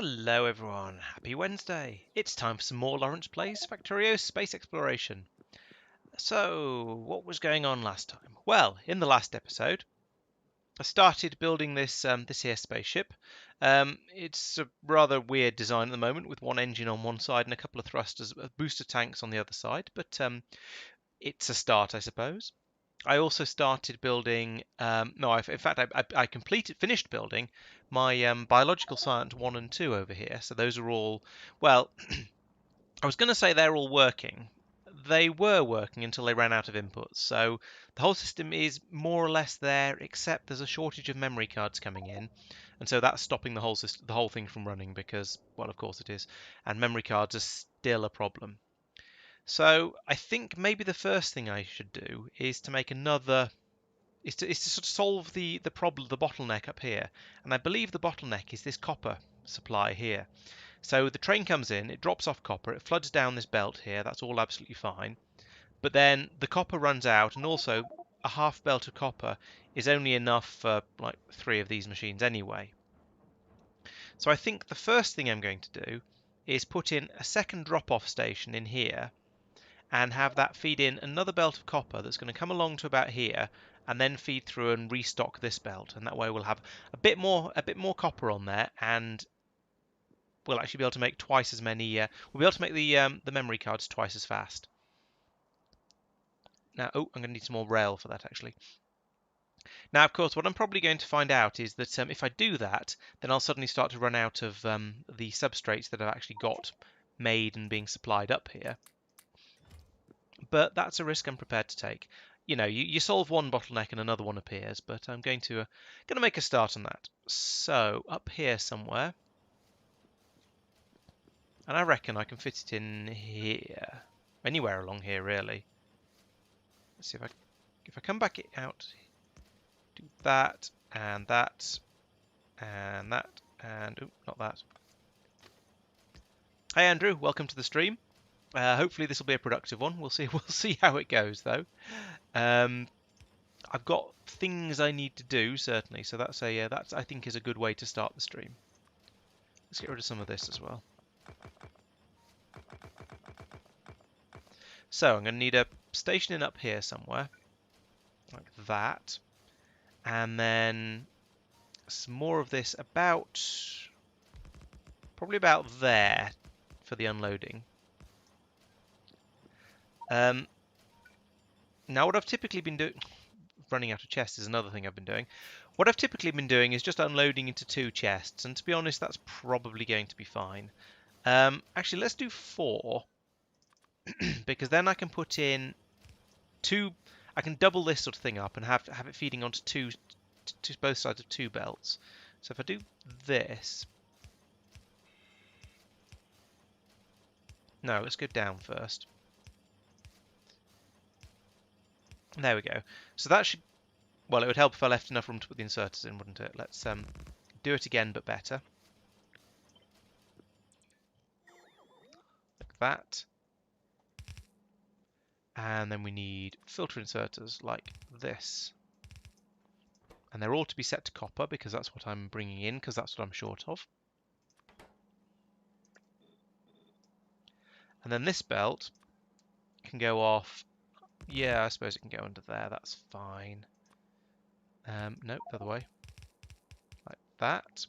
Hello everyone, happy Wednesday. It's time for some more Laurence Plays Factorio Space Exploration. So, what was going on last time? Well, in the last episode, I started building this this here spaceship. It's a rather weird design at the moment with one engine on one side and a couple of thrusters, booster tanks on the other side, but it's a start, I suppose. I also started building. No, in fact, I finished building my biological science 1 and 2 over here. So those are all, well, I was going to say they're all working. They were working until they ran out of inputs. So the whole system is more or less there, except there's a shortage of memory cards coming in, and so that's stopping the whole system, the whole thing from running because, well, of course it is, and memory cards are still a problem. So I think maybe the first thing I should do is to make another is to sort of solve the problem, the bottleneck up here. And I believe the bottleneck is this copper supply here. So the train comes in, it drops off copper, it floods down this belt here, that's all absolutely fine. But then the copper runs out, and also a half belt of copper is only enough for like 3 of these machines anyway. So I think the first thing I'm going to do is put in a second drop-off station in here and have that feed in another belt of copper that's going to come along to about here and then feed through and restock this belt, and that way we'll have a bit more copper on there, and we'll actually be able to make twice as many we'll be able to make the memory cards twice as fast. Now, oh, I'm going to need some more rail for that actually. Now, of course, what I'm probably going to find out is that if I do that, then I'll suddenly start to run out of the substrates that I've actually got made and being supplied up here. But that's a risk I'm prepared to take. You know, you solve one bottleneck and another one appears, but I'm going to make a start on that. So up here somewhere, and I reckon I can fit it in here, anywhere along here really. Let's see if I come back out, do that and that and that and ooh, not that. Hey Andrew, welcome to the stream. Hopefully this will be a productive one. We'll see. We'll see how it goes though. I've got things I need to do certainly, so that's that's I think is a good way to start the stream. Let's get rid of some of this as well. So I'm going to need a stationing up here somewhere, like that, and then some more of this probably about there for the unloading. Now what I've typically been doing, running out of chests is another thing I've been doing. What I've typically been doing is just unloading into 2 chests, and to be honest, that's probably going to be fine. Actually, let's do 4, because then I can put in 2. I can double this sort of thing up and have it feeding onto to both sides of 2 belts. So if I do this, no, let's go down first. There we go. So that should, well, it would help if I left enough room to put the inserters in, wouldn't it? Let's do it again, but better. Like that. And then we need filter inserters like this. And they're all to be set to copper because that's what I'm bringing in, because that's what I'm short of. And then this belt can go off. Yeah, I suppose it can go under there. That's fine. Nope, the other way. Like that.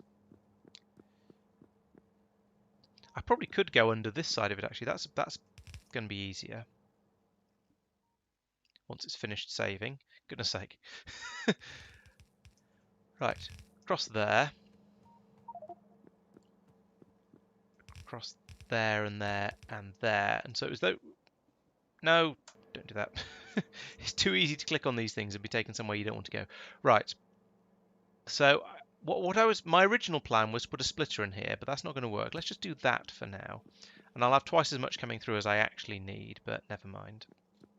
I probably could go under this side of it, actually. That's going to be easier. Once it's finished saving. Goodness sake. Right. Across there. Across there and there and there. And so it was though... No, don't do that. It's too easy to click on these things and be taken somewhere you don't want to go. Right. So my original plan was to put a splitter in here, but that's not going to work. Let's just do that for now. And I'll have twice as much coming through as I actually need, but never mind.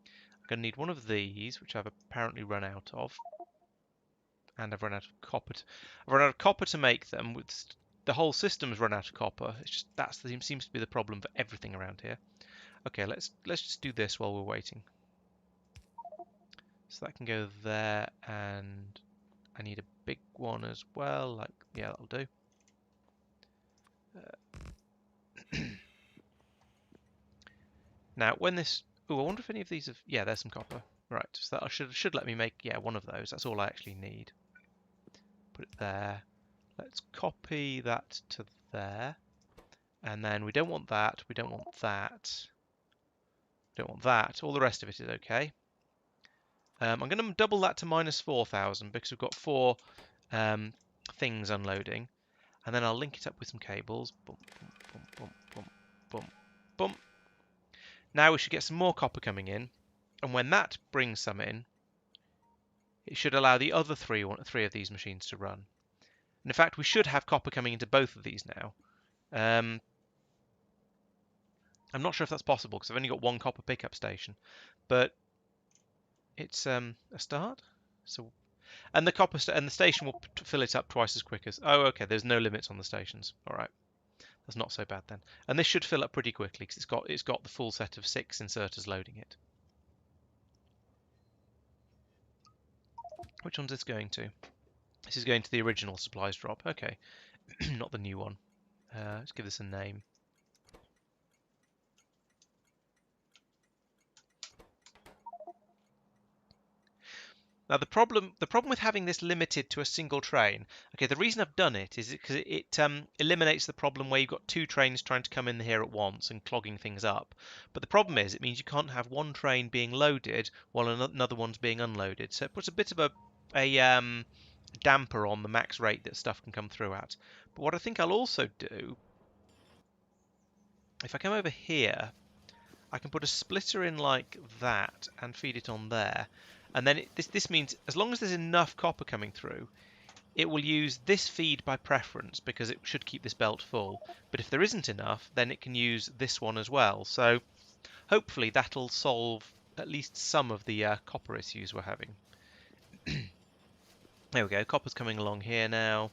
I'm going to need one of these, which I've apparently run out of. And I've run out of copper. I've run out of copper to make them. The whole system's run out of copper. It's just seems to be the problem for everything around here. Okay, let's just do this while we're waiting. So that can go there, and I need a big one as well. Like, yeah, that'll do. Now, when this... Oh, I wonder if any of these have... Yeah, there's some copper. Right, so that should let me make, yeah, one of those. That's all I actually need. Put it there. Let's copy that to there. And then we don't want that. We don't want that. We don't want that. All the rest of it is okay. I'm going to double that to -4,000 because we've got 4 things unloading. And then I'll link it up with some cables. Boom, boom, boom, boom, boom, boom. Now we should get some more copper coming in. And when that brings some in, it should allow the other three of these machines to run. And in fact, we should have copper coming into both of these now. I'm not sure if that's possible because I've only got one copper pickup station, but it's a start. So, and the station will fill it up twice as quick as. Oh, okay. There's no limits on the stations. All right, that's not so bad then. And this should fill up pretty quickly because it's got the full set of 6 inserters loading it. Which one's this going to? This is going to the original supplies drop. Okay, not the new one. Let's give this a name. Now the problem with having this limited to a single train, okay, the reason I've done it is because it eliminates the problem where you've got 2 trains trying to come in here at once and clogging things up. But the problem is it means you can't have one train being loaded while another one's being unloaded. So it puts a bit of a damper on the max rate that stuff can come through at. But what I think I'll also do, if I come over here, I can put a splitter in like that and feed it on there. And then this means as long as there's enough copper coming through, it will use this feed by preference because it should keep this belt full. But if there isn't enough, then it can use this one as well. So hopefully that'll solve at least some of the copper issues we're having. There we go, copper's coming along here now.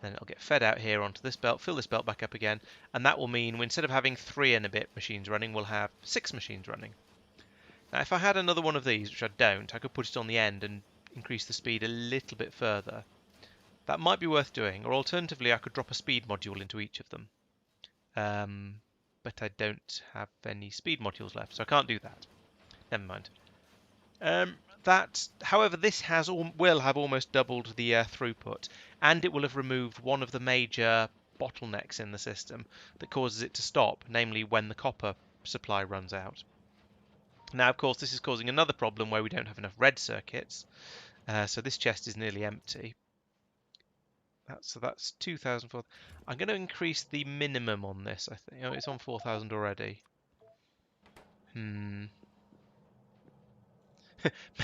Then it'll get fed out here onto this belt, fill this belt back up again, and that will mean instead of having 3 and a bit machines running, we'll have 6 machines running. Now if I had another one of these, which I don't, I could put it on the end and increase the speed a little bit further. That might be worth doing, or alternatively I could drop a speed module into each of them. But I don't have any speed modules left, so I can't do that. Never mind. However, this will have almost doubled the throughput, and it will have removed one of the major bottlenecks in the system that causes it to stop, namely when the copper supply runs out. Now, of course, this is causing another problem where we don't have enough red circuits, so this chest is nearly empty. So that's 2,000. I'm going to increase the minimum on this. I think it's on 4,000 already.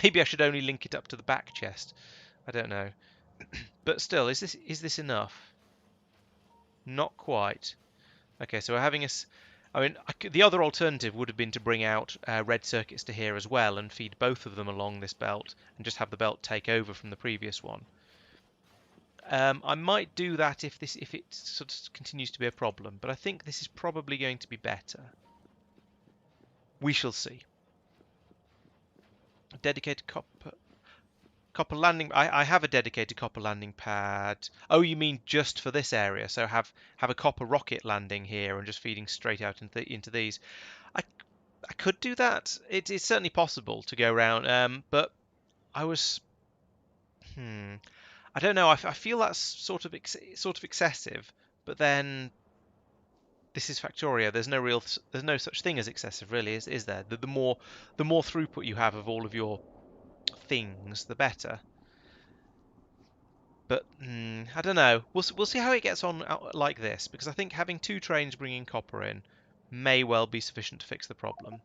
Maybe I should only link it up to the back chest. I don't know. But still, is this enough? Not quite. Okay, so we're having the other alternative would have been to bring out red circuits to here as well and feed both of them along this belt and just have the belt take over from the previous one. I might do that if it sort of continues to be a problem, but I think this is probably going to be better. We shall see. Dedicated copper landing. I have a dedicated copper landing pad. Oh, you mean just for this area? So have a copper rocket landing here and just feeding straight out into these. I could do that. It's certainly possible to go around. But I was. I don't know. I feel that's sort of excessive. But then this is Factorio. There's no such thing as excessive, really, is there? The more throughput you have of all of your things, the better. But I don't know. We'll see how it gets on like this, because I think having 2 trains bringing copper in may well be sufficient to fix the problem.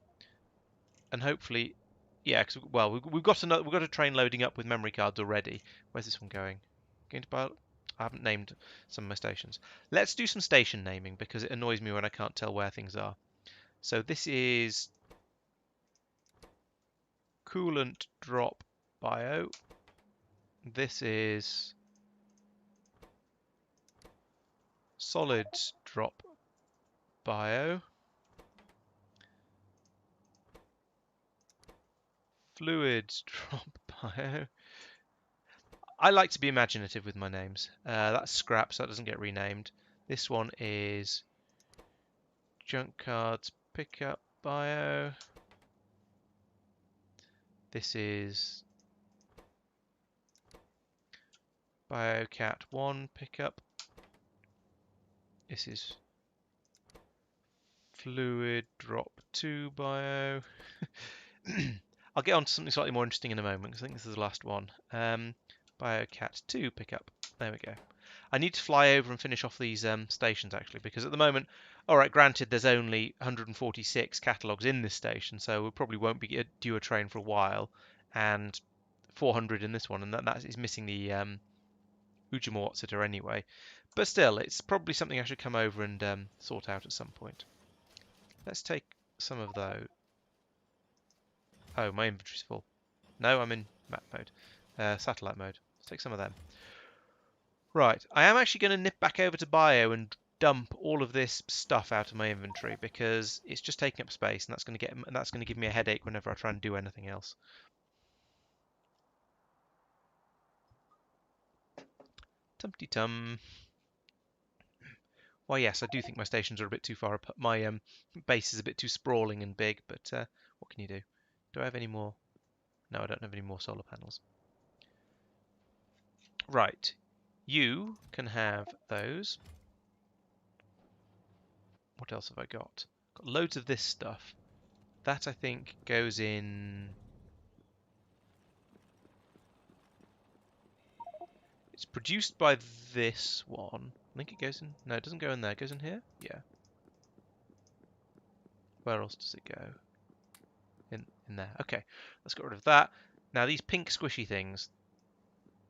And hopefully, yeah, because we've got a train loading up with memory cards already. Where's this one going? Going to buy? I haven't named some of my stations. Let's do some station naming because it annoys me when I can't tell where things are. So this is coolant drop bio. This is solids drop bio. Fluids drop bio. I like to be imaginative with my names. That's scrap, so that doesn't get renamed. This one is junk cards pickup bio. This is Biocat 1 pickup. This is fluid drop 2 bio. I'll get on to something slightly more interesting in a moment because I think this is the last one. Biocat 2 pickup. There we go. I need to fly over and finish off these stations actually, because at the moment, alright, granted there's only 146 catalogues in this station, so we probably won't be due a train for a while, and 400 in this one, and that is missing the Ujima anyway. But still, it's probably something I should come over and sort out at some point. Let's take some of those. Oh, my inventory's full. No, I'm in map mode. Satellite mode. Let's take some of them. Right, I am actually going to nip back over to Bio and dump all of this stuff out of my inventory because it's just taking up space, and that's going to give me a headache whenever I try and do anything else. Tumpty tum. Well, yes, I do think my stations are a bit too far apart. My base is a bit too sprawling and big, but what can you do? Do I have any more? No, I don't have any more solar panels. Right, you can have those. What else have I got? Got loads of this stuff. That I think goes in. It's produced by this one. I think it goes in. No, it doesn't go in there. It goes in here. Yeah. Where else does it go? In there. Okay. Let's get rid of that. Now these pink squishy things.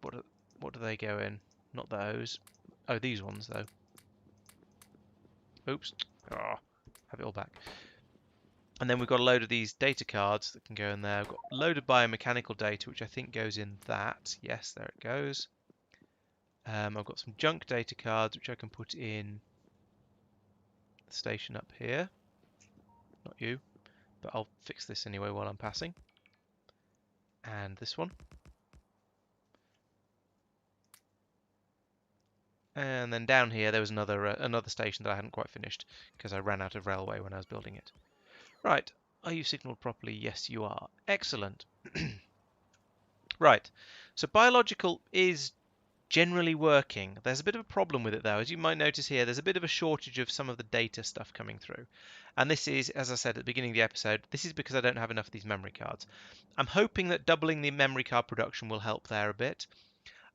What do they go in? Not those. Oh, these ones though. Oops. Oh, have it all back. And then we've got a load of these data cards that can go in there. We've got a load of biomechanical data, which I think goes in that. Yes, there it goes. I've got some junk data cards, which I can put in the station up here. Not you, but I'll fix this anyway while I'm passing. And this one. And then down here there was another station that I hadn't quite finished because I ran out of railway when I was building it. Right, are you signalled properly? Yes, you are. Excellent. Right, so biological is generally working. There's a bit of a problem with it though. As you might notice here, there's a bit of a shortage of some of the data stuff coming through. And this is, as I said at the beginning of the episode, this is because I don't have enough of these memory cards. I'm hoping that doubling the memory card production will help there a bit.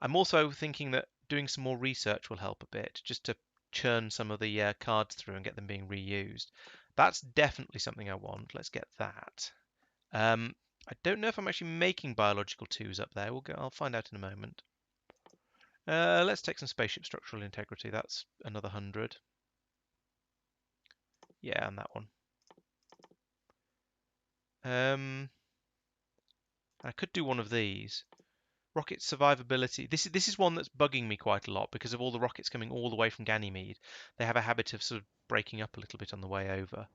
I'm also thinking that doing some more research will help a bit, just to churn some of the cards through and get them being reused. That's definitely something I want. Let's get that. I don't know if I'm actually making biological 2s up there. I'll find out in a moment. Let's take some spaceship structural integrity. That's another 100. Yeah, and that one. I could do one of these. Rocket survivability. This is one that's bugging me quite a lot because of all the rockets coming all the way from Ganymede. They have a habit of sort of breaking up a little bit on the way over.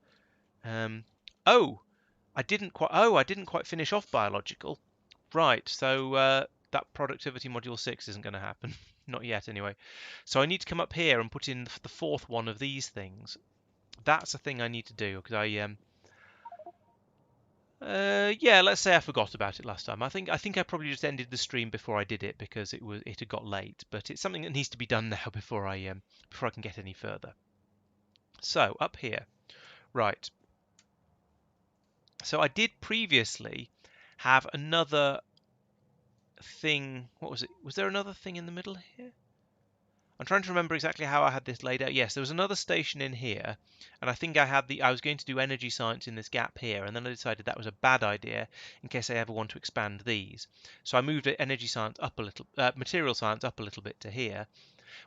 Oh, I didn't quite finish off biological. Right, so that productivity module 6 isn't going to happen. Not yet, anyway. So I need to come up here and put in the fourth one of these things. That's a thing I need to do because yeah, let's say I forgot about it last time. I think I probably just ended the stream before I did it because it had got late. But it's something that needs to be done now before I can get any further. So up here, right. So I did previously have another thing. What was it? Was there another thing in the middle here? I'm trying to remember exactly how I had this laid out. Yes, there was another station in here, and I think I was going to do energy science in this gap here, and then I decided that was a bad idea in case I ever want to expand these. So I moved energy science up a little, material science up a little bit to here,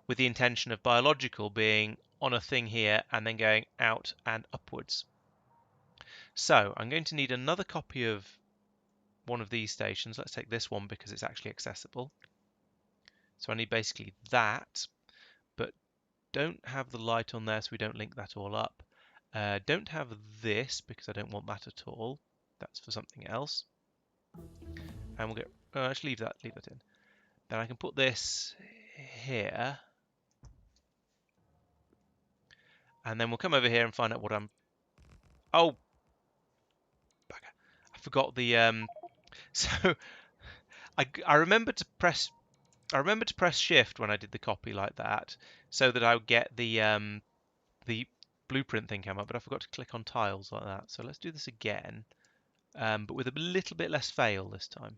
with the intention of biological being on a thing here and then going out and upwards. So I'm going to need another copy of one of these stations. Let's take this one because it's actually accessible. So I need basically that, but don't have the light on there so we don't link that all up. Don't have this because I don't want that at all. That's for something else. And we'll get, actually leave that in. Then I can put this here. And then we'll come over here and find out what I'm, oh, bugger. I forgot the, so I remember to press, I remember to press shift when I did the copy like that, so that I would get the blueprint thing come up, but I forgot to click on tiles like that. So let's do this again, but with a little bit less fail this time.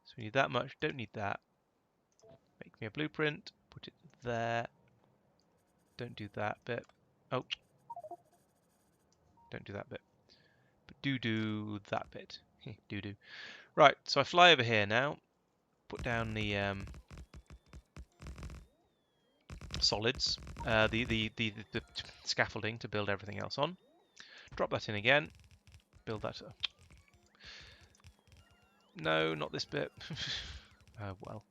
So we need that much, don't need that. Make me a blueprint, put it there. Don't do that bit. Oh, don't do that bit. But do that bit. do. Right, so I fly over here now, put down the solids, the scaffolding to build everything else on. Drop that in again. Build that. No, not this bit. Well.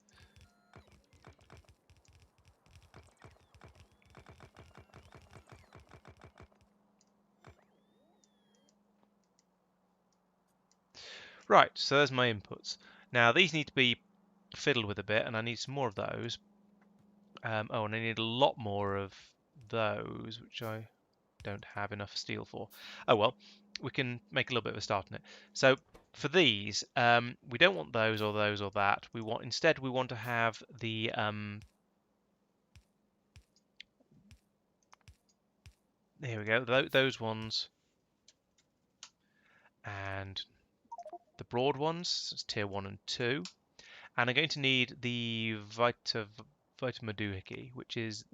Right, so there's my inputs. Now these need to be fiddled with a bit, and I need some more of those. Oh, and I need a lot more of those, which I don't have enough steel for. Oh well, we can make a little bit of a start on it. So for these, we don't want those or those or that. Instead we want to have the here we go, those ones and the broad ones, so it's tier 1 and 2. And I'm going to need the Vitamadoohickey, which is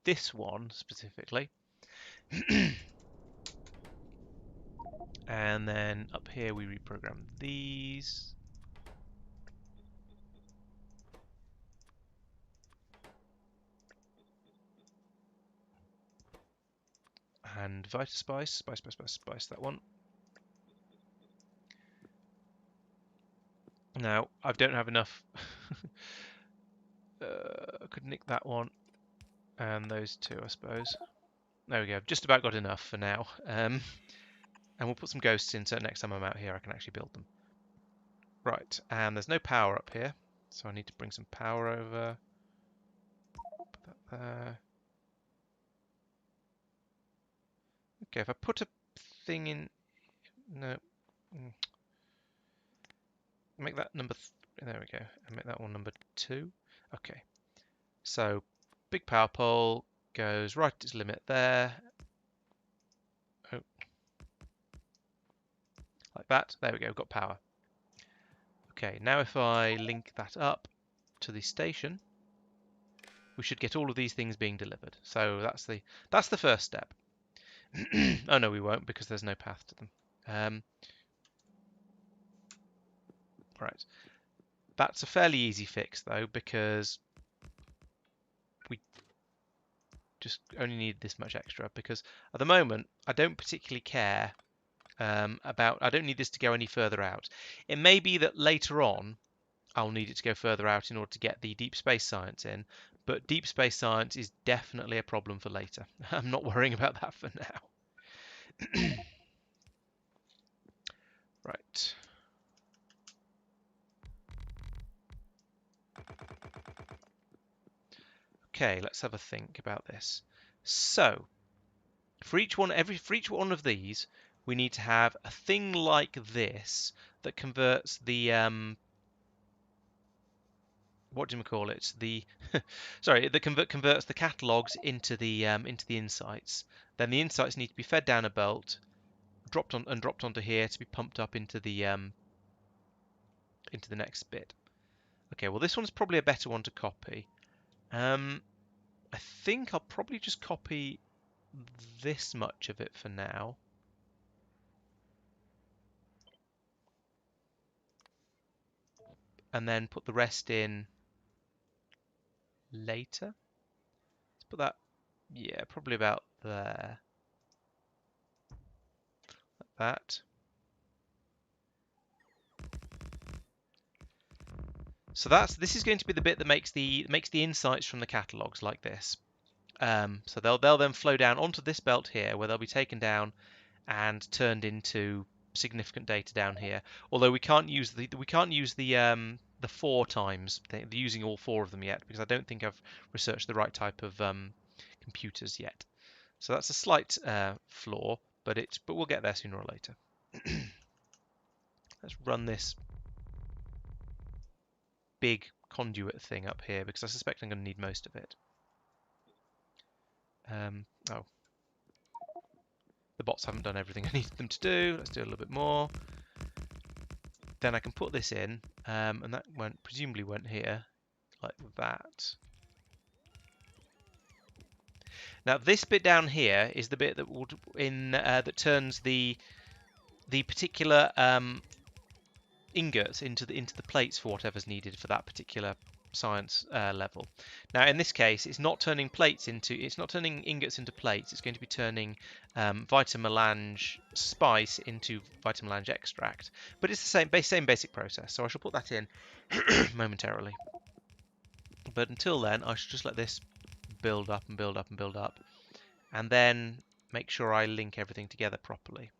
this one specifically. And then up here we reprogram these. And spice, that one. Now, I don't have enough. I could nick that one and those two, I suppose. There we go. Just about got enough for now. And we'll put some ghosts in so next time I'm out here I can actually build them. Right, and there's no power up here, so I need to bring some power over. Put that there. Okay, if I put a thing in... No. Make that number... There we go. And make that one number 2. Okay. So, big power pole goes right at its limit there. Oh. Like that. There we go, got power. Okay, now if I link that up to the station, we should get all of these things being delivered. So that's the first step. Oh no, we won't because there's no path to them. Right. That's a fairly easy fix though, because we just only need this much extra, because at the moment I don't particularly care I don't need this to go any further out. It may be that later on I'll need it to go further out in order to get the deep space science in, but deep space science is definitely a problem for later. I'm not worrying about that for now. Right. Okay, let's have a think about this. So, for each one of these, we need to have a thing like this that converts the what do we call it? The sorry, that converts the catalogs into the insights. Then the insights need to be fed down a belt, dropped onto here to be pumped up into the next bit. Okay, well this one's probably a better one to copy. I think I'll probably just copy this much of it for now. And then put the rest in later. Let's put that, yeah, probably about there. Like that. So this is going to be the bit that makes the insights from the catalogs like this. So they'll then flow down onto this belt here, where they'll be taken down and turned into significant data down here. Although we can't use the 4 times using all 4 of them yet, because I don't think I've researched the right type of computers yet. So that's a slight flaw, but we'll get there sooner or later. Let's run this. big conduit thing up here because I suspect I'm going to need most of it. Oh, the bots haven't done everything I needed them to do. Let's do a little bit more. Then I can put this in, and that presumably went here, like that. Now this bit down here is the bit that would that turns the particular ingots into the plates for whatever's needed for that particular science level. Now in this case, it's not turning ingots into plates. It's going to be turning vitamelange spice into vitamelange extract. But it's the same basic process. So I shall put that in momentarily. But until then, I should just let this build up and build up and build up, and then make sure I link everything together properly.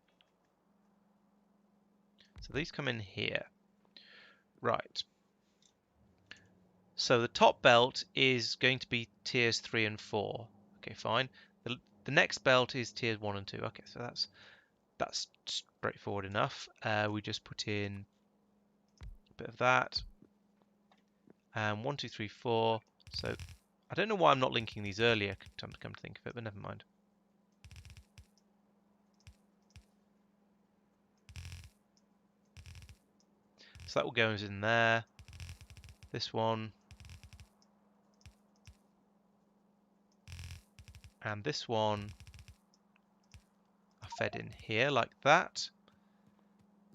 So these come in here. Right. So the top belt is going to be tiers 3 and 4. Okay, fine. The next belt is tiers 1 and 2. Okay, so that's straightforward enough. We just put in a bit of that. 1, 2, 3, 4. So I don't know why I'm not linking these earlier, come to think of it, but never mind. So that will go in there. This one. And this one are fed in here like that.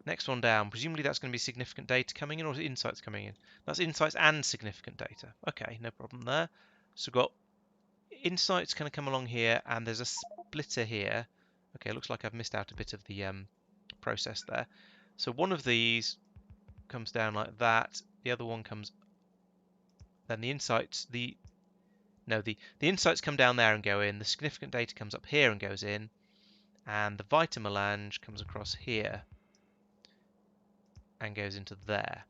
Next one down. Presumably that's going to be significant data coming in, or is it insights coming in? That's insights and significant data. Okay, no problem there. So we've got insights going to come along here, and there's a splitter here. Okay, it looks like I've missed out a bit of the process there. So one of these comes down like that. The other one comes. Then the insights, the insights come down there and go in. The significant data comes up here and goes in, and the vitamelange comes across here and goes into there.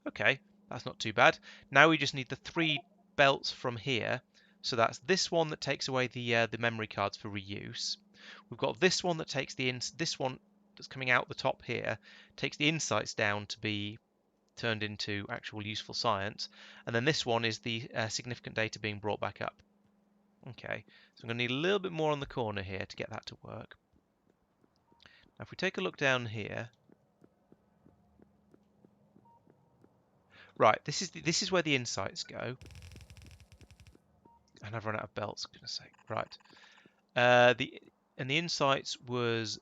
Okay, that's not too bad. Now we just need the 3 belts from here. So that's this one that takes away the memory cards for reuse. We've got this one that takes this one that's coming out the top here, takes the insights down to be turned into actual useful science, and then this one is the significant data being brought back up. Okay, so I'm going to need a little bit more on the corner here to get that to work. Now if we take a look down here, right, this is where the insights go, and I've run out of belts, for goodness sake. Right, the insights was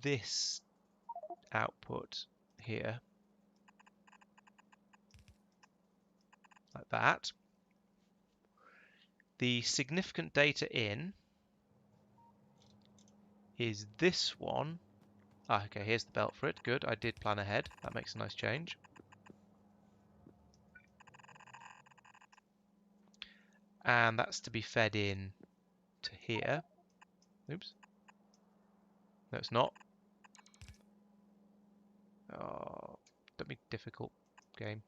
this output here, like that. The significant data in is this one. Ah, okay, here's the belt for it. Good, I did plan ahead. That makes a nice change. And that's to be fed in to here. Oops. No, it's not. Oh, don't be difficult, game.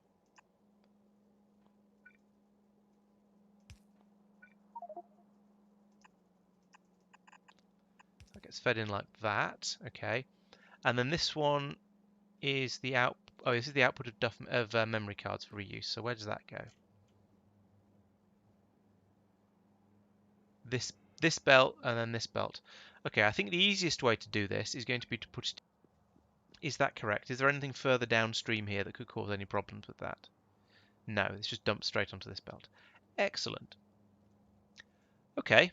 That gets fed in like that. Okay. And then this one is the out. Oh, this is the output of memory cards for reuse. So where does that go? This belt and then this belt. Okay, I think the easiest way to do this is going to be to put it. Is that correct? Is there anything further downstream here that could cause any problems with that? No, it's just dumped straight onto this belt. Excellent. Okay,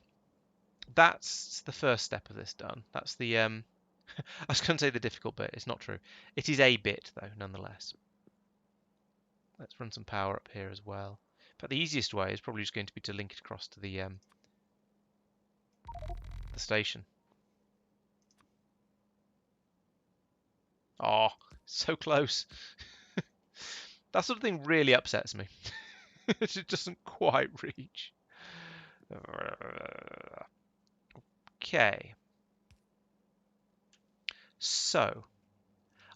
that's the first step of this done. That's the I was going to say the difficult bit. It's not true. It is a bit though, nonetheless. Let's run some power up here as well. But the easiest way is probably just going to be to link it across to the station. Oh, so close. That sort of thing really upsets me. It doesn't quite reach. Okay. So,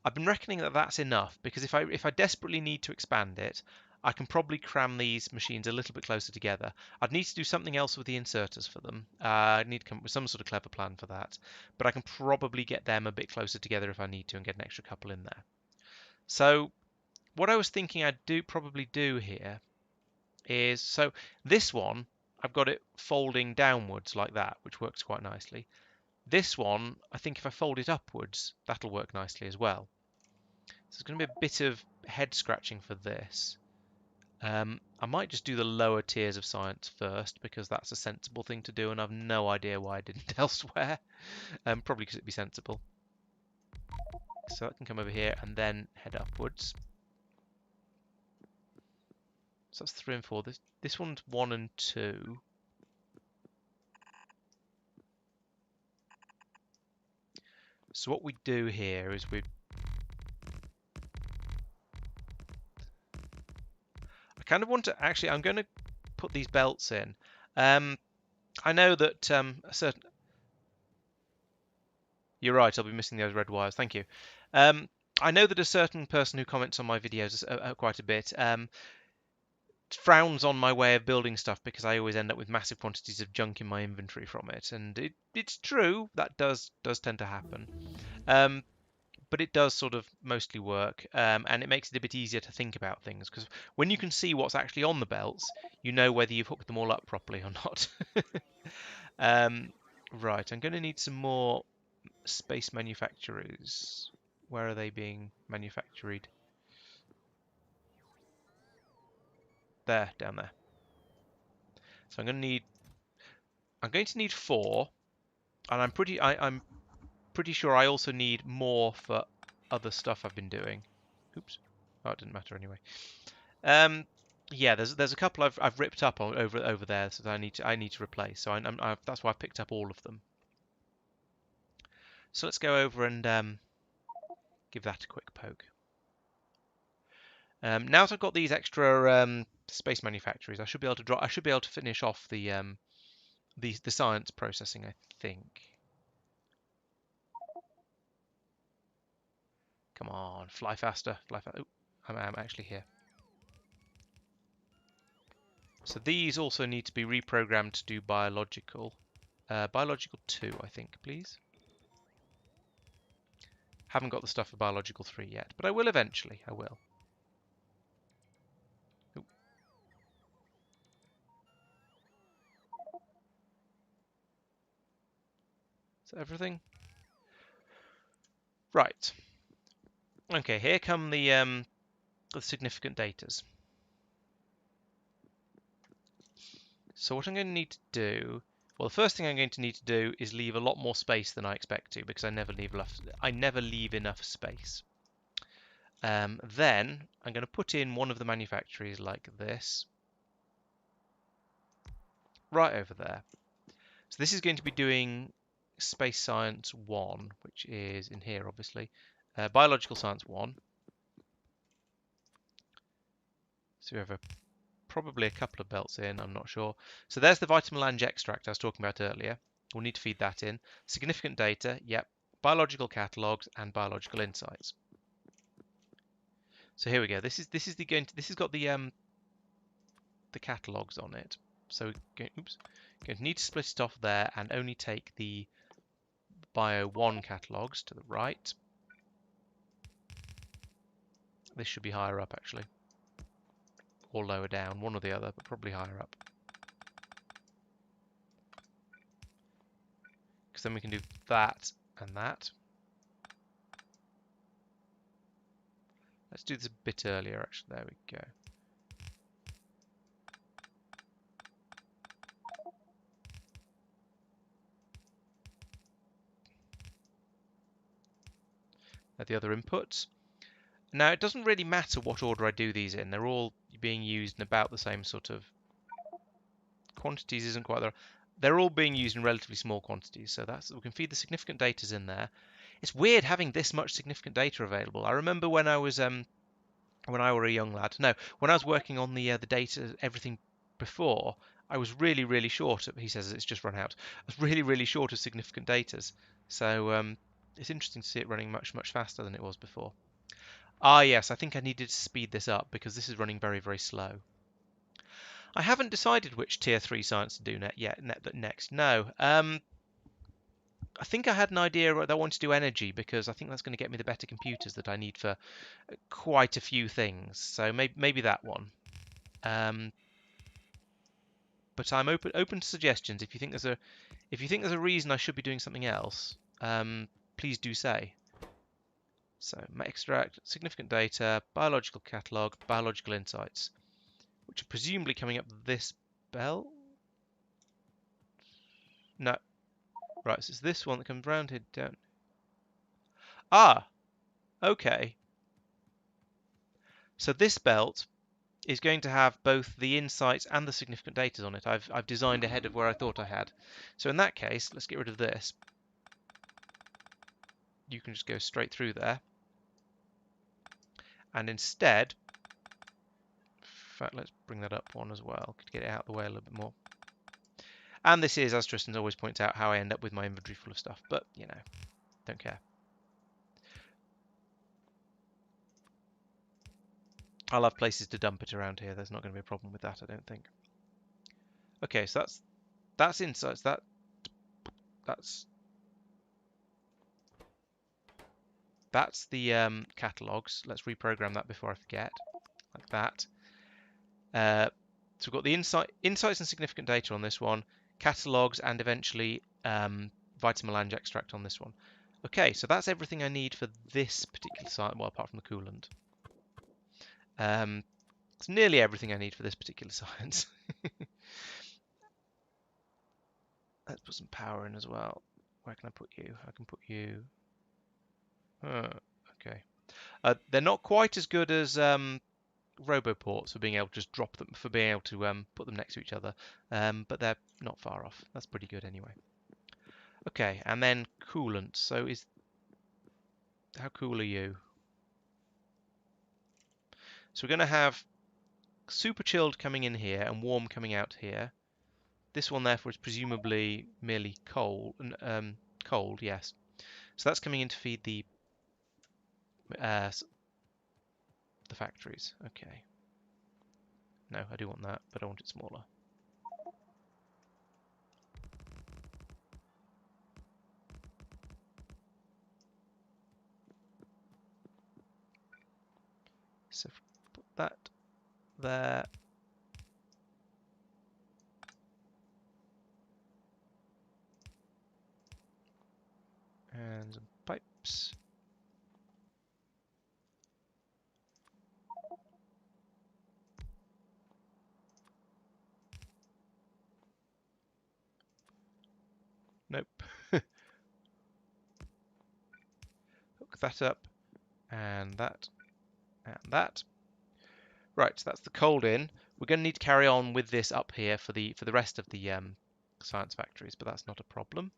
I've been reckoning that that's enough because if I desperately need to expand it, I can probably cram these machines a little bit closer together. I'd need to do something else with the inserters for them. I'd need to come up with some sort of clever plan for that. But I can probably get them a bit closer together if I need to and get an extra couple in there. So what I was thinking I'd probably do here is, so this one, I've got it folding downwards like that, which works quite nicely. This one, I think if I fold it upwards, that'll work nicely as well. So there's going to be a bit of head scratching for this. I might just do the lower tiers of science first because that's a sensible thing to do, and I've no idea why I didn't elsewhere. Probably because it'd be sensible. So that can come over here and then head upwards. So that's 3 and 4. This one's 1 and 2. So what we do here is I kind of want to actually. I'm going to put these belts in. I know that a certain. You're right. I'll be missing those red wires. Thank you. I know that a certain person who comments on my videos quite a bit frowns on my way of building stuff because I always end up with massive quantities of junk in my inventory from it, and it's true that does tend to happen. But it does sort of mostly work, and it makes it a bit easier to think about things because when you can see what's actually on the belts, you know whether you've hooked them all up properly or not. Right, I'm going to need some more space manufacturers. Where are they being manufactured? There, down there. So I'm going to need 4, and I'm pretty sure I also need more for other stuff I've been doing. Oops. Oh, it didn't matter anyway. Yeah, there's a couple I've ripped up over there, so that I need to replace. So that's why I picked up all of them. So let's go over and give that a quick poke. Now that I've got these extra space manufacturers, I should be able to I should be able to finish off the science processing, I think. Come on, fly faster, fly faster. Oh, I'm actually here. So these also need to be reprogrammed to do biological. Biological 2, I think, please. Haven't got the stuff for biological 3 yet, but I will eventually. I will. Ooh. Is that everything? Right. Okay, here come the significant datas. So what I'm going to need to do, well, the first thing I'm going to need to do is leave a lot more space than I expect to, because I never leave enough space. Then I'm going to put in one of the manufacturers like this, right over there. So this is going to be doing Space Science 1, which is in here, obviously. Biological Science 1. So we have probably a couple of belts in, I'm not sure. So there's the vitamin extract I was talking about earlier. We'll need to feed that in. Significant data, yep. Biological catalogs and biological insights. So here we go. This has got the catalogs on it. So going to need to split it off there and only take the Bio 1 catalogs to the right. This should be higher up actually. Or lower down, one or the other, but probably higher up. Because then we can do that and that. Let's do this a bit earlier actually. There we go. The other inputs. Now it doesn't really matter what order I do these in. They're all being used in about the same sort of quantities. Isn't quite there. They're all being used in relatively small quantities. So we can feed the significant data in there. It's weird having this much significant data available. I remember when I was when I were a young lad. No, when I was working on the data everything before, I was really short. He says it's just run out. I was really short of significant datas. So it's interesting to see it running much faster than it was before. Ah, yes, I think I needed to speed this up because this is running very slow. I haven't decided which tier 3 science to do next. No. I think I had an idea that I wanted to do energy because I think that's going to get me the better computers that I need for quite a few things. So maybe that one. But I'm open to suggestions. If you think there's a reason I should be doing something else, please do say. So extract, significant data, biological catalog, biological insights, which are presumably coming up this bell. No, right. So it's this one that comes round here down. Ah, okay. So this belt is going to have both the insights and the significant data on it. I've designed ahead of where I thought I had. So in that case, let's get rid of this. You can just go straight through there. And instead, in fact, let's bring that up one as well to get it out of the way a little bit more. And this is, as Tristan always points out, how I end up with my inventory full of stuff. But, you know, don't care. I'll have places to dump it around here. There's not going to be a problem with that, I don't think. Okay, so that's insights. That's the catalogs. Let's reprogram that before I forget, like that. So we've got the insights and significant data on this one, catalogs, and eventually vitamelange extract on this one. Okay, so that's everything I need for this particular site, well, apart from the coolant. It's nearly everything I need for this particular science. Let's put some power in as well. Where can I put you? I can put you... okay. They're not quite as good as RoboPorts for being able to just drop them, for being able to put them next to each other, but they're not far off. That's pretty good anyway. Okay, and then coolant. So how cool are you? So we're going to have super chilled coming in here and warm coming out here. This one therefore is presumably merely cold. Cold, yes. So that's coming in to feed the factories. Okay. No, I do want that, but I want it smaller. So put that there. And some pipes. Nope. Hook that up. And that. And that. Right, so that's the cold in. We're going to need to carry on with this up here for the rest of the science factories, but that's not a problem.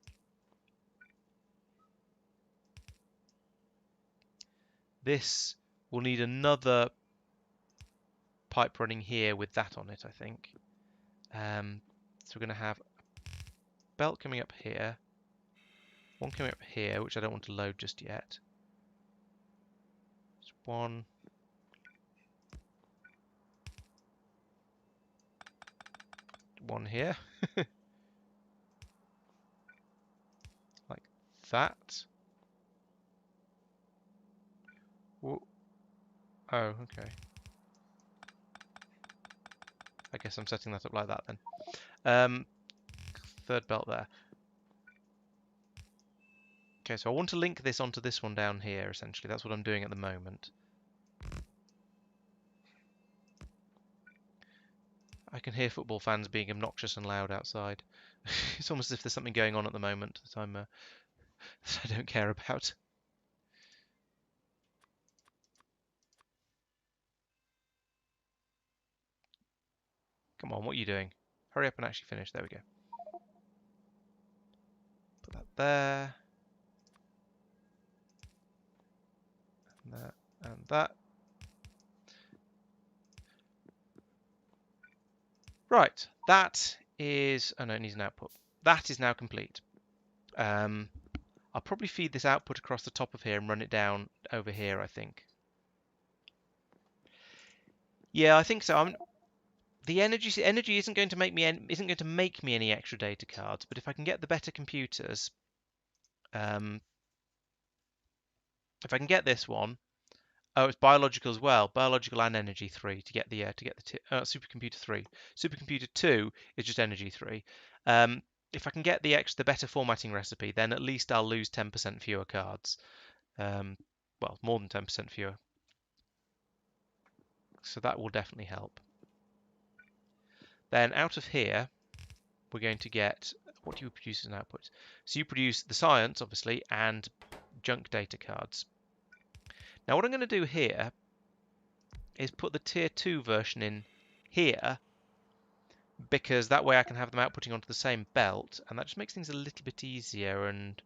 This will need another pipe running here with that on it, I think. So we're going to have a belt coming up here, one coming up here, which I don't want to load just yet. Just one. One here. Like that. Whoa. Oh, okay. I guess I'm setting that up like that then. Third belt there. Okay, so I want to link this onto this one down here, essentially. That's what I'm doing at the moment. I can hear football fans being obnoxious and loud outside. It's almost as if there's something going on at the moment that that I don't care about. Come on, what are you doing? Hurry up and actually finish. There we go. Put that there. And that. And that. Right. That is... Oh no, it needs an output. That is now complete. I'll probably feed this output across the top of here and run it down over here, I think. Yeah, I think so. The energy isn't going to make me any extra data cards, but if I can get the better computers, Um, if I can get this one, oh, it's biological as well, biological and energy 3 to get the supercomputer 3. Supercomputer 2 is just energy 3. If I can get the better formatting recipe, then at least I'll lose 10% fewer cards. Well, more than 10% fewer. So that will definitely help. Then out of here, we're going to get, what do you produce as an output? So you produce the science, obviously, and junk data cards. Now what I'm going to do here is put the tier 2 version in here, because that way I can have them outputting onto the same belt, and that just makes things a little bit easier. And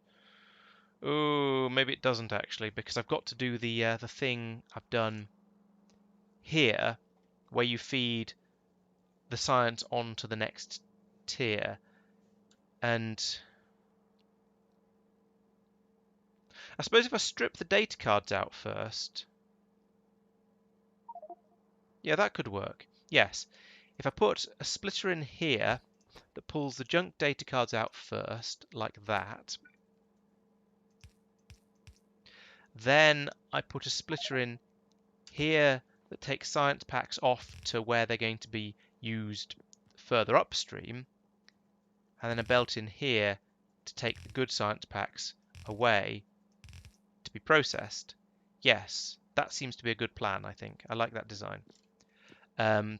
oh, maybe it doesn't actually, because I've got to do the thing I've done here, where you feed the science onto the next tier. And I suppose if I strip the data cards out first, yeah, that could work. Yes, if I put a splitter in here that pulls the junk data cards out first, like that, then I put a splitter in here that takes science packs off to where they're going to be used further upstream, and then a belt in here to take the good science packs away to be processed. Yes, that seems to be a good plan, I think. I like that design. Then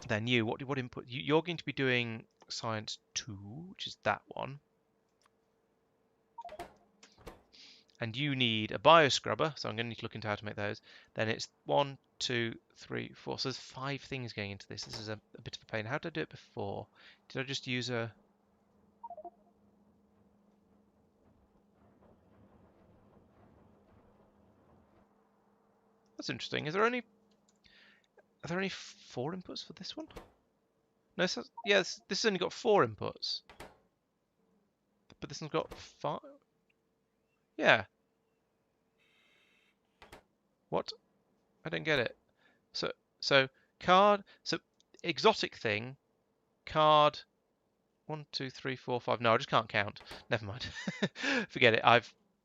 what input? You're going to be doing science 2, which is that one. And you need a bioscrubber, so I'm going to need to look into how to make those. Then it's 1, 2, 3, 4. So there's 5 things going into this. This is a bit of a pain. How did I do it before? Did I just use a... That's interesting. Are there only 4 inputs for this one? No, yes, this has only got 4 inputs. But this one's got 5. Yeah. What? I don't get it. So card. So exotic thing. Card. 1, 2, 3, 4, 5. No, I just can't count. Never mind. Forget it.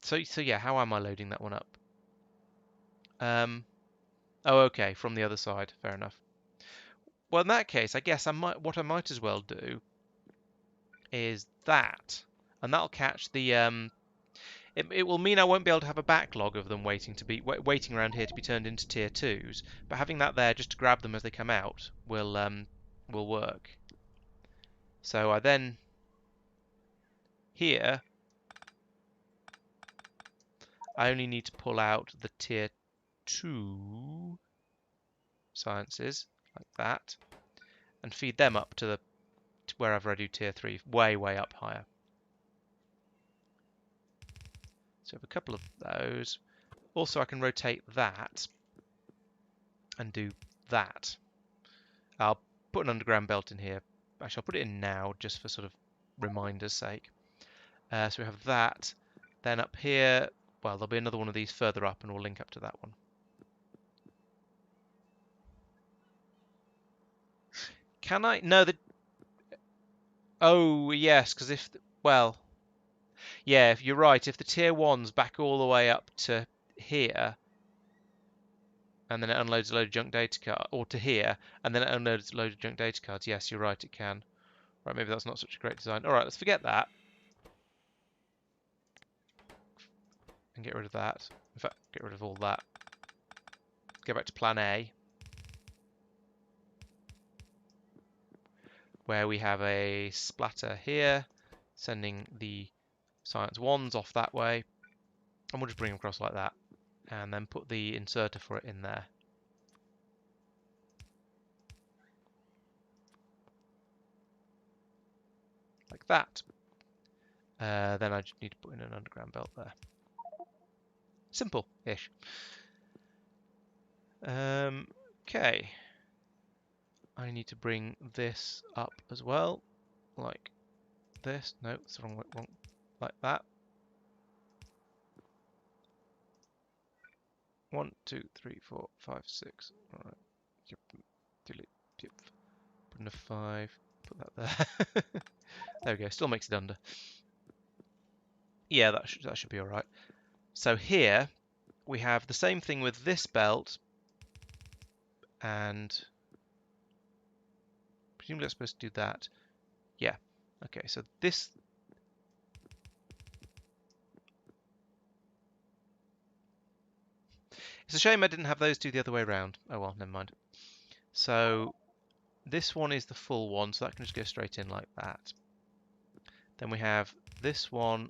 So yeah. How am I loading that one up? Oh, okay. From the other side. Fair enough. Well, in that case, I guess what I might as well do is that, and that'll catch the It will mean I won't be able to have a backlog of them waiting around here to be turned into tier 2s, but having that there just to grab them as they come out will work. So I then here I only need to pull out the tier 2 sciences like that and feed them up to wherever I do tier 3, way up higher. So I have a couple of those. Also I can rotate that and do that. I'll put an underground belt in here. Actually, I'll put it in now just for sort of reminder's sake. So we have that. Then up here, well, there'll be another one of these further up and we'll link up to that one. Can I? No, oh, yes, because well, yeah, if you're right, if the tier 1's back all the way up to here, and then it unloads a load of junk data cards, or to here, and then it unloads a load of junk data cards, yes, you're right, it can. Right, maybe that's not such a great design. All right, let's forget that. And get rid of that. In fact, get rid of all that. Go back to plan A, where we have a splatter here, sending the science 1s off that way, and we'll just bring them across like that, and then put the inserter for it in there. Like that. Then I just need to put in an underground belt there. Simple-ish. Okay. I need to bring this up as well, like this. No, it's the wrong. Like that. 1, 2, 3, 4, 5, 6. All right. Yep. Delete. Yep. Put in a 5. Put that there. There we go. Still makes it under. Yeah, that should be all right. So here we have the same thing with this belt, and presumably I'm supposed to do that. Yeah. Okay, so this... It's a shame I didn't have those two the other way around. Oh well, never mind. So this one is the full one, so that can just go straight in like that. Then we have this one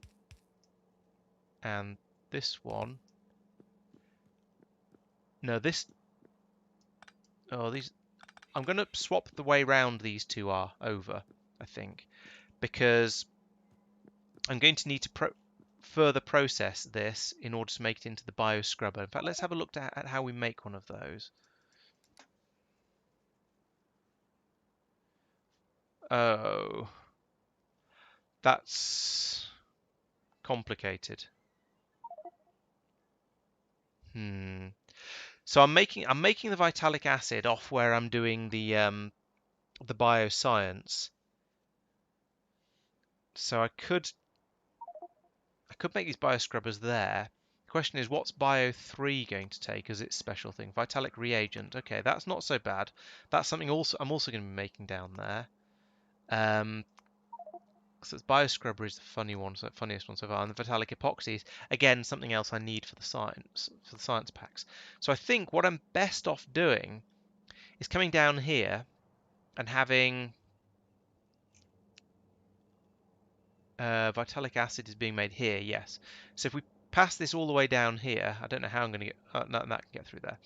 and this one. No, this... Oh, these... I'm going to swap the way round these two are over, I think, because I'm going to need to further process this in order to make it into the bioscrubber. In fact, let's have a look at how we make one of those. Oh, that's complicated. So I'm making the vitalic acid off where I'm doing the bioscience. So I could make these bioscrubbers there. The question is, what's Bio 3 going to take as its special thing? Vitalic reagent. Okay, that's not so bad. That's something also I'm also going to be making down there. So it's bioscrubber is the funniest one so far, and the vitalic epoxies, again, something else I need for the science packs. So I think what I'm best off doing is coming down here and having vitalic acid is being made here, yes. So if we pass this all the way down here, I don't know how I'm going to get, no, that can get through there.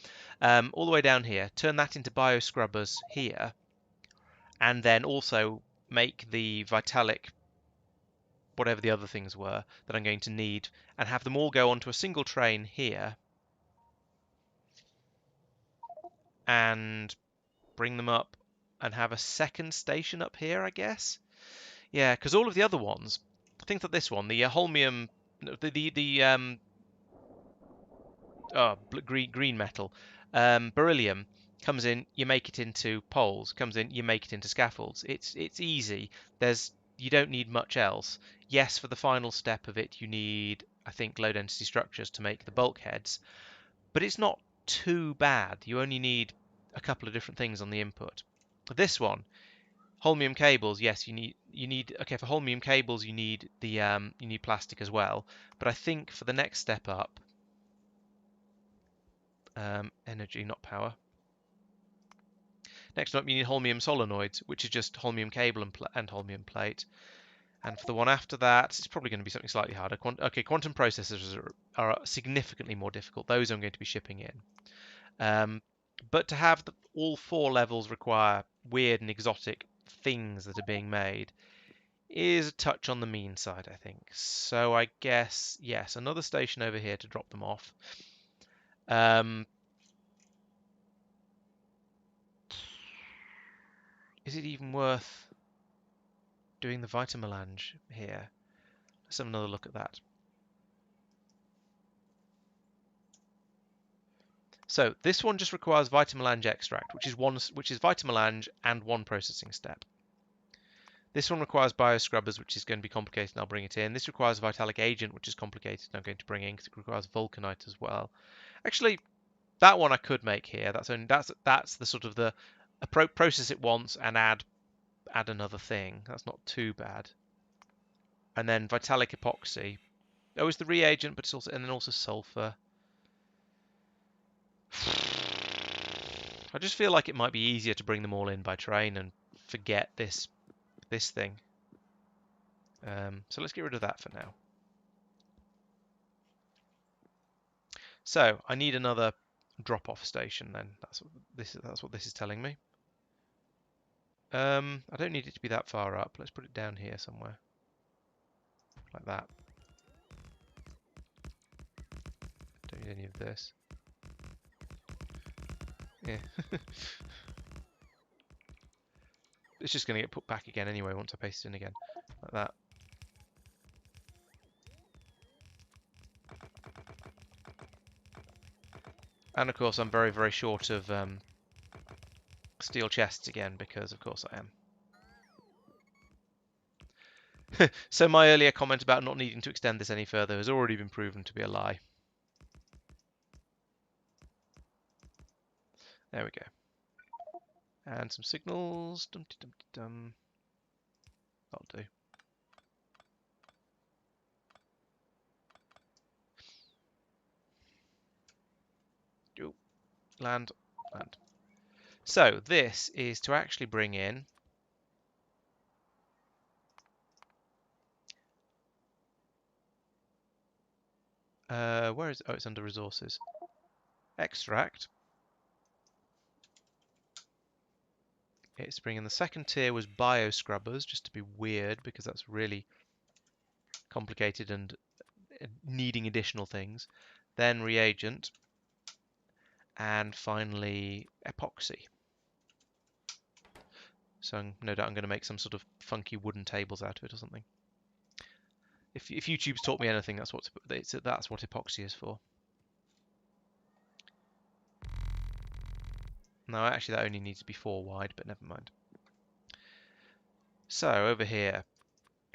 All the way down here, turn that into bioscrubbers here, and then also make the vitalic, whatever the other things were that I'm going to need, and have them all go onto a single train here, and bring them up and have a second station up here, I guess. Yeah, because all of the other ones, I think that this one, the holmium, green metal, beryllium comes in, you make it into poles. Comes in, you make it into scaffolds. It's easy. You don't need much else. Yes, for the final step of it, you need, I think, low density structures to make the bulkheads, but it's not too bad. You only need a couple of different things on the input. For this one, holmium cables, yes, okay, for holmium cables you need you need plastic as well. But I think for the next step up, energy, not power. Next up, you need holmium solenoids, which is just holmium cable and holmium plate. And for the one after that, it's probably going to be something slightly harder. Quantum processors are significantly more difficult. Those I'm going to be shipping in. But to have all four levels require weird and exotic things that are being made is a touch on the mean side, I think. So I guess, yes, another station over here to drop them off. Is it even worth doing the vitamelange here? Let's have another look at that. So this one just requires vitamelange extract, which is vitamelange and one processing step. This one requires bioscrubbers, which is going to be complicated, and I'll bring it in. This requires a vitalic agent, which is complicated, and I'm going to bring in because it requires vulcanite as well. Actually, that one I could make here. That's the sort of the process it once and add another thing. That's not too bad. And then vitalic epoxy. Oh, it's the reagent, but it's also, and then also sulfur. I just feel like it might be easier to bring them all in by train and forget this thing. So let's get rid of that for now. So I need another drop-off station then. That's what this is telling me. I don't need it to be that far up. Let's put it down here somewhere. Like that. Don't need any of this. Yeah. It's just going to get put back again anyway once I paste it in again. Like that. And of course I'm very, very short of steel chests again because of course I am. So my earlier comment about not needing to extend this any further has already been proven to be a lie. There we go. And some signals. Dum-de-dum-de-dum. That'll do. Yo, land, land. So this is to actually bring in where is it? Oh, it's under resources. Extract. It's bringing the second tier was bio scrubbers, just to be weird because that's really complicated and needing additional things. Then reagent, and finally epoxy. So no doubt I'm going to make some sort of funky wooden tables out of it or something. If YouTube's taught me anything, that's what epoxy is for. No, actually that only needs to be 4 wide, but never mind. So over here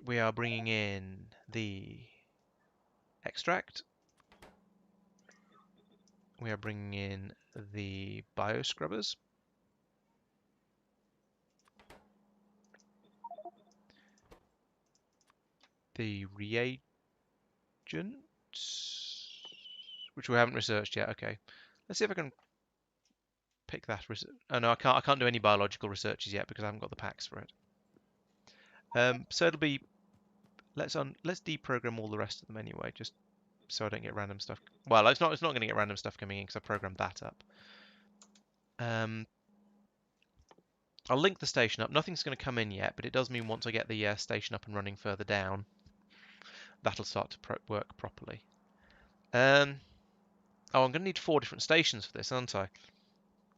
we are bringing in the extract. We are bringing in the bio scrubbers. The reagent, which we haven't researched yet. Okay, let's see if I can pick that. Oh no, I can't. I can't do any biological researches yet because I haven't got the packs for it. So it'll be let's deprogram all the rest of them anyway, just so I don't get random stuff. Well, it's not going to get random stuff coming in because I programmed that up. I'll link the station up. Nothing's going to come in yet, but it does mean once I get the station up and running further down, that'll start to work properly. Oh, I'm going to need 4 different stations for this, aren't I?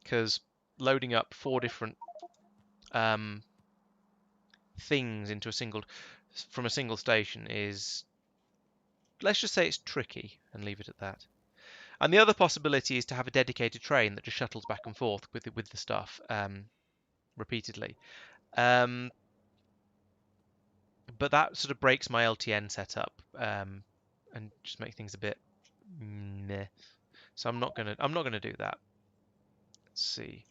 Because loading up 4 different things into from a single station is, let's just say it's tricky and leave it at that. And the other possibility is to have a dedicated train that just shuttles back and forth with the stuff repeatedly. But that sort of breaks my LTN setup and just make things a bit meh. So I'm not gonna do that. Let's see.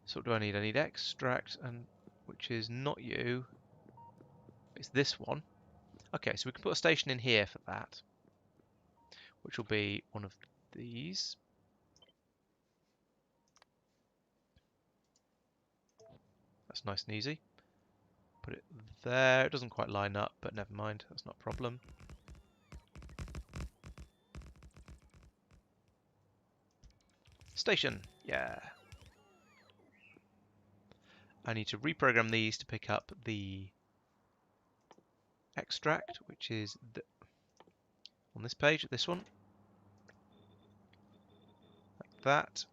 So what do I need? I need extract, and which is not you. It's this one. Okay, so we can put a station in here for that, which will be one of these. That's nice and easy. Put it there. It doesn't quite line up, but never mind. That's not a problem. Station. Yeah. I need to reprogram these to pick up the extract, which is on this page, this one. Like that.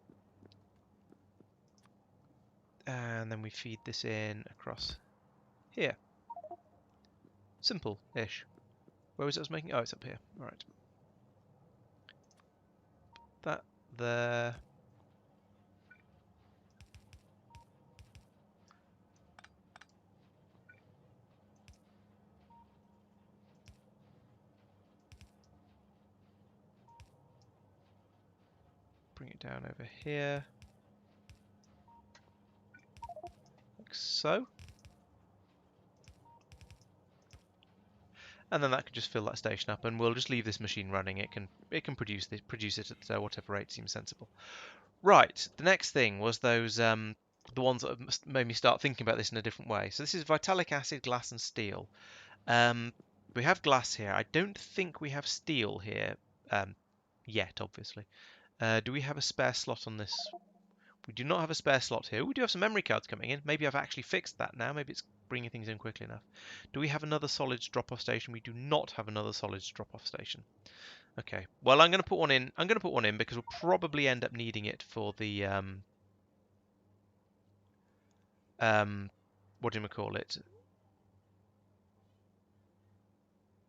And then we feed this in across here. Simple-ish. Where was it I was making? Oh, it's up here. All right. That there. Bring it down over here. Like so. And then that can just fill that station up, and we'll just leave this machine running. It can produce it at whatever rate seems sensible. Right. The next thing was those the ones that have made me start thinking about this in a different way. So this is vitalic acid, glass, and steel. We have glass here. I don't think we have steel here yet, obviously. Do we have a spare slot on this? We do not have a spare slot here. We do have some memory cards coming in. Maybe I've actually fixed that now. Maybe it's bringing things in quickly enough. Do we have another solids drop-off station? We do not have another solids drop-off station. Okay. Well, I'm going to put one in. I'm going to put one in because we'll probably end up needing it for the what do you call it?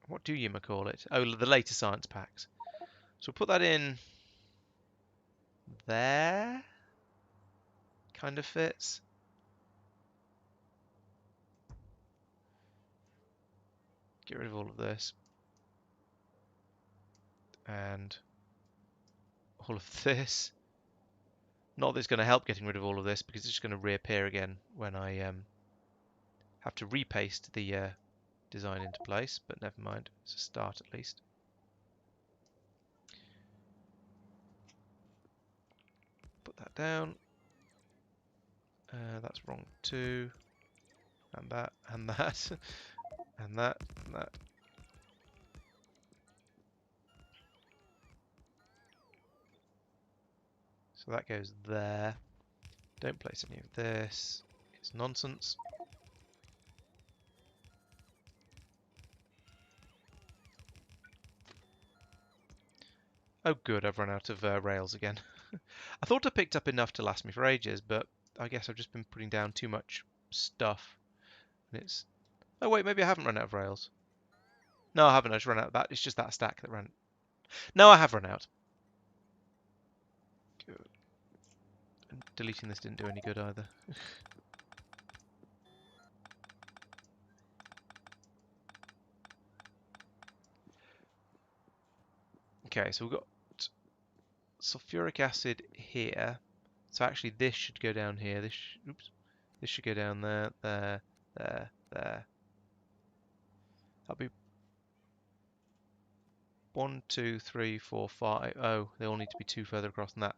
What do you call it? Oh, the later science packs. So we'll put that in there. Kind of fits. get rid of all of this. And all of this. Not that it's going to help getting rid of all of this, because it's just going to reappear again when I have to repaste the design into place, but never mind. It's a start at least. Put that down. That's wrong too. And that, and that, and that, and that. So that goes there. Don't place any of this. It's nonsense. Oh good, I've run out of rails again. I thought I picked up enough to last me for ages, but I guess I've just been putting down too much stuff. And it's... Oh wait, maybe I haven't run out of rails. No, I haven't. I just run out of that. It's just that stack that ran. No, I have run out. Good. And deleting this didn't do any good either. Okay, so we've got sulfuric acid here. So actually this should go down here. Oops. This should go down there, there, there, there. That'll be 1, 2, 3, 4, 5. Oh, they all need to be 2 further across than that.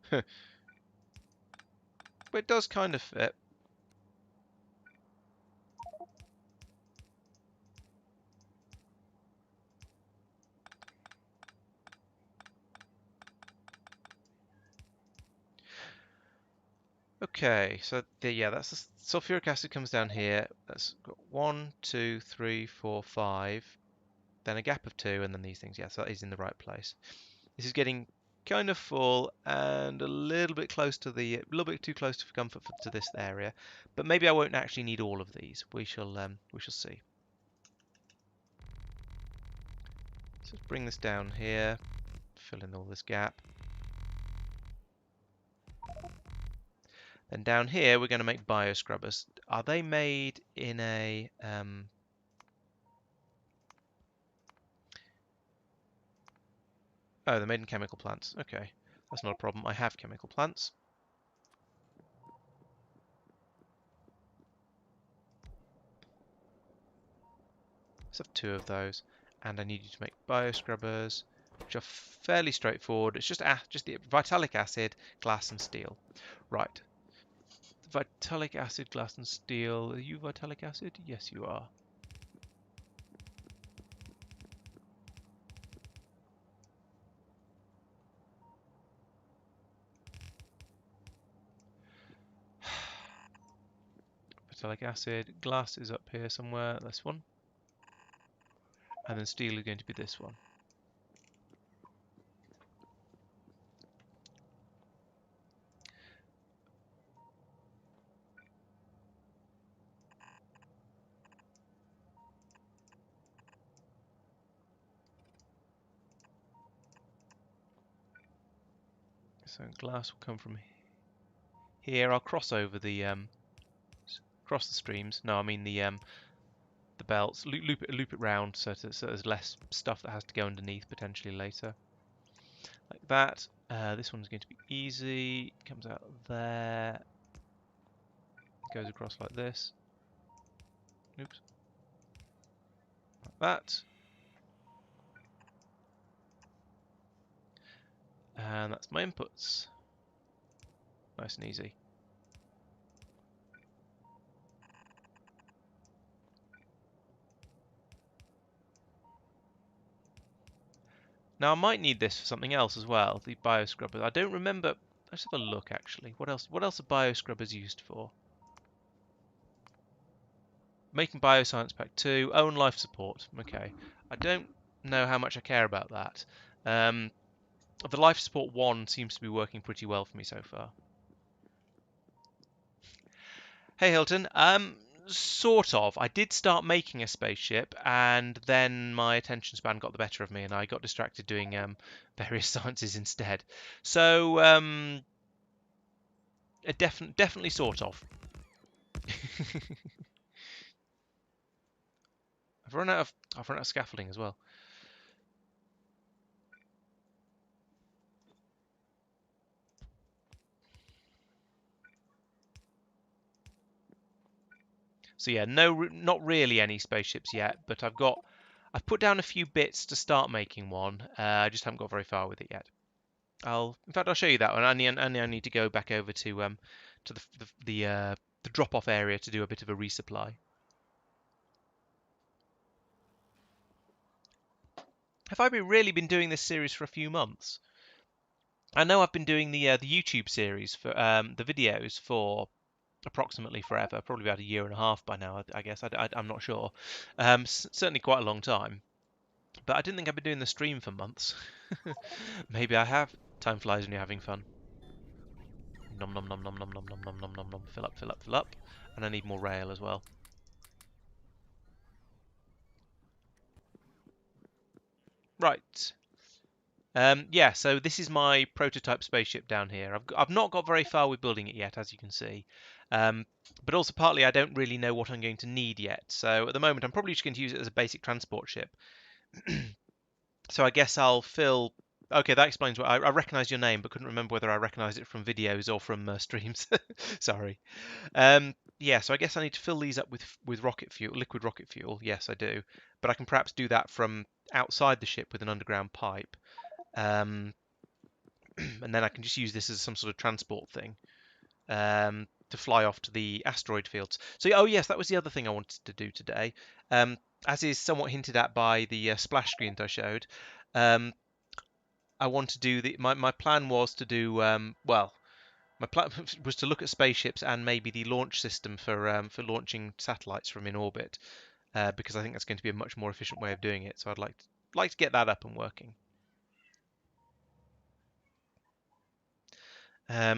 But it does kind of fit. Okay, so yeah, that's the sulfuric acid comes down here. That's got 1, 2, 3, 4, 5. Then a gap of 2, and then these things. Yeah, so that is in the right place. This is getting kind of full and a little bit close to a little bit too close for comfort to this area. But maybe I won't actually need all of these. We shall see. So let's bring this down here, fill in all this gap. Then down here we're going to make bioscrubbers. Are they made in a Oh, they're made in chemical plants. Okay, that's not a problem. I have chemical plants. Let's have 2 of those. And I need you to make bioscrubbers, which are fairly straightforward. It's just the vitalic acid, glass, and steel. Right. Vitalic acid, glass, and steel. Are you vitalic acid? Yes, you are. Vitalic acid, glass is up here somewhere. This one. And then steel is going to be this one. So glass will come from here. I'll cross over the cross the streams. No, I mean the belts. Loop it round so there's less stuff that has to go underneath potentially later. Like that. This one's going to be easy. Comes out there. Goes across like this. Oops. Like that. And that's my inputs. Nice and easy. Now I might need this for something else as well, the bioscrubbers. I don't remember. Let's have a look actually. What else are bioscrubbers used for? Making Bioscience Pack 2, own life support. Okay. I don't know how much I care about that. The life support 1 seems to be working pretty well for me so far. Hey Hilton, sort of. I did start making a spaceship, and then my attention span got the better of me, and I got distracted doing various sciences instead. So Definitely sort of. I've run out of scaffolding as well. So yeah, not really any spaceships yet, but I've put down a few bits to start making one. I just haven't got very far with it yet. In fact, I'll show you that one. I need to go back over to the drop-off area to do a bit of a resupply. Have I really been doing this series for a few months? I know I've been doing the YouTube series for the videos for approximately forever, probably about a year and a half by now. I guess I'm not sure. Certainly quite a long time. But I didn't think I'd been doing the stream for months. Maybe I have. Time flies when you're having fun. Nom nom nom nom nom nom nom nom nom nom nom. Fill up, fill up, fill up. And I need more rail as well. Right. Yeah, so this is my prototype spaceship down here. I've not got very far with building it yet, as you can see. But also partly I don't really know what I'm going to need yet. So at the moment I'm probably just going to use it as a basic transport ship. So I guess I'll fill. Okay, that explains what I recognise your name, but couldn't remember whether I recognised it from videos or from streams. Sorry. Yeah, so I guess I need to fill these up with rocket fuel, liquid rocket fuel. Yes, I do, but I can perhaps do that from outside the ship with an underground pipe, um, and then I can just use this as some sort of transport thing to fly off to the asteroid fields. So, oh yes, that was the other thing I wanted to do today. As is somewhat hinted at by the splash screen that I showed. Um, I want to do my plan was to do well. My plan was to look at spaceships and maybe the launch system for launching satellites from in orbit, because I think that's going to be a much more efficient way of doing it. So I'd like to get that up and working.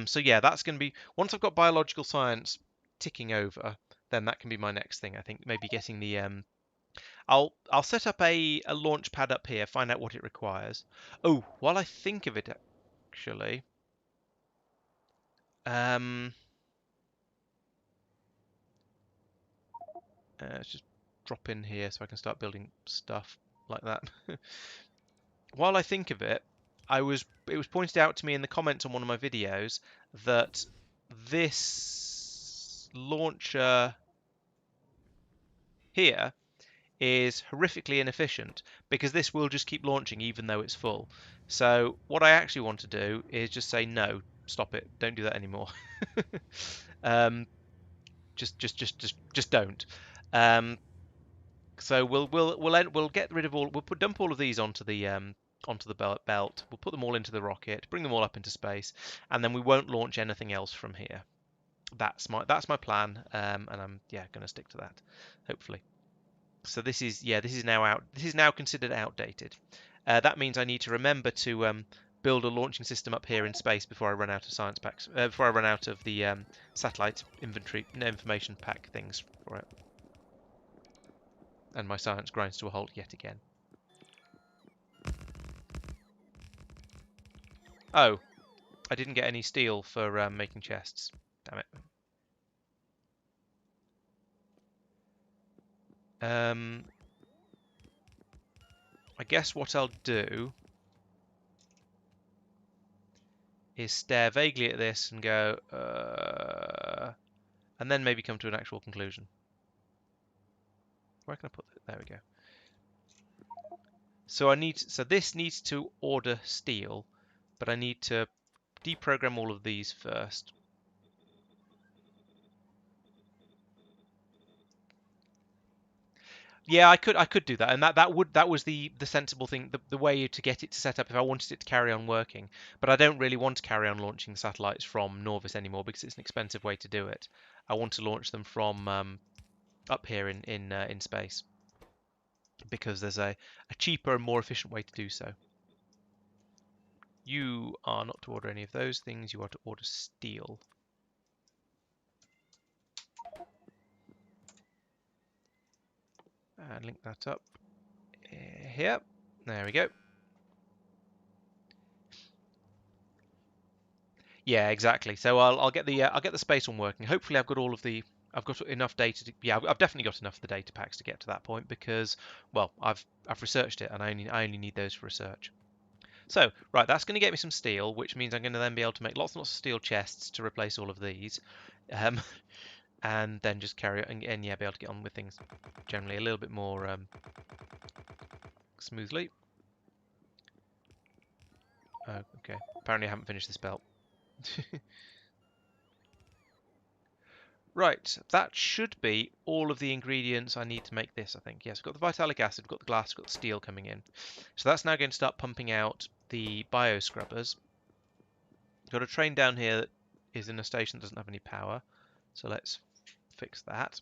So yeah, that's going to be once I've got biological science ticking over, then that can be my next thing. I think maybe getting the I'll set up a launch pad up here, find out what it requires. Oh, while I think of it, actually, um, let's just drop in here so I can start building stuff like that. While I think of it, it was pointed out to me in the comments on one of my videos that this launcher here is horrifically inefficient because this will just keep launching even though it's full. So what I actually want to do is just say no, stop it, don't do that anymore. um, just don't. Um, So we'll get rid of dump all of these onto the belt. We'll put them all into the rocket, bring them all up into space, and then we won't launch anything else from here. That's my plan, and I'm going to stick to that, hopefully. So this is now out. This is now considered outdated. That means I need to remember to build a launching system up here in space before I run out of science packs. Before I run out of the satellite inventory information pack things for it. And my science grinds to a halt yet again. Oh, I didn't get any steel for making chests. Damn it. I guess what I'll do is stare vaguely at this and go, and then maybe come to an actual conclusion. Where can I put it? There we go. So this needs to order steel, but I need to deprogram all of these first. Yeah, I could do that, and that was the sensible thing, the way to get it to set up if I wanted it to carry on working. But I don't really want to carry on launching satellites from Norvis anymore because it's an expensive way to do it. I want to launch them from up here in space because there's a cheaper and more efficient way to do so. You are not to order any of those things. You are to order steel. And link that up here. There we go. Yeah, exactly. So I'll get the space one working. Hopefully, I've got enough data to, yeah, I've definitely got enough of the data packs to get to that point because, well, I've researched it and I only need those for research. So, right, that's going to get me some steel, which means I'm going to then be able to make lots and lots of steel chests to replace all of these, um, and then just carry on and yeah, be able to get on with things generally a little bit more smoothly. Oh, okay. Apparently, I haven't finished this belt. Right, that should be all of the ingredients I need to make this, I think. Yes, we've got the vitalic acid, we've got the glass, we've got the steel coming in. So that's now going to start pumping out the bio scrubbers. Got a train down here that is in a station that doesn't have any power. So let's fix that.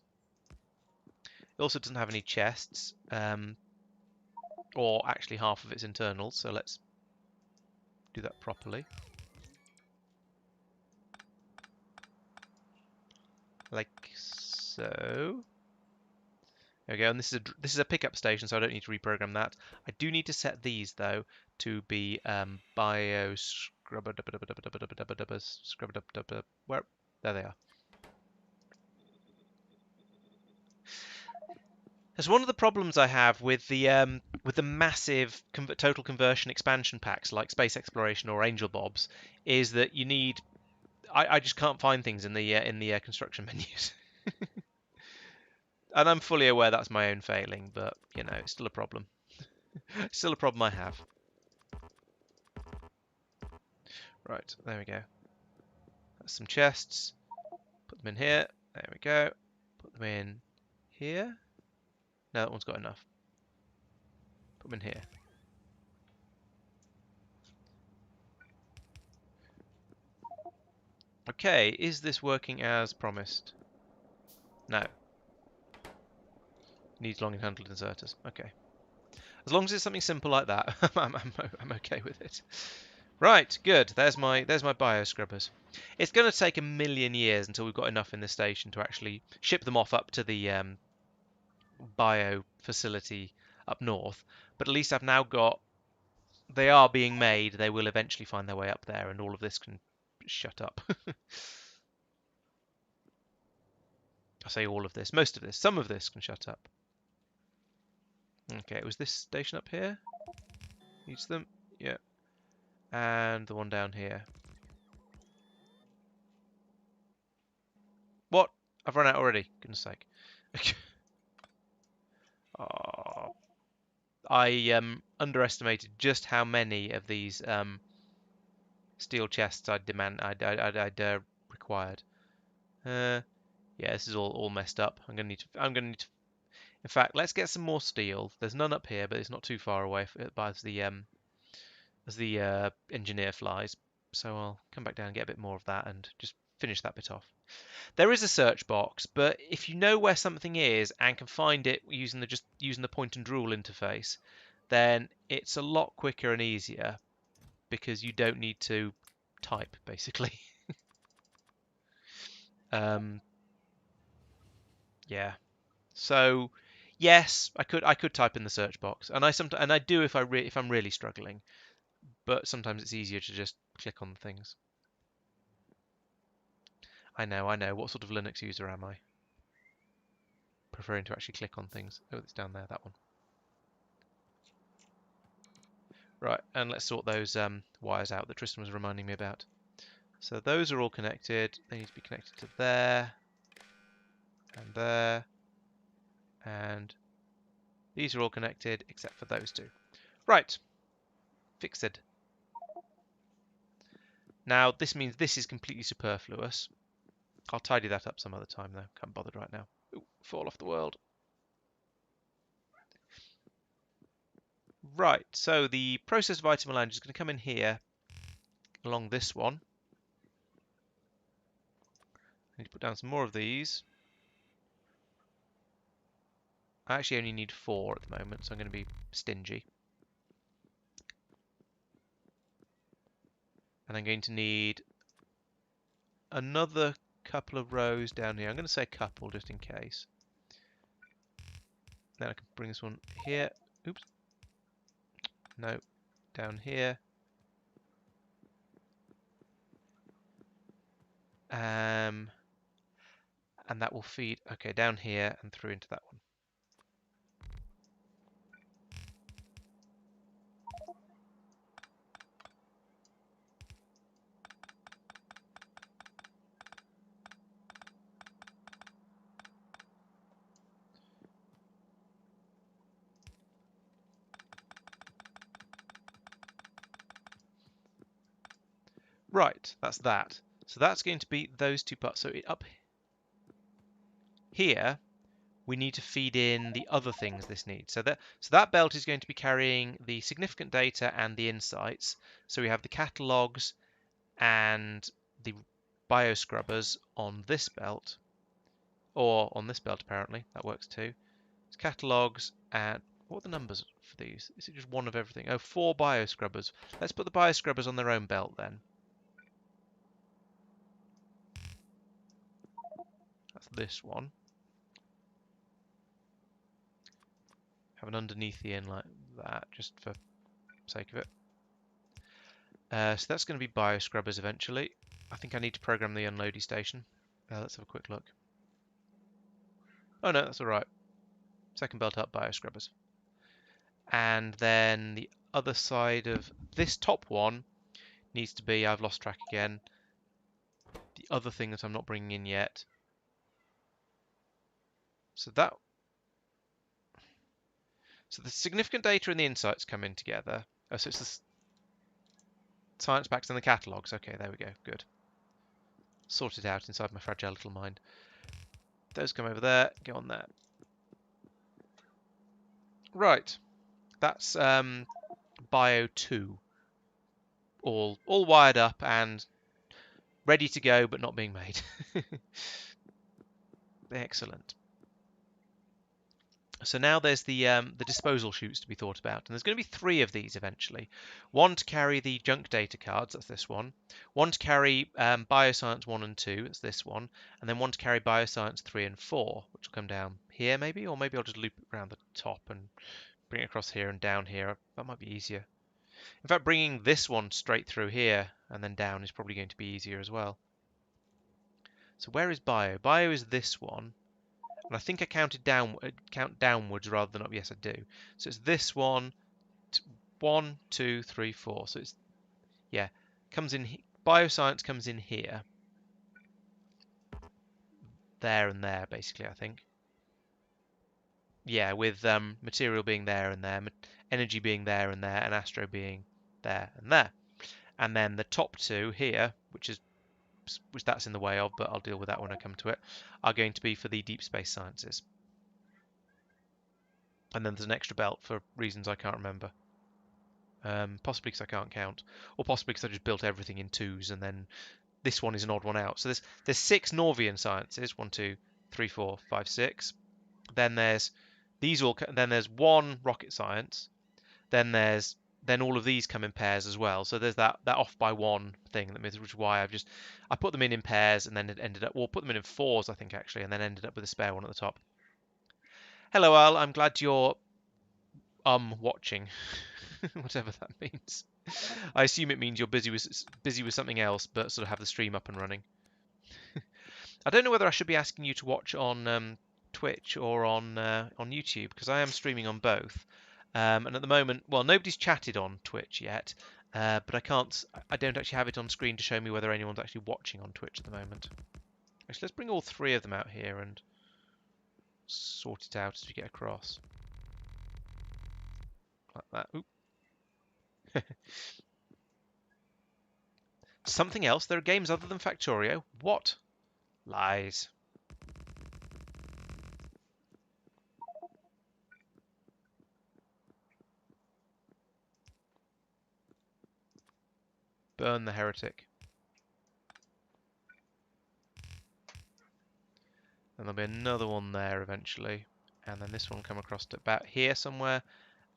It also doesn't have any chests, or actually half of its internals, so let's do that properly. Like so. There we go, and this is a pickup station, so I don't need to reprogram that. I do need to set these though to be bio scrubber where there they are. That's one of the problems I have with the massive total conversion expansion packs like Space Exploration or Angel Bobs, is that you need I just can't find things in the construction menus. And I'm fully aware that's my own failing, but you know, it's still a problem. Still a problem I have. Right, there we go. That's some chests. Put them in here. There we go. Put them in here. No, that one's got enough. Put them in here. Okay, is this working as promised? No. Needs long and handled inserters. Okay. As long as it's something simple like that, I'm okay with it. Right, good. There's my bio scrubbers. It's going to take a million years until we've got enough in the station to actually ship them off up to the bio facility up north. But at least I've now got. They are being made. They will eventually find their way up there, and all of this can shut up. I say all of this, most of this, some of this can shut up. Okay, it was this station up here. Needs them. Yeah. And the one down here. What? I've run out already. Goodness sake. Oh, I underestimated just how many of these steel chests I'd required. Yeah, this is all messed up. I'm gonna need to. In fact, let's get some more steel. There's none up here, but it's not too far away as the engineer flies. So I'll come back down and get a bit more of that and just finish that bit off. There is a search box, but if you know where something is and can find it using the point and drool interface, then it's a lot quicker and easier because you don't need to type basically. um, yeah. So yes, I could type in the search box, and I do if I'm really struggling, but sometimes it's easier to just click on things. I know. What sort of Linux user am I? Preferring to actually click on things. Oh, it's down there, that one. Right, and let's sort those wires out that Tristan was reminding me about. So those are all connected. They need to be connected to there, and these are all connected except for those two. Right, fixed. Now this means this is completely superfluous. I'll tidy that up some other time though. Can't bother right now. Ooh, fall off the world. Right, so the process vitamin melange is going to come in here along this one. I need to put down some more of these. I actually only need 4 at the moment, so I'm going to be stingy. And I'm going to need another couple of rows down here. I'm going to say a couple just in case. Then I can bring this one here. Oops. No, down here. and that will feed, okay, down here and through into that one. Right, that's that. So that's going to be those two parts. So up here, we need to feed in the other things this needs. So that belt is going to be carrying the significant data and the insights. So we have the catalogs and the bioscrubbers on this belt, or on this belt apparently. That works too. It's catalogs and what are the numbers for these? Is it just one of everything? Oh, 4 bioscrubbers. Let's put the bioscrubbers on their own belt then. That's this one. Have an underneath the in like that, just for sake of it. So that's going to be bioscrubbers eventually. I think I need to program the unloading station. Let's have a quick look. Oh no, that's alright. Second belt up, bioscrubbers. And then the other side of this top one needs to be, I've lost track again, the other thing that I'm not bringing in yet. So the significant data and the insights come in together. Oh, so it's the science packs and the catalogs. Okay, there we go. Good. Sorted out inside my fragile little mind. Those come over there. Go on there. Right. That's Bio 2. All wired up and ready to go, but not being made. Excellent. So now there's the disposal chutes to be thought about, and there's going to be 3 of these eventually. One to carry the junk data cards, that's this one. One to carry Bioscience 1 and 2, that's this one. And then one to carry Bioscience 3 and 4, which will come down here maybe, or maybe I'll just loop it around the top and bring it across here and down here. That might be easier. In fact, bringing this one straight through here and then down is probably going to be easier as well. So where is Bio? Bio is this one. And I think I counted count downwards rather than up. Yes, I do. So it's this one, 1, 2, 3, 4. So it's, yeah, comes in. Bioscience comes in here, there and there, basically. I think. Yeah, with material being there and there, energy being there and there, and astro being there and there. And then the top 2 here, which that's in the way of, but I'll deal with that when I come to it, are going to be for the deep space sciences. And then there's an extra belt for reasons I can't remember. Possibly because I can't count, or possibly because I just built everything in 2s, and then this one is an odd one out. So there's 6 Norvian sciences. 1, 2, 3, 4, 5, 6. Then there's these all. Then there's 1 rocket science. Then all of these come in pairs as well. So there's that off by 1 thing, which is why I put them in pairs, and then it ended up. Well, put them in 4s, I think actually, and then ended up with a spare one at the top. Hello, Al. I'm glad you're watching, whatever that means. I assume it means you're busy with something else, but sort of have the stream up and running. I don't know whether I should be asking you to watch on Twitch or on YouTube, because I am streaming on both. And at the moment, well, nobody's chatted on Twitch yet, but I don't actually have it on screen to show me whether anyone's actually watching on Twitch at the moment. Actually, let's bring all 3 of them out here and sort it out as we get across. Like that. Oop. Something else? There are games other than Factorio? What? Lies. Burn the heretic. And there'll be another one there eventually. And then this one will come across to about here somewhere,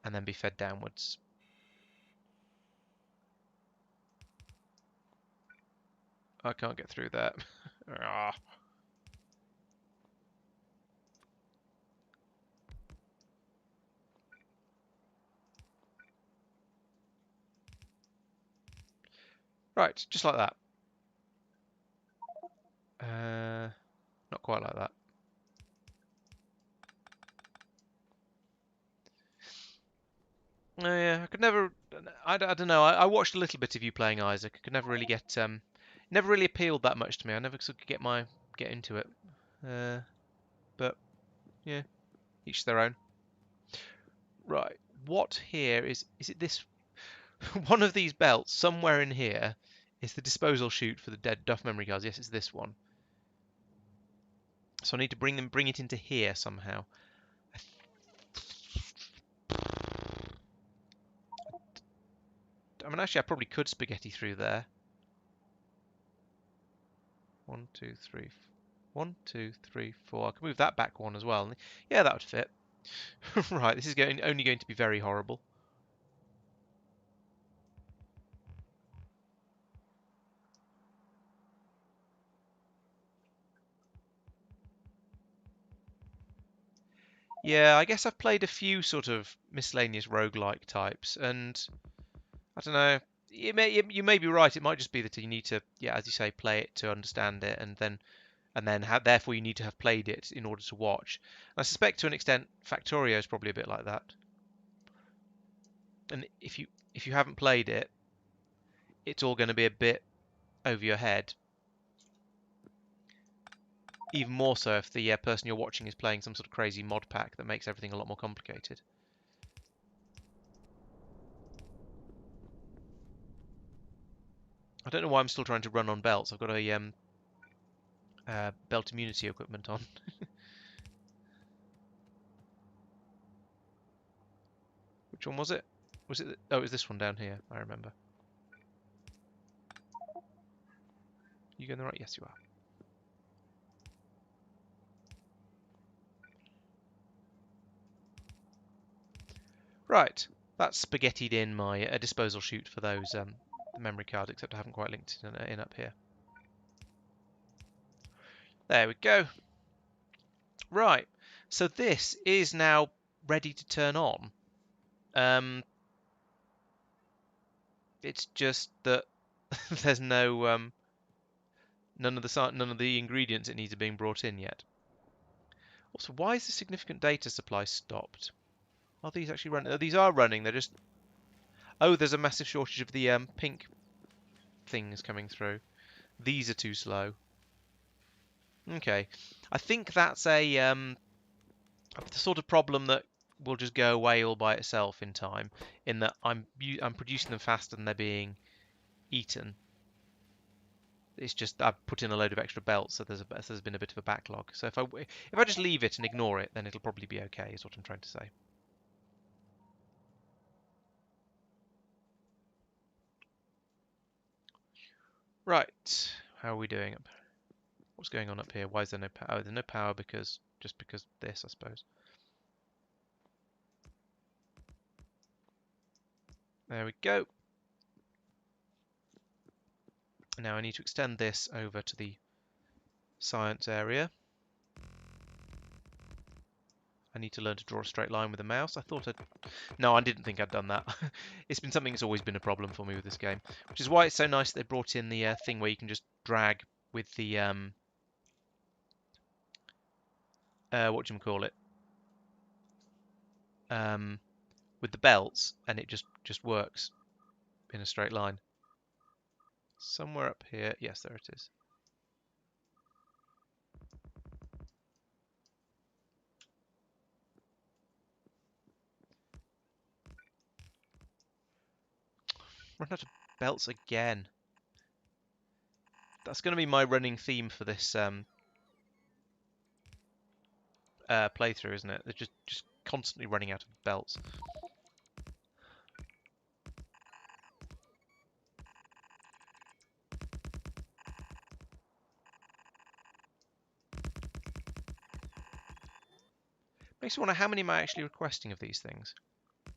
and then be fed downwards. I can't get through that. Ah. Right, just like that. Not quite like that. Oh yeah, I could never. I don't know. I watched a little bit of you playing Isaac. I could never really get. Never really appealed that much to me. I never sort of get into it. But yeah, each their own. Right. What here is it this one of these belts somewhere in here is the disposal chute for the dead Duff memory cards. Yes, it's this one. So I need to bring it into here somehow. I mean, actually, I probably could spaghetti through there. 1, 2, 3, 1, 2, 3, 4. I can move that back one as well. Yeah, that would fit. Right, this is only going to be very horrible. Yeah, I guess I've played a few sort of miscellaneous roguelike types, and I don't know. You may be right. It might just be that you need to, yeah, as you say, play it to understand it, and then therefore you need to have played it in order to watch. I suspect to an extent Factorio is probably a bit like that. And if you haven't played it, it's all going to be a bit over your head. Even more so if the person you're watching is playing some sort of crazy mod pack that makes everything a lot more complicated. I don't know why I'm still trying to run on belts. I've got a belt immunity equipment on. Which one was it? Was it? Oh, it was this one down here. I remember. You going the right? Yes, you are. Right. That's spaghettied in my disposal chute for those memory cards, except I haven't quite linked it in up here. There we go. Right. So this is now ready to turn on. It's just that there's none of the ingredients it needs are being brought in yet. Also, why is the significant data supply stopped? Are these actually running? Oh, these are running. They're just. Oh, there's a massive shortage of the pink things coming through. These are too slow. Okay, I think that's the sort of problem that will just go away all by itself in time. In that I'm producing them faster than they're being eaten. It's just I've put in a load of extra belts, so there's been a bit of a backlog. So if I just leave it and ignore it, then it'll probably be okay. Is what I'm trying to say. Right, how are we doing up? What's going on up here? Why is there no power? Oh, there's no power because this, I suppose. There we go. Now I need to extend this over to the science area. I need to learn to draw a straight line with the mouse. No, I didn't think I'd done that. It's been something that's always been a problem for me with this game, which is why it's so nice that they brought in the thing where you can just drag with the what do you call it? With the belts, and it just works in a straight line. Somewhere up here, yes, there it is. Run out of belts again. That's going to be my running theme for this playthrough, isn't it? They're just constantly running out of belts. Makes me wonder how many am I actually requesting of these things?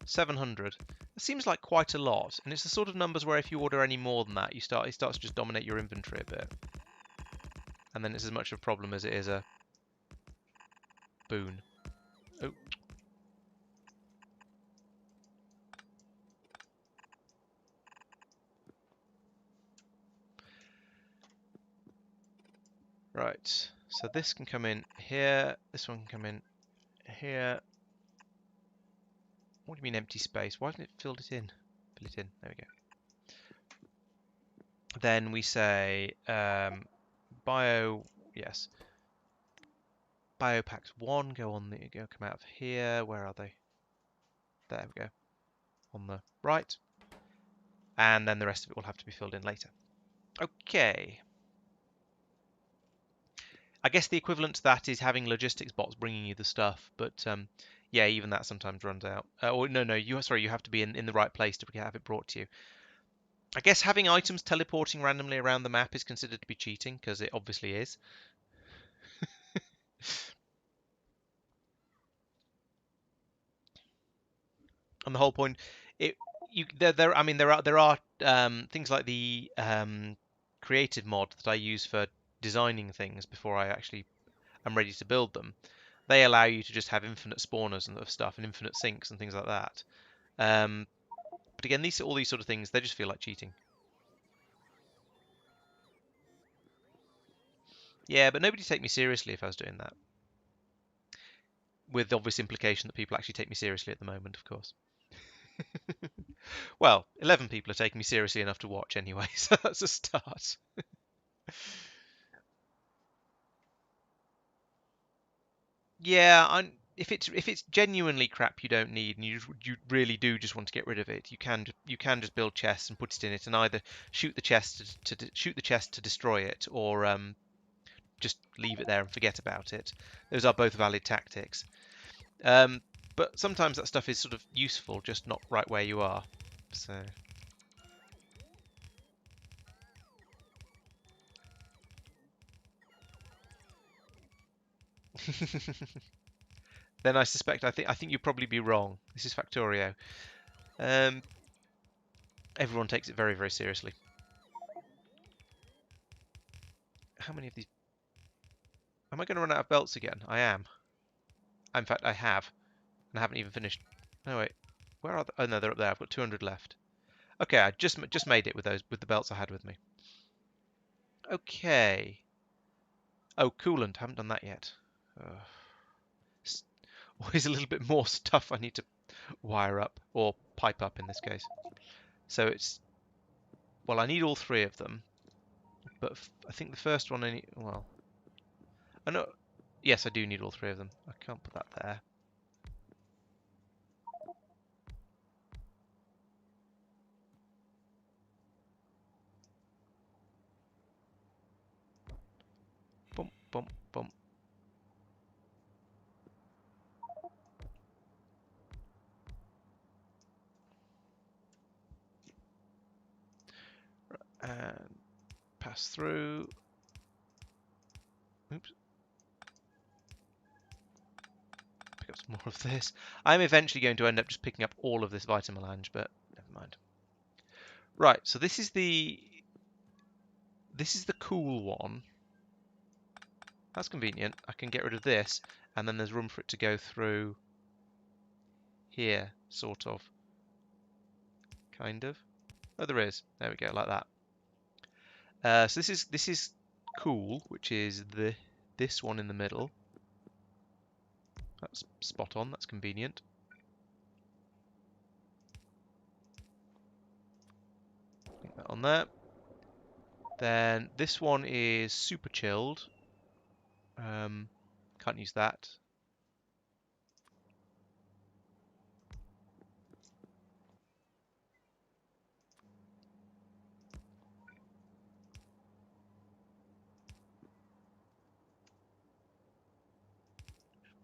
700. It seems like quite a lot, and it's the sort of numbers where if you order any more than that, it starts to just dominate your inventory a bit. And then it's as much of a problem as it is a boon. Oh. Right, so this can come in here, this one can come in here. What do you mean empty space? Why hasn't it filled it in? Fill it in, there we go. Then we say yes, biopacks 1 come out of here. Where are they? There we go, on the right. And then the rest of it will have to be filled in later. Okay. I guess the equivalent to that is having logistics bots bringing you the stuff, but yeah, even that sometimes runs out. Or no, you have to be in the right place to have it brought to you. I guess having items teleporting randomly around the map is considered to be cheating, because it obviously is. And the whole point, there are things like the creative mod that I use for designing things before I actually am ready to build them. They allow you to just have infinite spawners and stuff and infinite sinks and things like that. But again, all these sort of things, they just feel like cheating. Yeah, but nobody take me seriously if I was doing that. With the obvious implication that people actually take me seriously at the moment, of course. Well, 11 people are taking me seriously enough to watch anyway, so that's a start. Yeah, if it's genuinely crap you don't need and you really do just want to get rid of it, you can just build chests and put it in it, and either shoot the chest shoot the chest to destroy it, or just leave it there and forget about it. Those are both valid tactics. But sometimes that stuff is sort of useful, just not right where you are. So. Then I suspect I think you'd probably be wrong. This is Factorio. Um, Everyone takes it very, very seriously. How many of these? Am I going to run out of belts again? I am. In fact, I have. And I haven't even finished. No, wait. Where are they? Oh, no, they're up there. I've got 200 left. Okay, I just made it with the belts I had with me. Okay. Oh, coolant. Haven't done that yet. Always a little bit more stuff I need to wire up, or pipe up in this case. So it's... Well, I need all 3 of them. But I think the first one I need... Well... I know... Yes, I do need all 3 of them. I can't put that there. Bump, bump, bump. And pass through. Oops. Pick up some more of this. I'm eventually going to end up just picking up all of this vitamelange, but never mind. Right, so this is the cool one. That's convenient. I can get rid of this, and then there's room for it to go through here, sort of. Kind of. Oh, there is. There we go, like that. So this is cool, which is this one in the middle. That's spot on. That's convenient. Put that on there. Then this one is super chilled. Can't use that.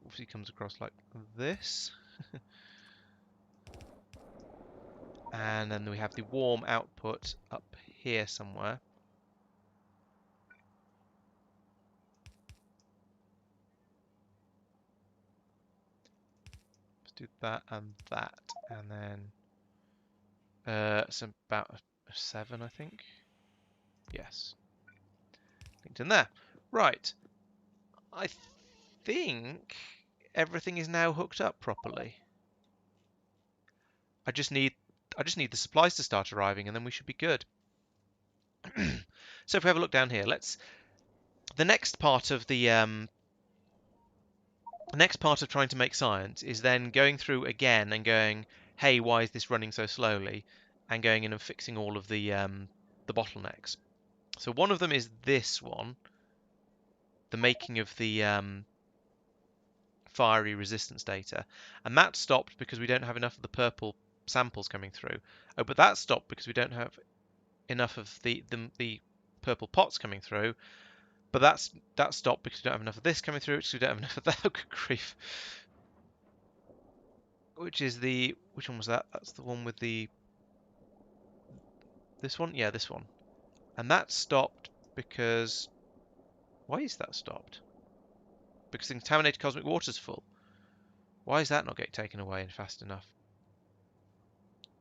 Obviously comes across like this. And then we have the warm output up here somewhere. Let's do that, and then it's about a 7, I think. Yes. Linked in there. Right. I think everything is now hooked up properly. I just need the supplies to start arriving, and then we should be good. So if we have a look down here, the next part of the next part of trying to make science is then going through again and going, hey, why is this running so slowly? And going in and fixing all of the bottlenecks. So one of them is this one, the making of the fiery resistance data, and that stopped because we don't have enough of the purple samples coming through. Oh, but that stopped because we don't have enough of the purple pots coming through. But that stopped because we don't have enough of this coming through, because we don't have enough of that. Oh, good grief. Which one was that? That's the one with this one? Yeah, this one. And that stopped because, why is that stopped? Because the contaminated cosmic water's full. Why is that not getting taken away fast enough?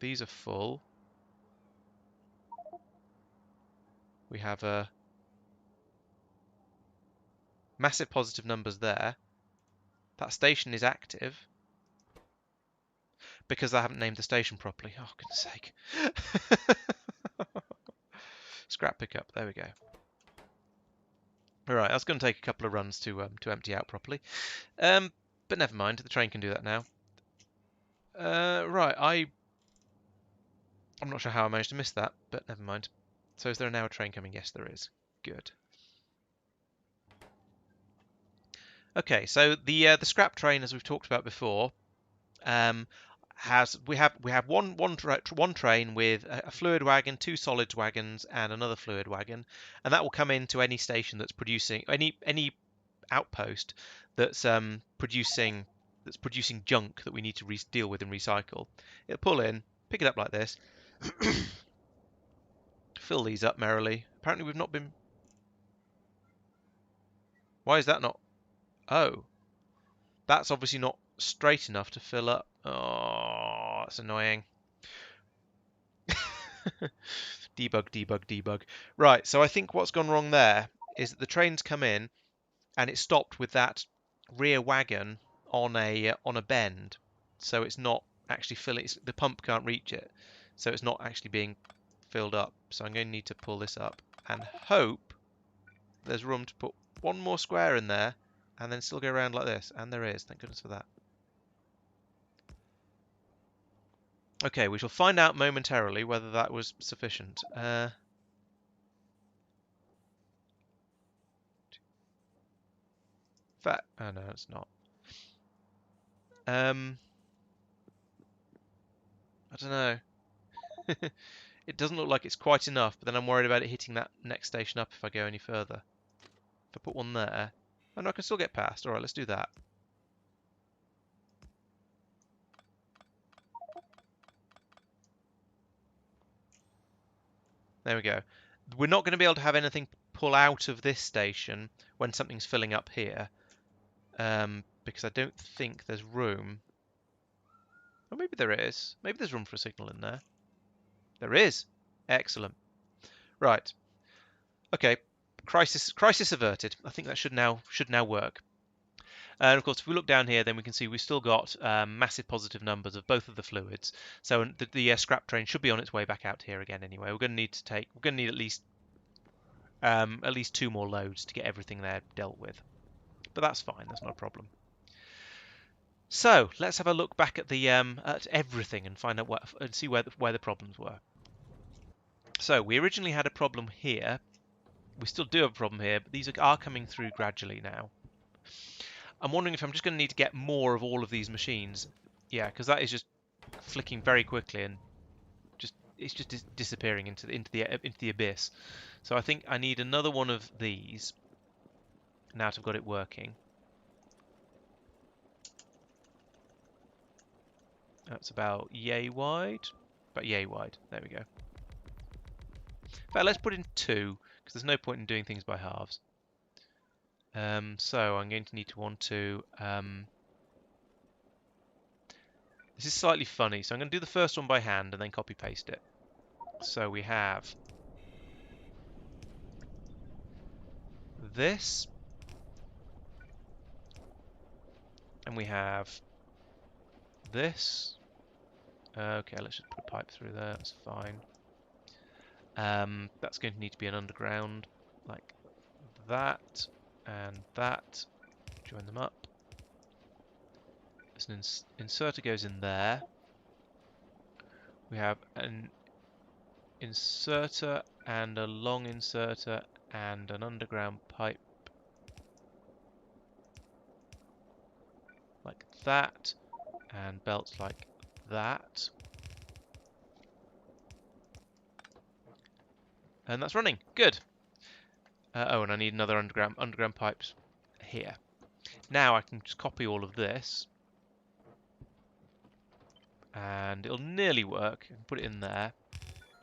These are full. We have a massive positive numbers there. That station is active because I haven't named the station properly. Oh, goodness sake. Scrap pickup. There we go. All right, that's going to take a couple of runs to empty out properly. But never mind. The train can do that now. Right, I'm not sure how I managed to miss that, but never mind. So is there now a train coming? Yes, there is. Good. Okay, so the scrap train, as we've talked about before, we have one train with a fluid wagon, two solids wagons, and another fluid wagon, and that will come into any station that's producing any outpost that's producing junk that we need to deal with and recycle. It'll pull in, pick it up like this, fill these up merrily. Apparently we've not been. Why is that not? Oh, that's obviously not straight enough to fill up. Oh, that's annoying. Debug, debug, debug. Right, so I think what's gone wrong there is that the train's come in and it stopped with that rear wagon on a bend, so it's not actually filling. The pump can't reach it, so it's not actually being filled up. So I'm going to need to pull this up and hope there's room to put one more square in there and then still go around like this, and there is. Thank goodness for that. Okay, we shall find out momentarily whether that was sufficient. Oh no, it's not. I don't know. It doesn't look like it's quite enough, but then I'm worried about it hitting that next station up if I go any further. If I put one there, oh no, I can still get past. All right, let's do that. There we go. We're not going to be able to have anything pull out of this station when something's filling up here, because I don't think there's room. Or maybe there is. Maybe there's room for a signal in there. There is. Excellent. Right. Okay. Crisis averted. I think that should now work. And of course, if we look down here, then we can see we've still got massive positive numbers of both of the fluids. So the scrap train should be on its way back out here again. Anyway, we're going to need at least two more loads to get everything there dealt with. But that's fine. That's not a problem. So let's have a look back at the at everything and find out and see where the problems were. So we originally had a problem here. We still do have a problem here, but these are coming through gradually now. I'm wondering if I'm just going to need to get more of all of these machines. Yeah, because that is just flicking very quickly and it's just disappearing into the abyss. So I think I need another one of these now that I've got it working. That's about yay wide. About yay wide. There we go. In fact, let's put in two, because there's no point in doing things by halves. So I'm going to need to want to... this is slightly funny, so I'm going to do the first one by hand and then copy-paste it. So we have this, and we have this. Okay, let's just put a pipe through there, that's fine. That's going to need to be an underground, like that and that. Join them up. There's an inserter goes in there. We have an inserter and a long inserter and an underground pipe like that, and belts like that. And that's running. Good. Oh, and I need another underground pipes here. Now I can just copy all of this, and it'll nearly work. I can put it in there.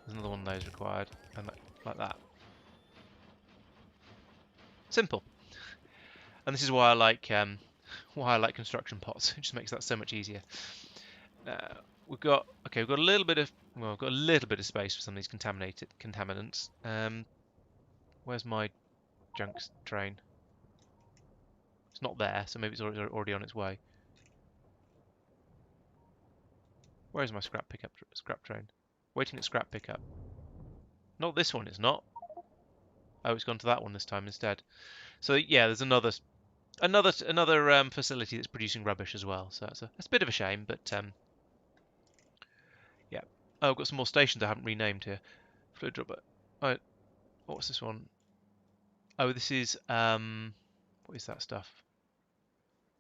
There's another one of those required, and like that. Simple. And this is why I like construction pots. It just makes that so much easier. We've got a little bit of space for some of these contaminants. Where's my junk train? It's not there, so maybe it's already on its way. Where is my scrap train? Waiting at scrap pickup. Not this one, it's not. Oh, it's gone to that one this time instead. So yeah, there's another facility that's producing rubbish as well. So that's a bit of a shame, but yeah. Oh, I've got some more stations I haven't renamed here. Fluid dropper. Oh, what's this one? Oh, this is what is that stuff?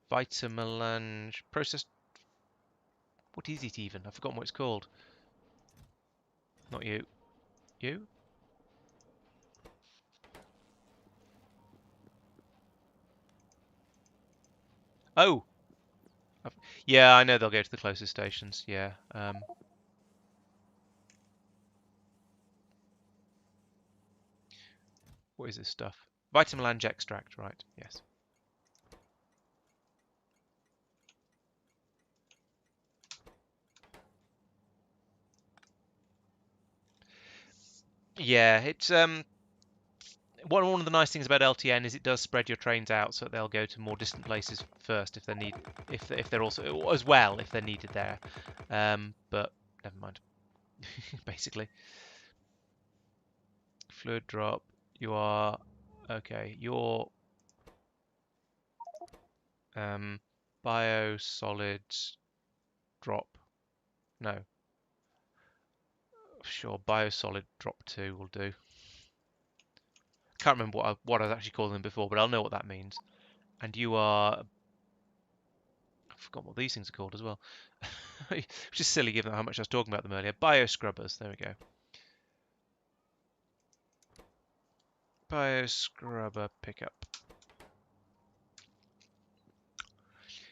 Vitamelange processed. What is it even? I've forgotten what it's called. Not you. You? Oh! Yeah, I know they'll go to the closest stations. Yeah. What is this stuff? Vitamelange extract, right. Yes. Yeah, it's one of the nice things about LTN is it does spread your trains out, so they'll go to more distant places first if they're also as well if they're needed there. But never mind. Basically, fluid drop. You are okay. You're biosolid drop. No, sure. Biosolid drop 2 will do. Can't remember what I was actually calling them before, but I'll know what that means. And you are. I forgot what these things are called as well. Which is silly given how much I was talking about them earlier. Bioscrubbers. There we go. Bioscrubber pickup.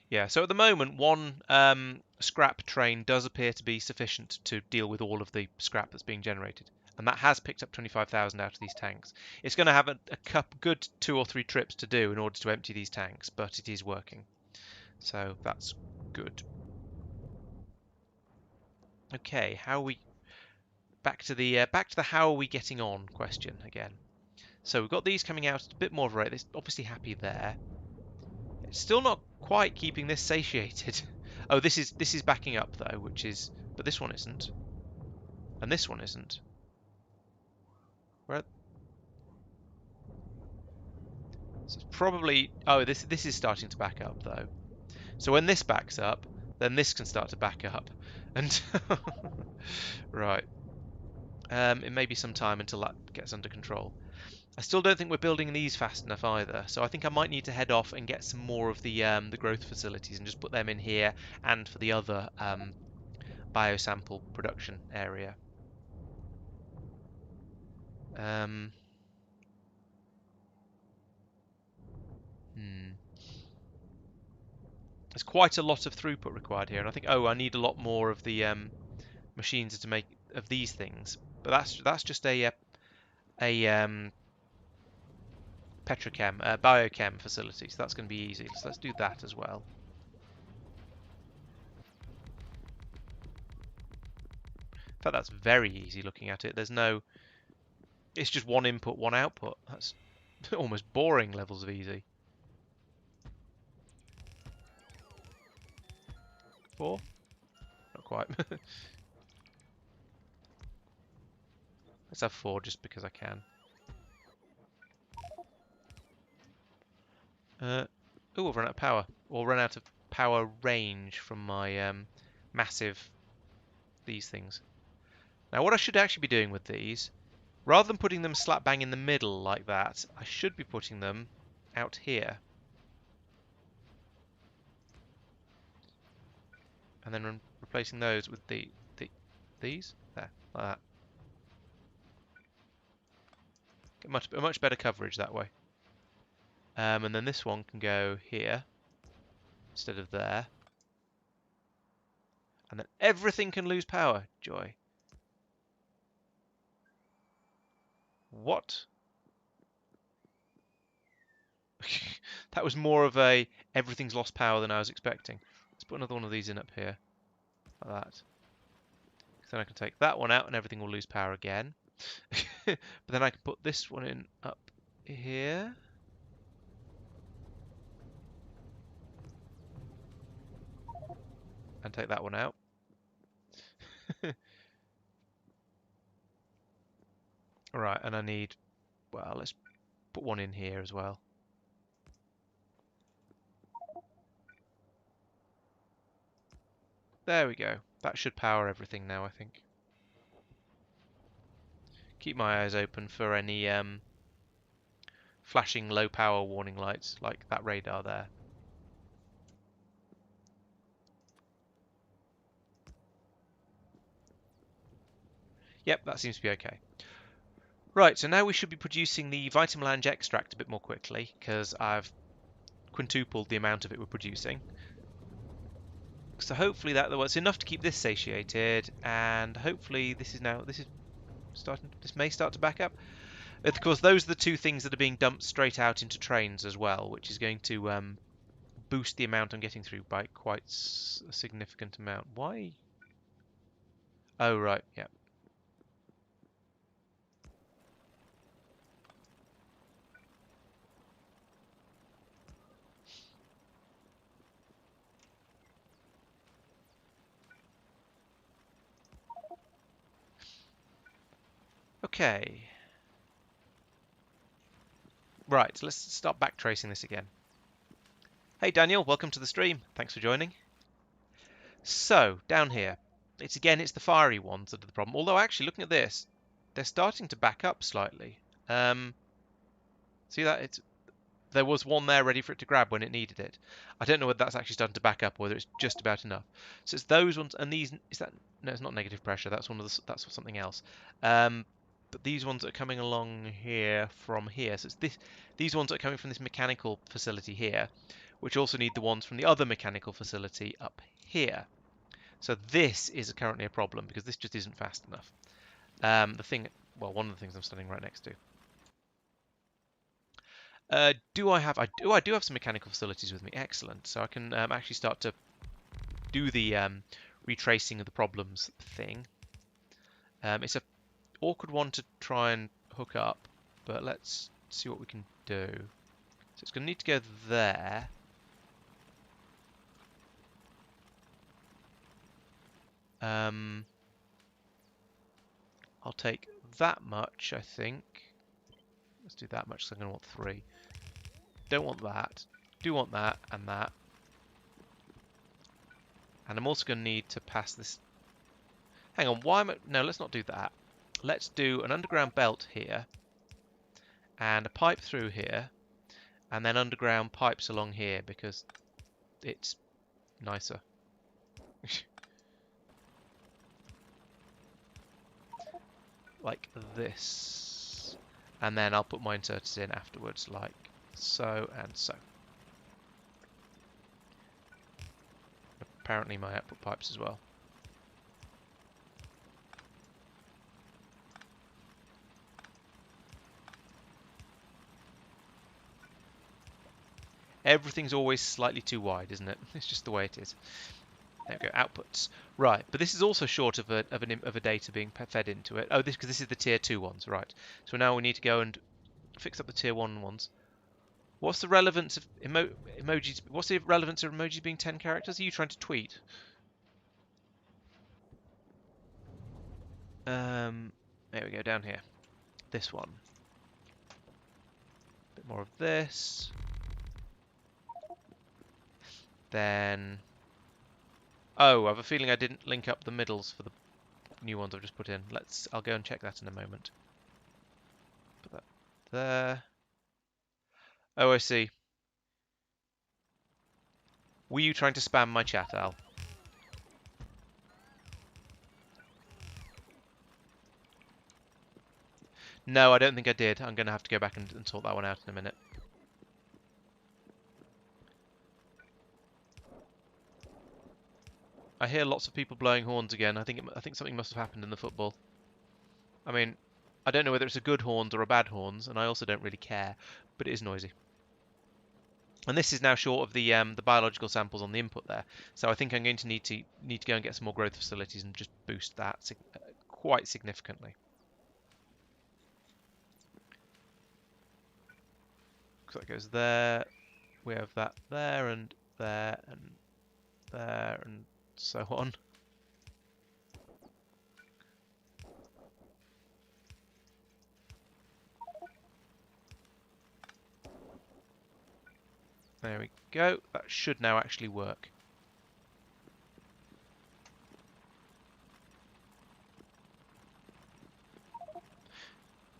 Yeah, so at the moment, one scrap train does appear to be sufficient to deal with all of the scrap that's being generated. And that has picked up 25,000 out of these tanks. It's going to have a good 2 or 3 trips to do in order to empty these tanks, but it is working. So that's good. Okay, how are we... Back to the how are we getting on question again. So we've got these coming out at a bit more of a rate. They're obviously happy there. It's still not quite keeping this satiated. Oh, this is backing up though, but this one isn't, and this one isn't. Where? So it's probably. Oh, this is starting to back up though. So when this backs up, then this can start to back up, and right. It may be some time until that gets under control. I still don't think we're building these fast enough either, so I think I might need to head off and get some more of the growth facilities and just put them in here and for the other biosample production area. There's quite a lot of throughput required here, and I think I need a lot more of the machines to make of these things. But that's just a petrochem, biochem facility, so that's going to be easy. So let's do that as well. In fact, that's very easy looking at it. It's just one input, one output. That's almost boring levels of easy. 4? Not quite. Let's have 4 just because I can. Oh, I've run out of power. Or run out of power range from my massive these things. Now what I should actually be doing with these, rather than putting them slap bang in the middle like that, I should be putting them out here. And then replacing those with these. There, like that. Get much better coverage that way. And then this one can go here instead of there. And then everything can lose power. Joy. What? That was more of a everything's lost power than I was expecting. Let's put another one of these in up here. Like that. Then I can take that one out and everything will lose power again. But then I can put this one in up here. And take that one out. Alright, and I need, well, let's put one in here as well. There we go. That should power everything now, I think. Keep my eyes open for any flashing low power warning lights, like that radar there. Yep, that seems to be okay. Right, so now we should be producing the Vitamelange extract a bit more quickly, because I've quintupled the amount of it we're producing. So hopefully that's enough to keep this satiated, and hopefully this may start to back up. Of course, those are the two things that are being dumped straight out into trains as well, which is going to boost the amount I'm getting through by quite a significant amount. Why? Oh, right, yeah. Okay. Right, let's start backtracing this again. Hey Daniel, welcome to the stream. Thanks for joining. So, down here, it's the fiery ones that are the problem. Although actually, looking at this, they're starting to back up slightly. See that? There was one there ready for it to grab when it needed it. I don't know whether that's actually starting to back up or whether it's just about enough. So it's those ones, and these. Is that? No, it's not negative pressure. That's that's something else. But these ones that are coming along here from here. So it's these ones that are coming from this mechanical facility here, which also need the ones from the other mechanical facility up here. So this is currently a problem because this just isn't fast enough. One of the things I'm standing right next to. I do have some mechanical facilities with me. Excellent. So I can actually start to do the retracing of the problems thing. It's a awkward one to try and hook up, but let's see what we can do. So it's going to need to go there. I'll take that much, I think. Let's do that much, so I'm going to want 3. Don't want that. Do want that and that. And I'm also going to need to pass this. Hang on, why am I... No, let's not do that. Let's do an underground belt here. And a pipe through here. And then underground pipes along here because it's nicer. Like this. And then I'll put my inserters in afterwards, like so and so. Apparently my output pipes as well. Everything's always slightly too wide, isn't it? It's just the way it is. There we go, outputs. Right, but this is also short of a data being fed into it. Oh, because this is the tier 2 ones, right. So now we need to go and fix up the tier 1 ones. What's the relevance of emojis? What's the relevance of emojis being 10 characters? Are you trying to tweet? There we go, down here. This one. A bit more of this. Then... Oh, I have a feeling I didn't link up the middles for the new ones I've just put in. I'll go and check that in a moment. Put that there. Oh, I see. Were you trying to spam my chat, Al? No, I don't think I did. I'm going to have to go back and sort that one out in a minute. I hear lots of people blowing horns again. I think something must have happened in the football. I mean, I don't know whether it's a good horns or a bad horns, and I also don't really care, but it is noisy. And this is now short of the biological samples on the input there, so I think I'm going to need to go and get some more growth facilities and just boost that quite significantly. So that goes there. We have that there and there and there and so on. There we go. That should now actually work.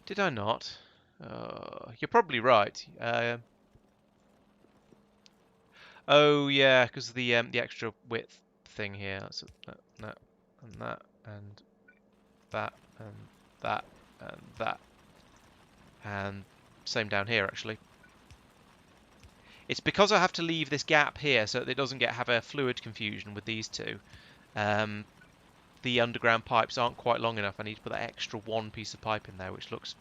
Did I not? You're probably right. Oh yeah, because the extra width thing here. That's that, and that and that and that and that and same down here actually. It's because I have to leave this gap here so that it doesn't have a fluid confusion with these two. The underground pipes aren't quite long enough. I need to put that extra one piece of pipe in there, which looks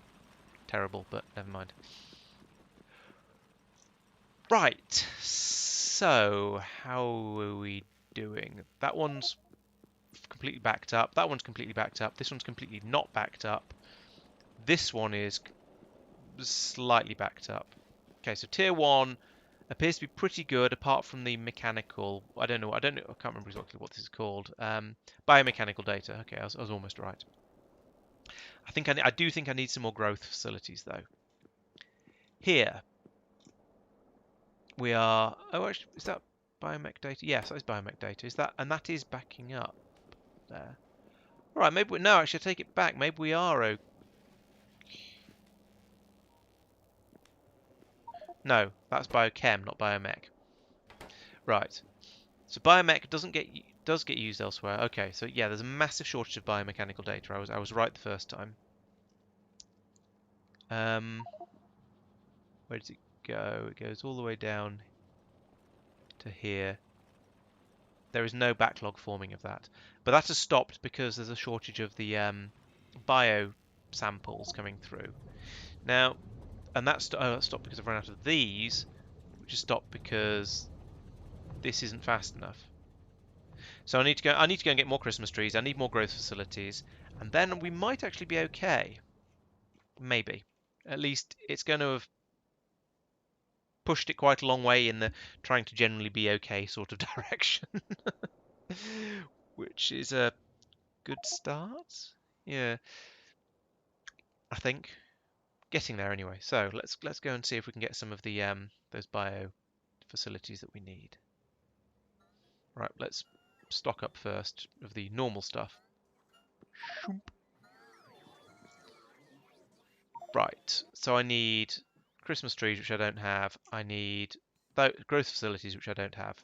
terrible, but never mind. Right, so how are we doing? That one's completely backed up. That one's completely backed up. This one's completely not backed up. This one is slightly backed up. Okay, so tier 1 appears to be pretty good apart from the mechanical. I don't know. I can't remember exactly what this is called. Biomechanical data. Okay, I was almost right. I do think I need some more growth facilities though. Here we are. Oh, actually, is that biomech data? Yes, that is biomech data. Is that, and that is backing up there. All right, maybe no. Actually, I take it back. Maybe we are okay. No, that's biochem, not biomech. Right. So biomech does get used elsewhere. Okay, so yeah, there's a massive shortage of biomechanical data. I was right the first time. Where does it go? It goes all the way down to here. There is no backlog forming of that, but that has stopped because there's a shortage of the bio samples coming through now, and that's stopped because I've run out of these, which is stopped because this isn't fast enough. So I need to go and get more Christmas trees. I need more growth facilities, and then we might actually be okay. Maybe. At least it's going to have pushed it quite a long way in the trying to generally be okay sort of direction. Which is a good start. Yeah. I think. Getting there anyway. So let's go and see if we can get some of the those bio facilities that we need. Right, let's stock up first of the normal stuff. Right, so I need Christmas trees, which I don't have. I need growth facilities, which I don't have.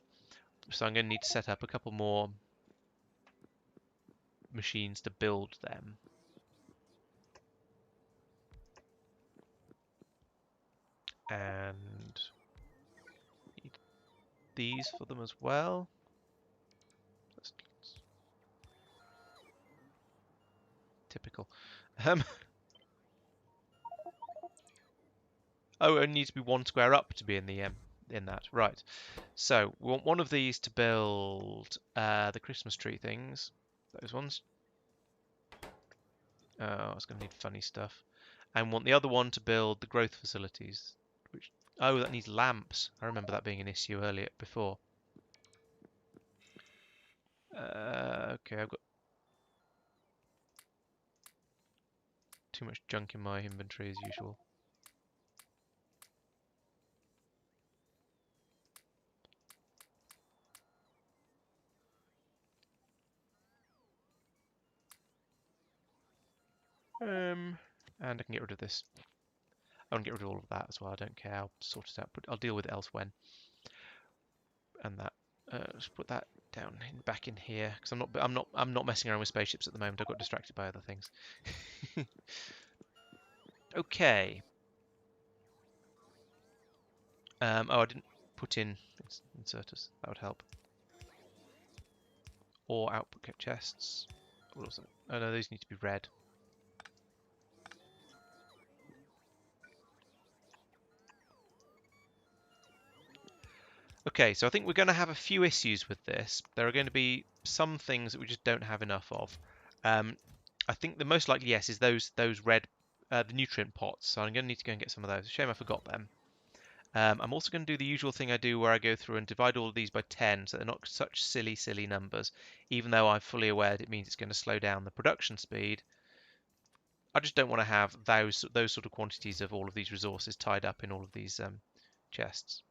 So I'm going to need to set up a couple more machines to build them. And need these for them as well. Typical. Oh, it needs to be one square up to be in the in that. Right. So we want one of these to build the Christmas tree things. Those ones. Oh, it's going to need funny stuff. And want the other one to build the growth facilities. Which that needs lamps. I remember that being an issue earlier before. Okay, I've got too much junk in my inventory as usual. And I can get rid of this. I want to get rid of all of that as well. I don't care. I'll sort it out. But I'll deal with it else when. And that. Let's put that down back in here because I'm not messing around with spaceships at the moment. I got distracted by other things. Okay. Oh, I didn't put in inserters. That would help. Or output chests. Also, oh no, these need to be red. Okay, so I think we're going to have a few issues with this. There are going to be some things that we just don't have enough of. I think the most likely yes is those red, the nutrient pots. So I'm going to need to go and get some of those. Shame I forgot them. I'm also going to do the usual thing I do where I go through and divide all of these by 10 so they're not such silly numbers, even though I'm fully aware that it means it's going to slow down the production speed. I just don't want to have those sort of quantities of all of these resources tied up in all of these chests.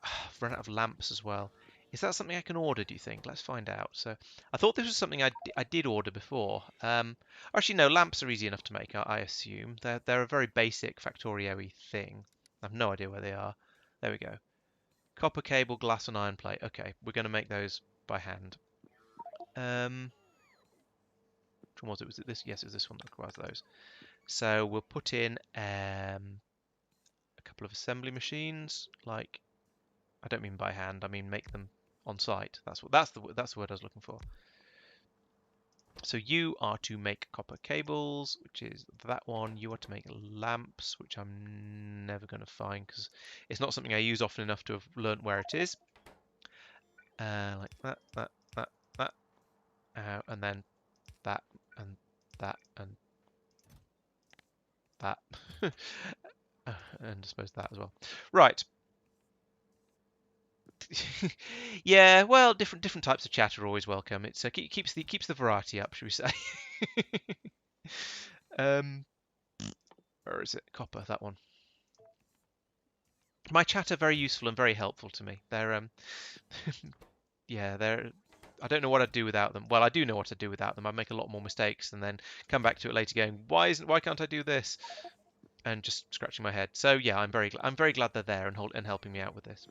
I've run out of lamps as well. Is that something I can order, do you think? Let's find out. So I thought this was something I did order before. Actually, no, lamps are easy enough to make, I assume. They're a very basic Factorio-y thing. I have no idea where they are. There we go. Copper cable, glass and iron plate. Okay, we're going to make those by hand. Which one was it? Was it this? Yes, it was this one that requires those. So we'll put in a couple of assembly machines, like I don't mean by hand. I mean make them on site. That's the word I was looking for. So you are to make copper cables, which is that one. You are to make lamps, which I'm never going to find because it's not something I use often enough to have learnt where it is. Like that, and then that, and that, and that, and I suppose that as well. Right. Yeah, well, different types of chat are always welcome. It's keeps the variety up, should we say? um, or is it copper? That one. My chat are very useful and very helpful to me. They're yeah, they're. I don't know what I'd do without them. Well, I do know what I'd do without them. I'd make a lot more mistakes and then come back to it later, going, why can't I do this? And just scratching my head. So yeah, I'm very glad they're there and helping me out with this.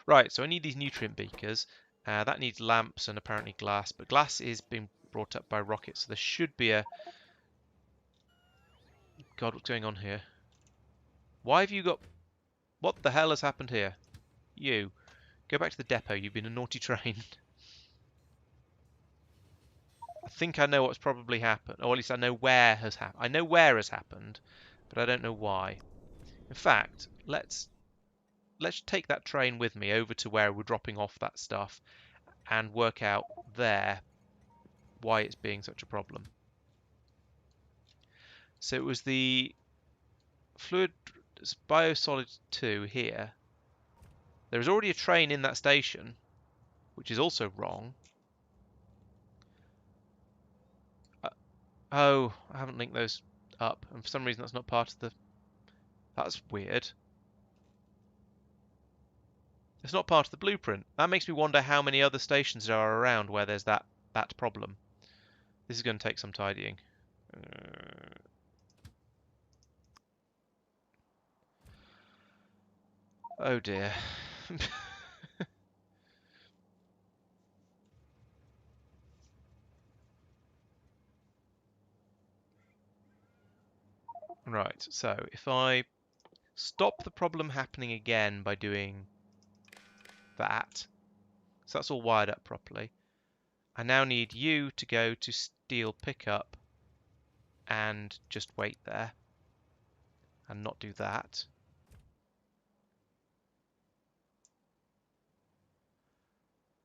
Right, so I need these nutrient beakers. That needs lamps and apparently glass, but glass is being brought up by rockets, so there should be a... God, what's going on here? Why have you got... What the hell has happened here? You. Go back to the depot, you've been a naughty train. I think I know what's probably happened, or at least I know where has happened. I know where has happened, but I don't know why. In fact, let's take that train with me over to where we're dropping off that stuff and work out there why it's being such a problem. So it was the fluid biosolid 2 here. There is already a train in that station, which is also wrong. Oh, I haven't linked those up, and for some reason that's not part of the... That's weird. It's not part of the blueprint. That makes me wonder how many other stations there are around where there's that problem. This is going to take some tidying. Oh dear. Right, so if I stop the problem happening again by doing that, so that's all wired up properly. I now need you to go to steel pickup and just wait there and not do that.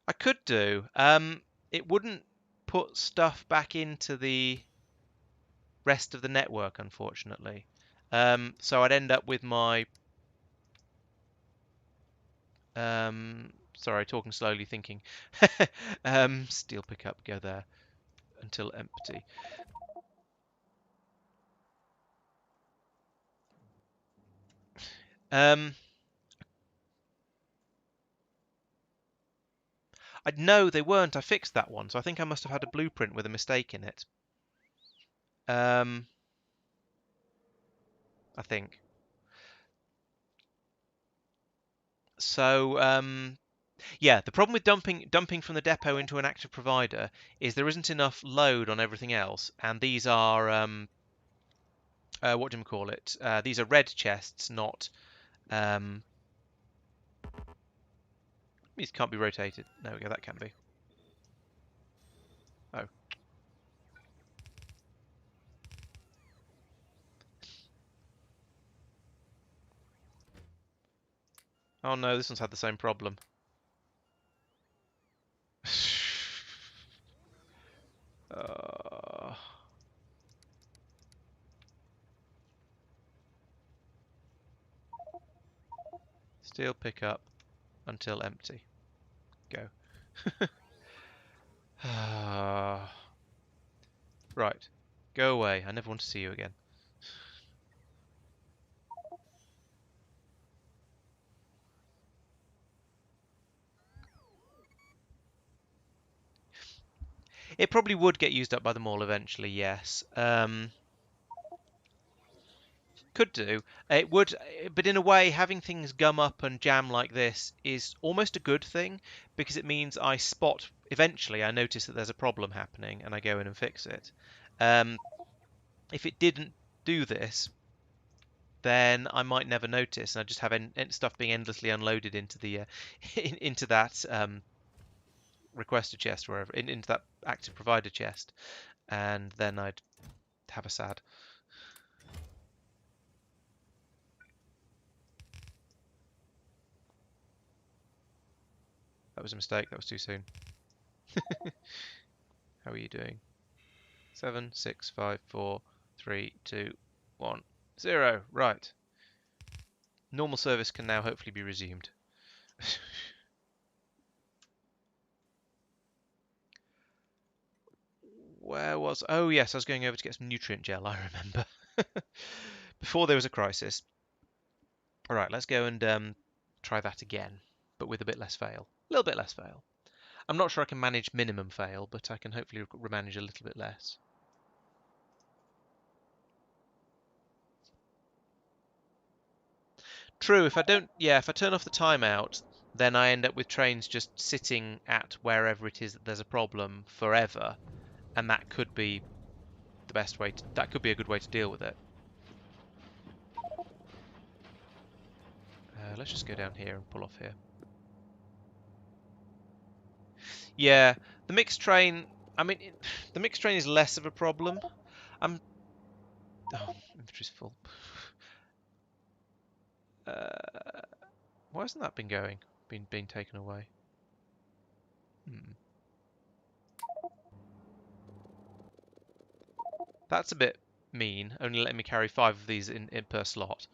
I could do. It wouldn't put stuff back into the rest of the network, unfortunately. So I'd end up with my... sorry, talking slowly, thinking. Steel pickup, go there until empty. Um, No, they weren't. I fixed that one, so I think I must have had a blueprint with a mistake in it. I think. So, yeah, the problem with dumping from the depot into an active provider is there isn't enough load on everything else, and these are what do you call it? These are red chests, not these can't be rotated. There we go. That can be. Oh, oh no, this one's had the same problem. uh, Steel pickup until empty. Go. Right. Go away. I never want to see you again. It probably would get used up by them all eventually, yes. Could do. It would, but in a way, having things gum up and jam like this is almost a good thing because it means I spot, eventually, I notice that there's a problem happening and I go in and fix it. Um, if it didn't do this, then I might never notice, and I just have stuff being endlessly unloaded into the into that requester chest, wherever into that active provider chest, and then I'd have a sad. That was a mistake. That was too soon. How are you doing? 7, 6, 5, 4, 3, 2, 1, 0. Right. Normal service can now hopefully be resumed. Where was... Oh, yes, I was going over to get some nutrient gel, I remember. Before there was a crisis. All right, let's go and try that again, but with a bit less fail. A little bit less fail. I'm not sure I can manage minimum fail, but I can hopefully manage a little bit less. True, if I don't, yeah, if I turn off the timeout, then I end up with trains just sitting at wherever it is that there's a problem forever, and that could be the best way to, that could be a good way to deal with it. Let's just go down here and pull off here. Yeah, the mixed train, I mean, the mixed train is less of a problem. Oh, inventory's full. Uh, why hasn't that been going? Been taken away? Hmm. That's a bit mean, only letting me carry 5 of these in per slot.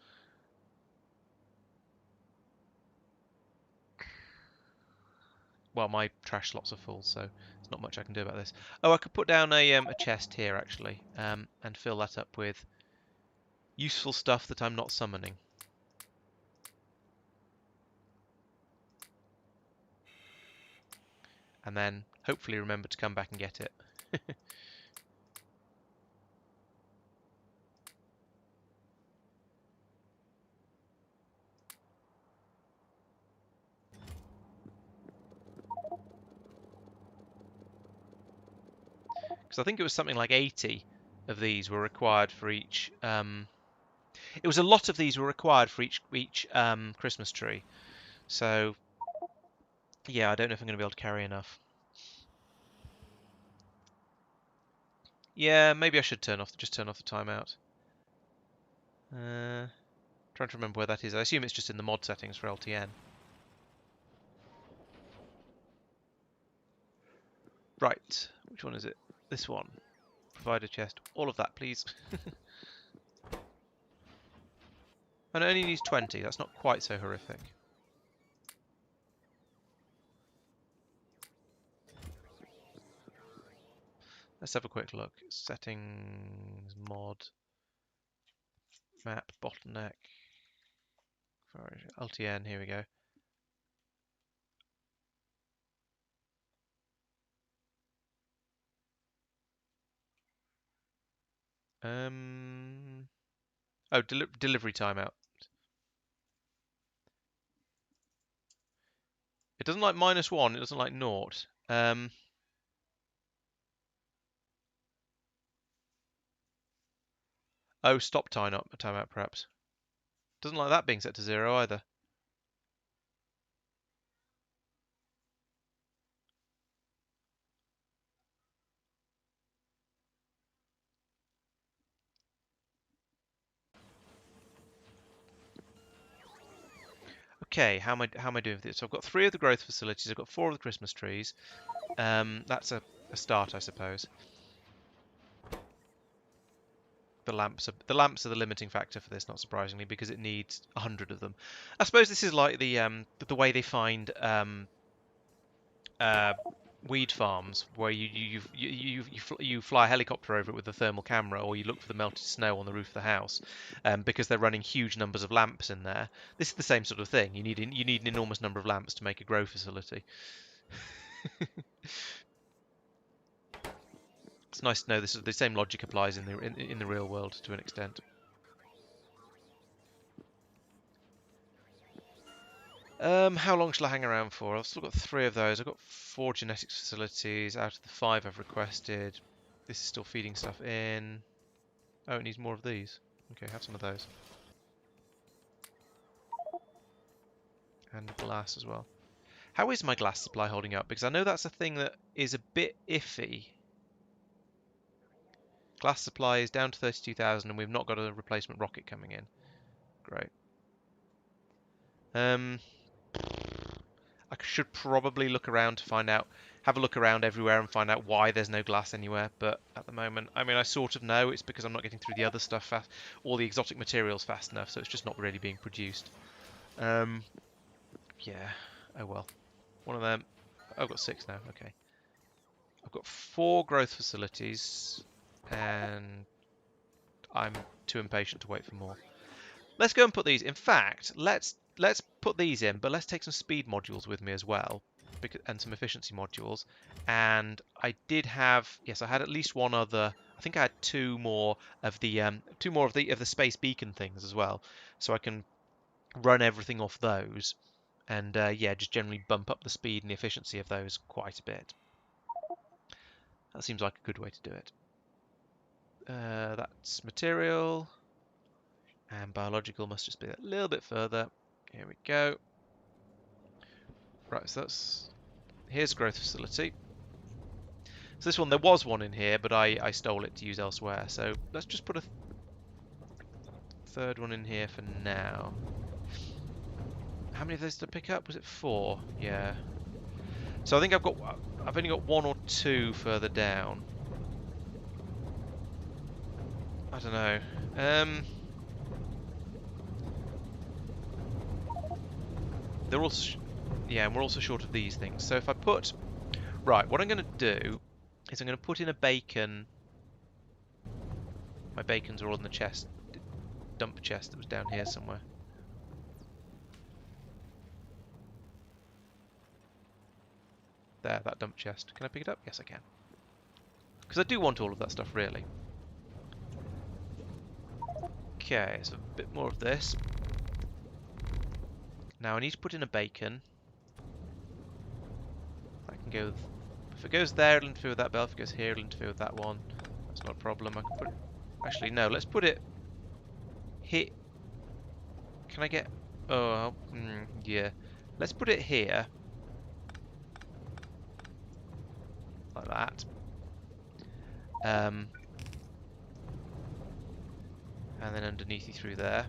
Well, my trash slots are full, so there's not much I can do about this. Oh, I could put down a chest here, actually, and fill that up with useful stuff that I'm not summoning. And then hopefully remember to come back and get it. Because I think it was something like 80 of these were required for each. It was a lot of these were required for each Christmas tree. So yeah, I don't know if I'm going to be able to carry enough. Yeah, maybe I should just turn off the timeout. Trying to remember where that is. I assume it's just in the mod settings for LTN. Right, which one is it? This one. Provider chest. All of that, please. And it only needs 20. That's not quite so horrific. Let's have a quick look. Settings, mod, map, bottleneck, LTN. Here we go. Oh, delivery timeout. It doesn't like -1. It doesn't like naught. Oh, stop timeout perhaps. Doesn't like that being set to 0 either. Okay, how am I doing with this? So I've got 3 of the growth facilities. I've got 4 of the Christmas trees. That's a start, I suppose. The lamps are the limiting factor for this, not surprisingly, because it needs 100 of them. I suppose this is like the way they find uh, weed farms, where you fly a helicopter over it with a thermal camera, or you look for the melted snow on the roof of the house, because they're running huge numbers of lamps in there. This is the same sort of thing. You need an enormous number of lamps to make a grow facility. It's nice to know the same logic applies in the real world to an extent. How long shall I hang around for? I've still got 3 of those. I've got 4 genetics facilities out of the 5 I've requested. This is still feeding stuff in. Oh, it needs more of these. Okay, have some of those. And glass as well. How is my glass supply holding up? Because I know that's a thing that is a bit iffy. Glass supply is down to 32,000 and we've not got a replacement rocket coming in. Great. I should probably look around to find out, have a look around everywhere and find out why there's no glass anywhere. But at the moment, I mean, I sort of know it's because I'm not getting through the other stuff fast, all the exotic materials fast enough, so it's just not really being produced. Yeah. Oh well. One of them. Oh, I've got 6 now. Okay. I've got 4 growth facilities, and I'm too impatient to wait for more. Let's go and put these. In fact, let's put these in, but let's take some speed modules with me as well, and some efficiency modules. And I did have, yes, I had at least one other. I think I had 2 more of the space beacon things as well, so I can run everything off those, and yeah, just generally bump up the speed and the efficiency of those quite a bit. That seems like a good way to do it. That's material. And biological must just be a little bit further. Here we go. Right, so here's a growth facility. So this one, there was one in here, but I stole it to use elsewhere. So let's just put a 3rd one in here for now. How many of those to pick up? Was it 4? Yeah. So I think I've only got 1 or 2 further down. I don't know. They're also, yeah, and we're also short of these things. So if I put, right, what I'm going to do is I'm going to put in a bacon. My bacons are all in the chest, dump chest that was down here somewhere. There, that dump chest. Can I pick it up? Yes, I can. Because I do want all of that stuff, really. Okay, so a bit more of this. Now I need to put in a bacon. I can go. If it goes there, it'll interfere with that bell. If it goes here, it'll interfere with that one. That's not a problem. I can put it. Actually, no. Let's put it. Hit. Can I get? Oh, yeah. Let's put it here. Like that. And then underneath you through there.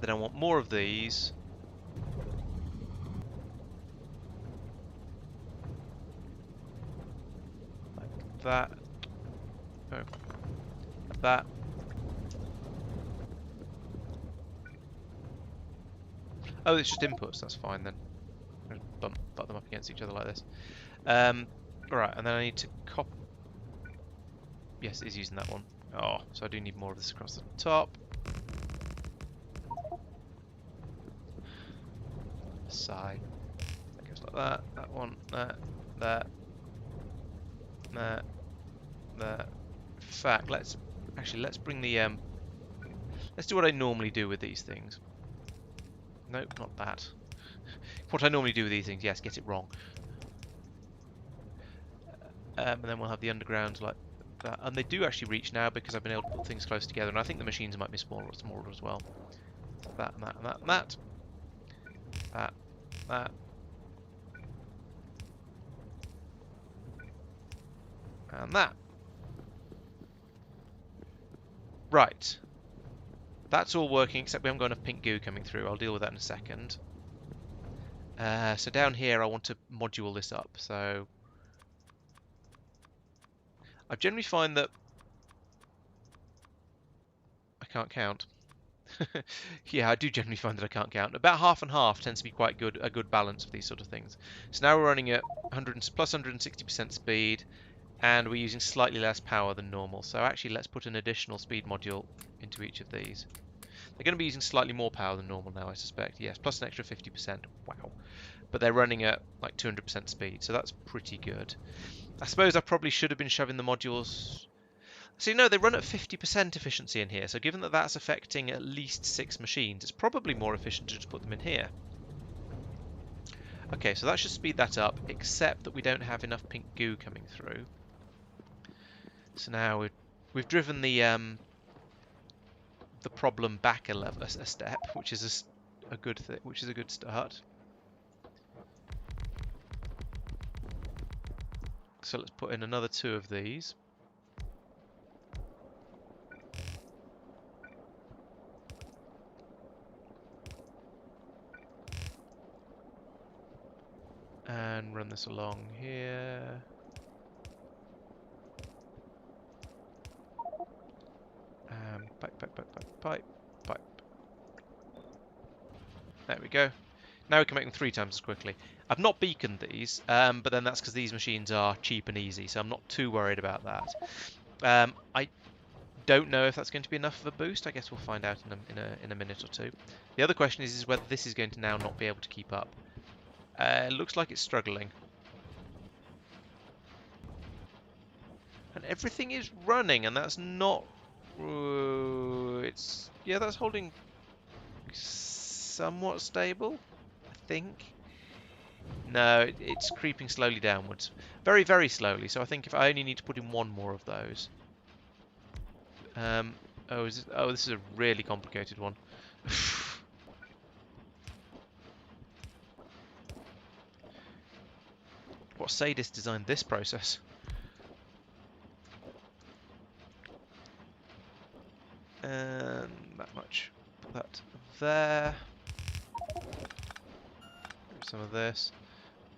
Then I want more of these. Like that. Oh. Like that. Oh, it's just inputs, that's fine then. Butt them up against each other like this. Alright, and then I need to copy. Yes, it is using that one. Oh, so I do need more of this across the top. Side. That goes like that. That one, that. that, that. In fact, let's bring the let's do what I normally do with these things. Nope, not that. What I normally do with these things, yes, get it wrong. And then we'll have the underground like that. And they do actually reach now because I've been able to put things close together. And I think the machines might be smaller as well. That and that and that and that. That. That. And that. Right. That's all working except we haven't got enough pink goo coming through. I'll deal with that in a second. So down here I want to module this up. So I generally find that I can't count. Yeah, I do generally find that I can't count. About half and half tends to be quite good, a good balance of these sort of things. So now we're running at 100 plus 160% speed, and we're using slightly less power than normal. So actually, let's put an additional speed module into each of these. They're going to be using slightly more power than normal now, I suspect. Yes, plus an extra 50%. Wow. But they're running at like 200% speed, so that's pretty good. I suppose I probably should have been shoving the modules. So, no, they run at 50% efficiency in here. So given that that's affecting at least 6 machines, it's probably more efficient to just put them in here. Okay, so that should speed that up, except that we don't have enough pink goo coming through. So now we've driven the problem back a step, which is a good thing, which is a good start. So let's put in another 2 of these. And run this along here. Pipe. There we go. Now we can make them 3 times as quickly. I've not beaconed these, but then that's because these machines are cheap and easy, so I'm not too worried about that. I don't know if that's going to be enough of a boost. I guess we'll find out in a minute or two. The other question is whether this is going to now not be able to keep up. It looks like it's struggling. And everything is running, and that's not... yeah, that's holding somewhat stable, I think. No, it's creeping slowly downwards. Very, very slowly, so I think if I only need to put in 1 more of those. Oh, this is a really complicated one. What sadist designed this process? And that much. Put that there. Some of this.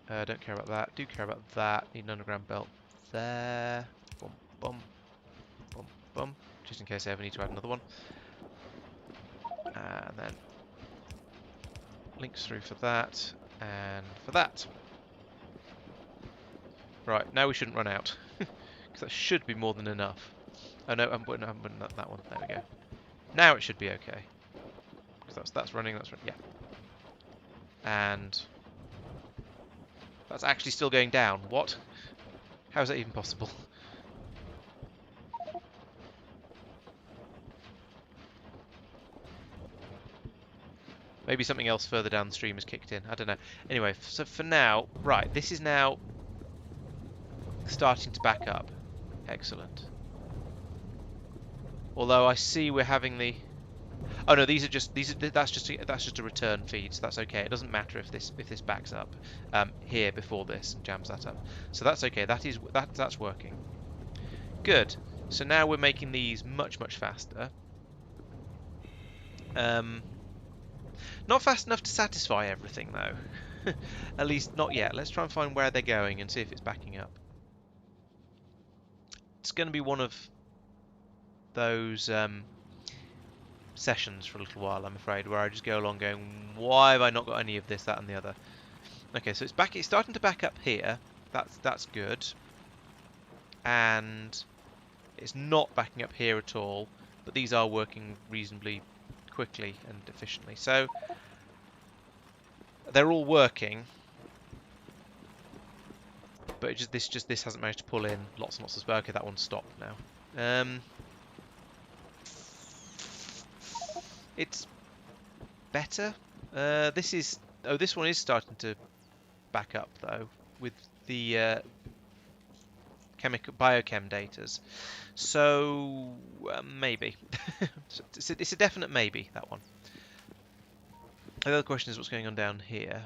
Don't care about that. Do care about that. Need an underground belt there. Bum, bum, bum, bum. Just in case I ever need to add another one. And then links through for that and for that. Right, now we shouldn't run out. Because that should be more than enough. Oh no, I haven't put that one. There we go. Now it should be okay. Because that's running, yeah. And that's actually still going down. What? How is that even possible? Maybe something else further down the stream has kicked in. I don't know. Anyway, so for now, right, this is now starting to back up. Excellent. Although I see we're having the... Oh no, that's just a return feed, so that's okay. It doesn't matter if this backs up here before this and jams that up. So that's okay. That's working. Good. So now we're making these much faster. Not fast enough to satisfy everything though. At least not yet. Let's try and find where they're going and see if it's backing up. It's going to be one of those sessions for a little while, I'm afraid, where I just go along going, why have I not got any of this, that and the other? Okay, so it's starting to back up here. That's good. And it's not backing up here at all, but these are working reasonably quickly and efficiently. So they're all working. But this hasn't managed to pull in lots and lots of spare. Okay, that one's stopped now. It's better. This one is starting to back up though with the biochem datas. So maybe. It's a definite maybe, that one. The other question is what's going on down here.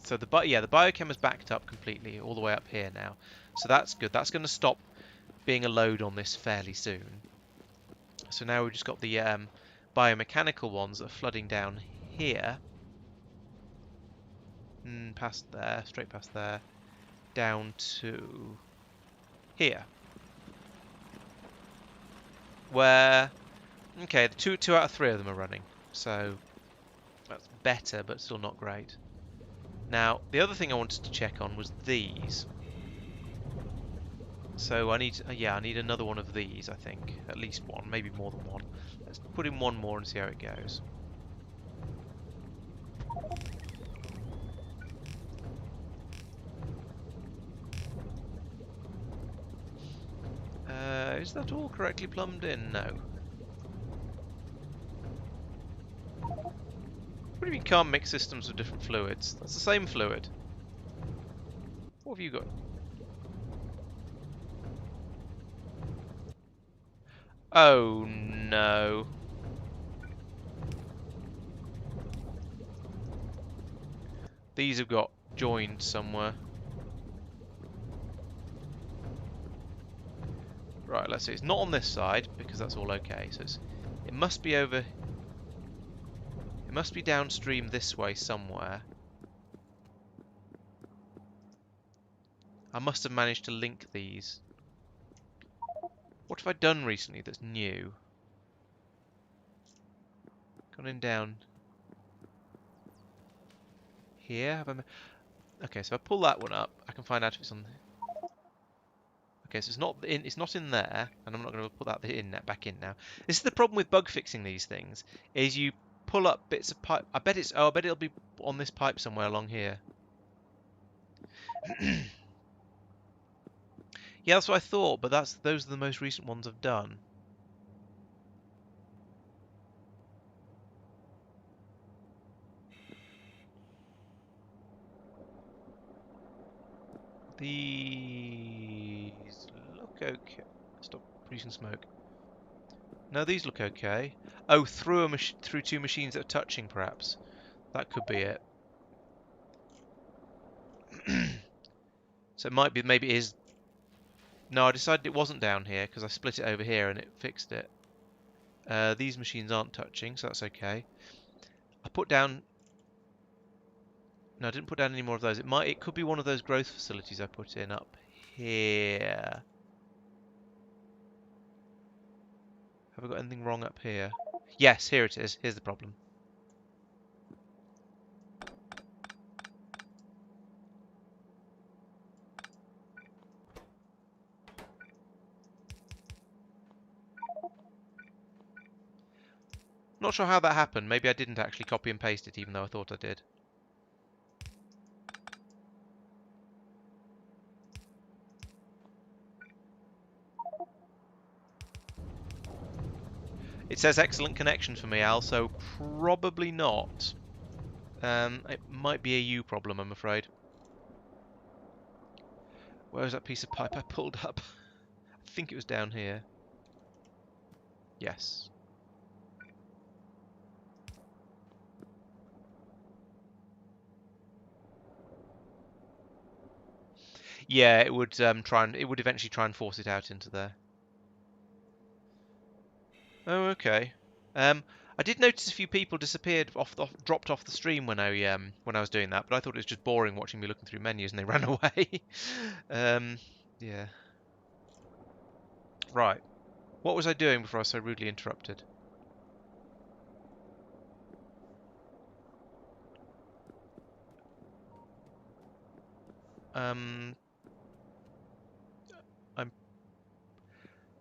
So the biochem has backed up completely all the way up here now. So that's good. That's going to stop being a load on this fairly soon. So now we've just got the biomechanical ones that are flooding down here. Past there, straight past there, down to here. Where, okay, two out of 3 of them are running. So that's better, but still not great. Now, the other thing I wanted to check on was these. So I need another one of these, I think. At least one, maybe more than one. Let's put in one more and see how it goes. Is that all correctly plumbed in? No. What do you mean can't mix systems with different fluids? That's the same fluid. What have you got? Oh no. These have got joined somewhere. Right, let's see. It's not on this side because that's all okay. So it must be over. It must be downstream this way somewhere. I must have managed to link these. What have I done recently that's new? Gone in down here. Okay, so if I pull that one up, I can find out if it's on. Okay, so it's not in there, and I'm not going to put that back in now. This is the problem with bug fixing these things, is you pull up bits of pipe. I bet it'll be on this pipe somewhere along here. Yeah, that's what I thought, but those are the most recent ones I've done. These look okay. Stop producing smoke. No, these look okay. Oh, through 2 machines that are touching, perhaps. That could be it. So it might be, maybe it is. No, I decided it wasn't down here because I split it over here and it fixed it. These machines aren't touching, so that's okay. I put down. No, I didn't put down any more of those. It could be one of those growth facilities I put in up here. Have I got anything wrong up here? Yes, here it is. Here's the problem. Not sure how that happened. Maybe I didn't actually copy and paste it, even though I thought I did. It says excellent connection for me, Al, so probably not. It might be a you problem, I'm afraid. Where's that piece of pipe I pulled up? I think it was down here. Yes. Yeah, it would eventually try and force it out into there. Oh, okay. I did notice a few people disappeared dropped off the stream when I was doing that, but I thought it was just boring watching me looking through menus and they ran away. Yeah. Right. What was I doing before I was so rudely interrupted?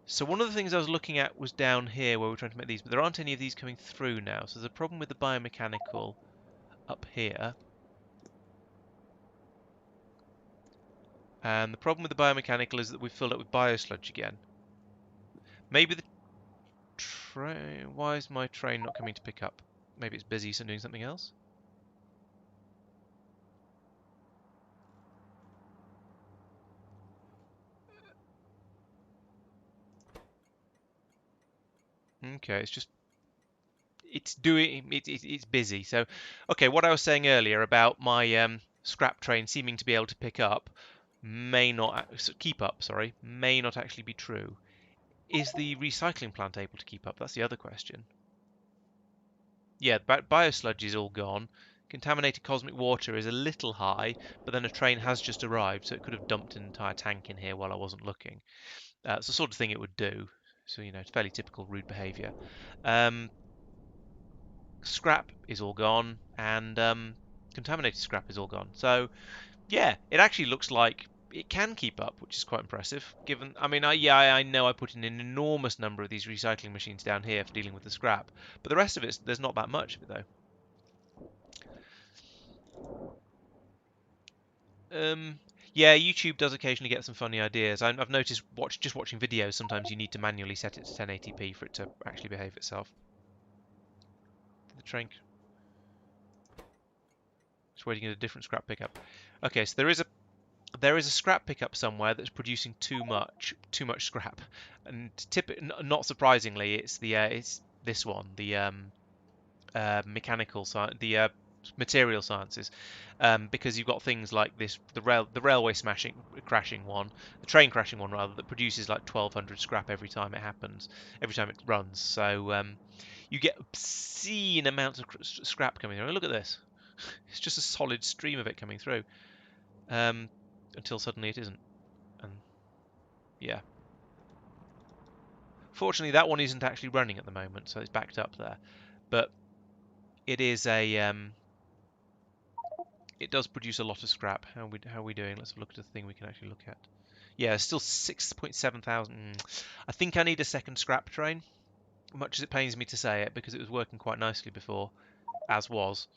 So one of the things I was looking at was down here where we're trying to make these, but there aren't any of these coming through now. So there's a problem with the biomechanical up here. And the problem with the biomechanical is that we've filled up with biosludge again. Maybe the train... Why is my train not coming to pick up? Maybe it's busy so doing something else? Okay, it's just... It's busy. So, okay, what I was saying earlier about my scrap train seeming to be able to pick up may not... keep up, sorry, may not actually be true. Is the recycling plant able to keep up? That's the other question. Yeah, biosludge is all gone. Contaminated cosmic water is a little high, but then a train has just arrived, so it could have dumped an entire tank in here while I wasn't looking. It's the sort of thing it would do. So, you know, it's fairly typical rude behaviour. Um, Scrap is all gone, and contaminated scrap is all gone. So, yeah, it actually looks like it can keep up, which is quite impressive. Given, I mean, I know I put in an enormous number of these recycling machines down here for dealing with the scrap, but the rest of it, there's not that much of it though. Yeah, YouTube does occasionally get some funny ideas. I've noticed just watching videos, sometimes you need to manually set it to 1080p for it to actually behave itself. The train, just waiting at a different scrap pickup. Okay, so there is a scrap pickup somewhere that's producing too much scrap, and not surprisingly, it's this one, the mechanical science, the material sciences, because you've got things like this, the railway crashing one, the train crashing one rather, that produces like 1,200 scrap every time it happens, every time it runs. So you get obscene amounts of scrap coming through. Look at this; it's just a solid stream of it coming through, um, until suddenly it isn't. And yeah, fortunately that one isn't actually running at the moment, so it's backed up there. But it is a it does produce a lot of scrap. How are we doing? Let's have a look at the thing we can actually look at. Yeah, still 6.7 thousand. I think I need a second scrap train, much as it pains me to say it, because it was working quite nicely before, as was,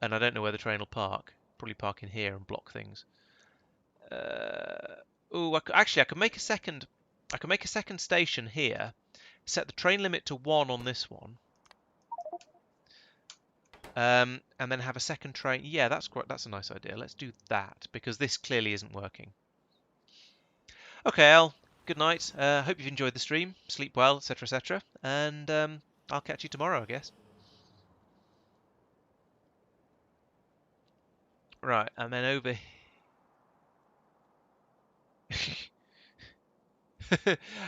and I don't know where the train will park. Probably park in here and block things. Actually, I could make a second. I could make a second station here. Set the train limit to 1 on this one. And then have a second train. Yeah, that's a nice idea. Let's do that, because this clearly isn't working. Okay, Al. Good night. Hope you've enjoyed the stream. Sleep well, etc., etc. And I'll catch you tomorrow, I guess. Right, and then over.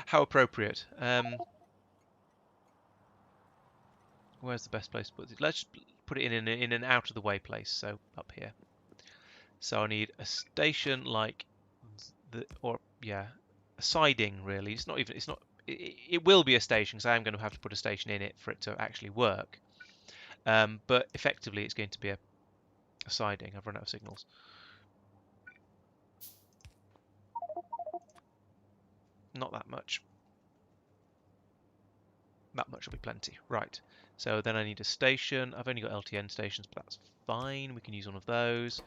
How appropriate. Where's the best place to put it? Let's put it in an out of the way place. So up here. So I need a station like yeah, a siding really. It's not even. It's not. It will be a station because I am going to have to put a station in it for it to actually work. But effectively, it's going to be a siding. I've run out of signals. Not that much. That much will be plenty. Right. So then I need a station. I've only got LTN stations, but that's fine. We can use one of those.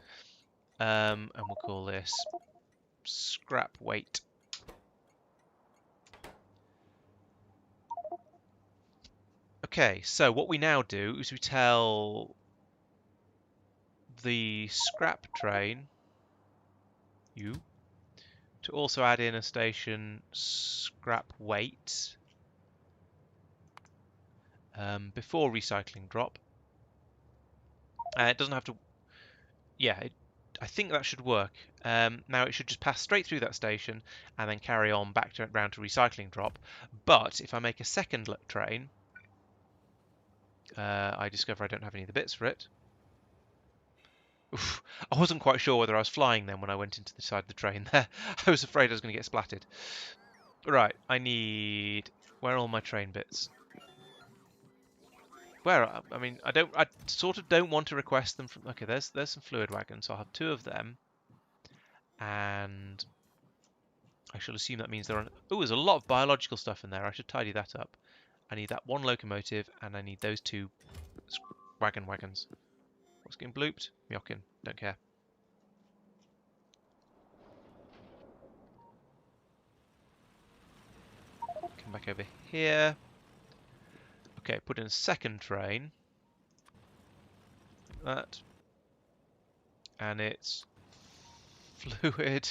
And we'll call this scrap weight. Okay, so what we now do is we tell the scrap train, you, to also add in a station scrap weight before recycling drop. It doesn't have to. Yeah, I think that should work. Now it should just pass straight through that station and then carry on back round to recycling drop. But if I make a second train, I discover I don't have any of the bits for it. Oof, I wasn't quite sure whether I was flying then when I went into the side of the train there. I was afraid I was going to get splattered. Right, I need... Where are all my train bits? I mean, I sort of don't want to request them from... Okay, there's some fluid wagons, so I'll have 2 of them. And I shall assume that means there are... Oh, there's a lot of biological stuff in there. I should tidy that up. I need that 1 locomotive, and I need those 2 wagons. What's getting blooped? Myokin. Don't care. come back over here. Okay, put in a second train. That. And it's fluid.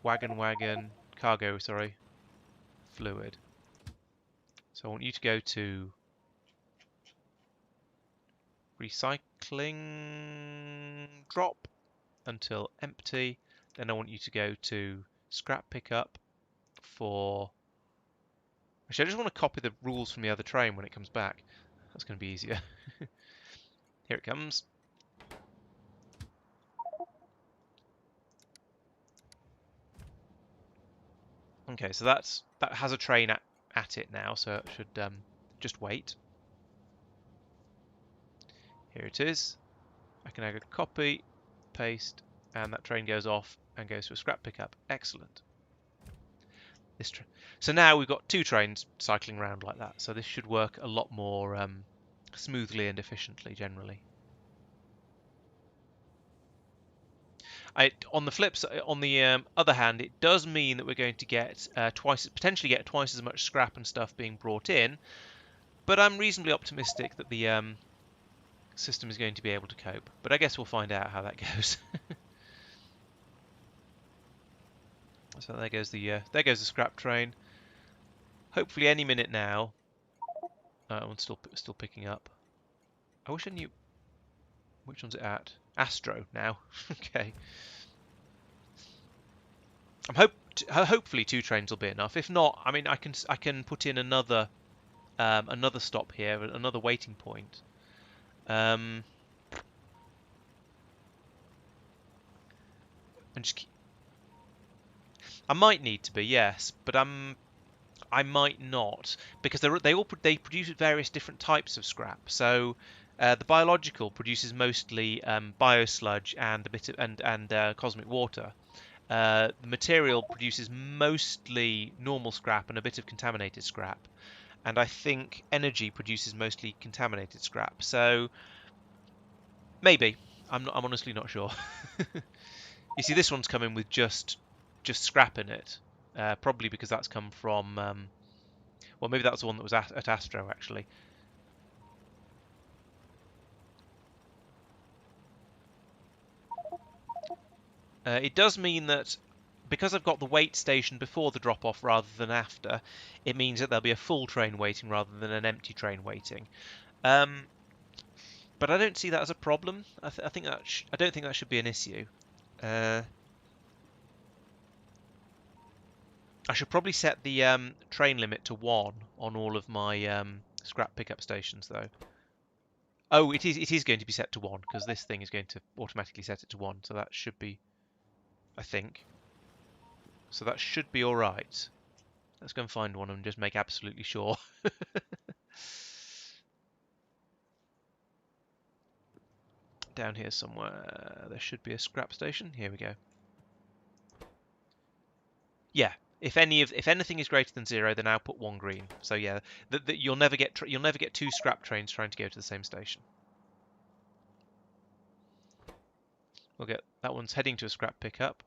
Wagon, cargo, sorry. Fluid. So I want you to go to recycling drop until empty. Then I want you to go to scrap pickup for... Actually, I just want to copy the rules from the other train when it comes back. That's going to be easier. Here it comes. Okay, so that has a train at it now, so it should just wait. Here it is. I can add a copy, paste, and that train goes off and goes to a scrap pickup. Excellent. So now we've got two trains cycling around like that, so this should work a lot more smoothly and efficiently generally. On the other hand, it does mean that we're going to get potentially get twice as much scrap and stuff being brought in, but I'm reasonably optimistic that the system is going to be able to cope. But I guess we'll find out how that goes. So there goes the scrap train. Hopefully any minute now. One's still picking up. I wish I knew which one's it at. Astro now. Okay. Hopefully two trains will be enough. If not, I mean I can put in another stop here, another waiting point. And just I might need to be, yes, but I might not, because they produce various different types of scrap. So the biological produces mostly biosludge and a bit of and cosmic water. The material produces mostly normal scrap and a bit of contaminated scrap. And I think energy produces mostly contaminated scrap. So maybe I'm honestly not sure. You see, this one's coming with just scrap in it, probably because that's come from. Well, maybe that's the one that was at Astro actually. It does mean that because I've got the wait station before the drop-off rather than after, it means that there'll be a full train waiting rather than an empty train waiting. But I don't see that as a problem. I think that I don't think that should be an issue. I should probably set the train limit to 1 on all of my scrap pickup stations, though. Oh, it is going to be set to 1 because this thing is going to automatically set it to 1, so that should be, I think. So that should be all right. Let's go and find one and just make absolutely sure. Down here somewhere, there should be a scrap station. Here we go. Yeah, if anything is greater than 0, then I'll put 1 green. So yeah, you'll never get two scrap trains trying to go to the same station. We'll get that one's heading to a scrap pickup.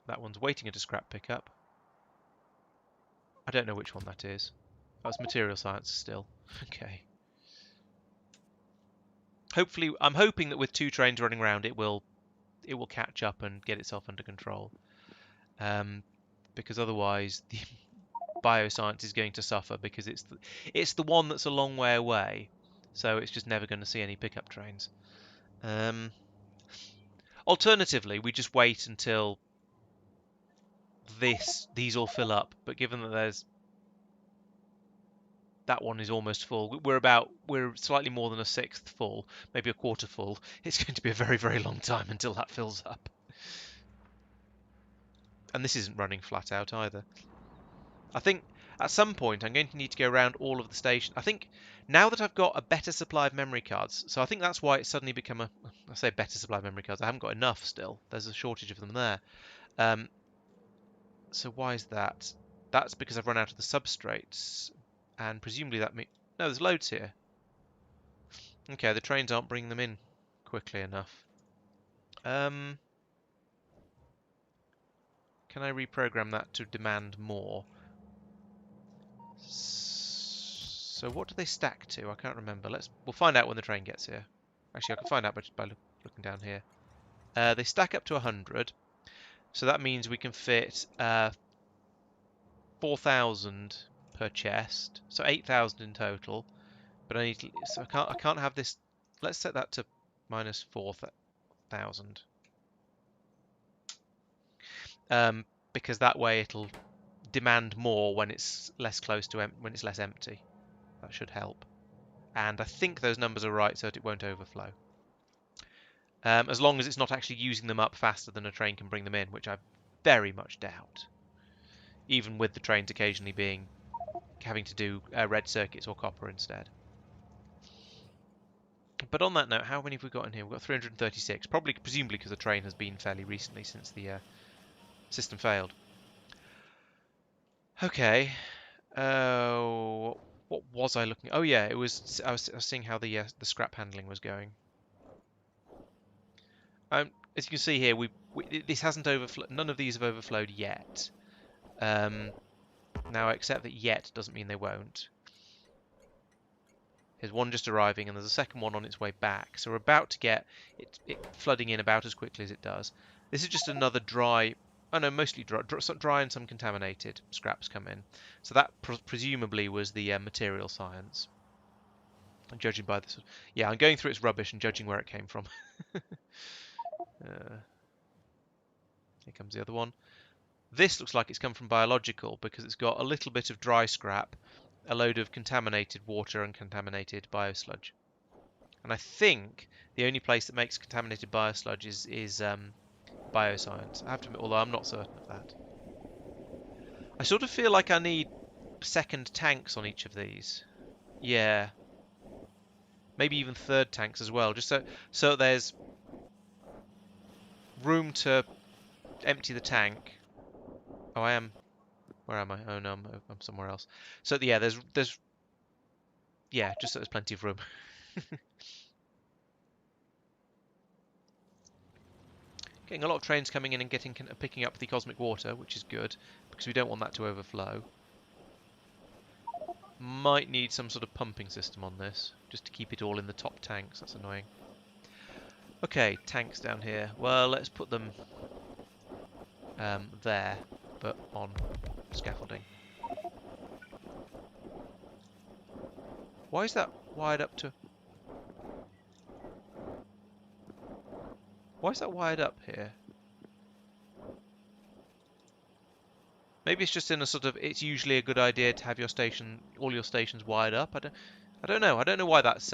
That one's waiting at a scrap pickup. I don't know which one that is. That's material science still. Okay. Hopefully, I'm hoping that with 2 trains running around, it will catch up and get itself under control. Because otherwise, the bioscience is going to suffer because it's the one that's a long way away, so it's just never going to see any pickup trains. Alternatively, we just wait until these all fill up. But given that that one is almost full, we're slightly more than a sixth full, maybe a quarter full. It's going to be a very, very long time until that fills up. And this isn't running flat out either. I think at some point I'm going to need to go around all of the stations. I think now that I've got a better supply of memory cards, so I think that's why it's suddenly become I say better supply of memory cards. I haven't got enough still. There's a shortage of them there. So why is that? That's because I've run out of the substrates, and presumably that means no, there's loads here. Okay, the trains aren't bringing them in quickly enough. Can I reprogram that to demand more? So what do they stack to? I can't remember. We'll find out when the train gets here. Actually, I can find out by looking down here. They stack up to 100, so that means we can fit 4,000 per chest, so 8,000 in total. But I need to, so I can't have this. Let's set that to minus 4,000, because that way it'll demand more when it's less close to when it's less empty. That should help. And I think those numbers are right, so that it won't overflow. As long as it's not actually using them up faster than a train can bring them in, which I very much doubt. Even with the trains occasionally having to do red circuits or copper instead. But on that note, how many have we got in here? We've got 336, presumably because the train has been fairly recently since the system failed. Okay. What was I looking at? Oh yeah, I was seeing how the scrap handling was going. As you can see here, this hasn't overflowed. None of these have overflowed yet. Now, except that yet doesn't mean they won't. There's one just arriving, and there's a second one on its way back. So we're about to get it flooding in about as quickly as it does. This is just another dry. Oh no, mostly dry and some contaminated scraps come in. So that presumably was the material science. And judging by this, yeah, I'm going through its rubbish and judging where it came from. Here comes the other one. This looks like it's come from biological because it's got a little bit of dry scrap, a load of contaminated water and contaminated biosludge. And I think the only place that makes contaminated biosludge is bioscience. I have to admit, although I'm not certain of that. I sort of feel like I need second tanks on each of these. Yeah. Maybe even third tanks as well, just so there's room to empty the tank. Oh, I am. Where am I? Oh no, I'm somewhere else. So yeah, there's yeah, just so there's plenty of room. Getting a lot of trains coming in and picking up the cosmic water, which is good because we don't want that to overflow. Might need some sort of pumping system on this just to keep it all in the top tanks. That's annoying. Okay, tanks down here. Well, let's put them there, but on scaffolding. Why is that wired up to... Why is that wired up here? Maybe it's just in a sort of... It's usually a good idea to have all your stations wired up. I don't know. I don't know why that's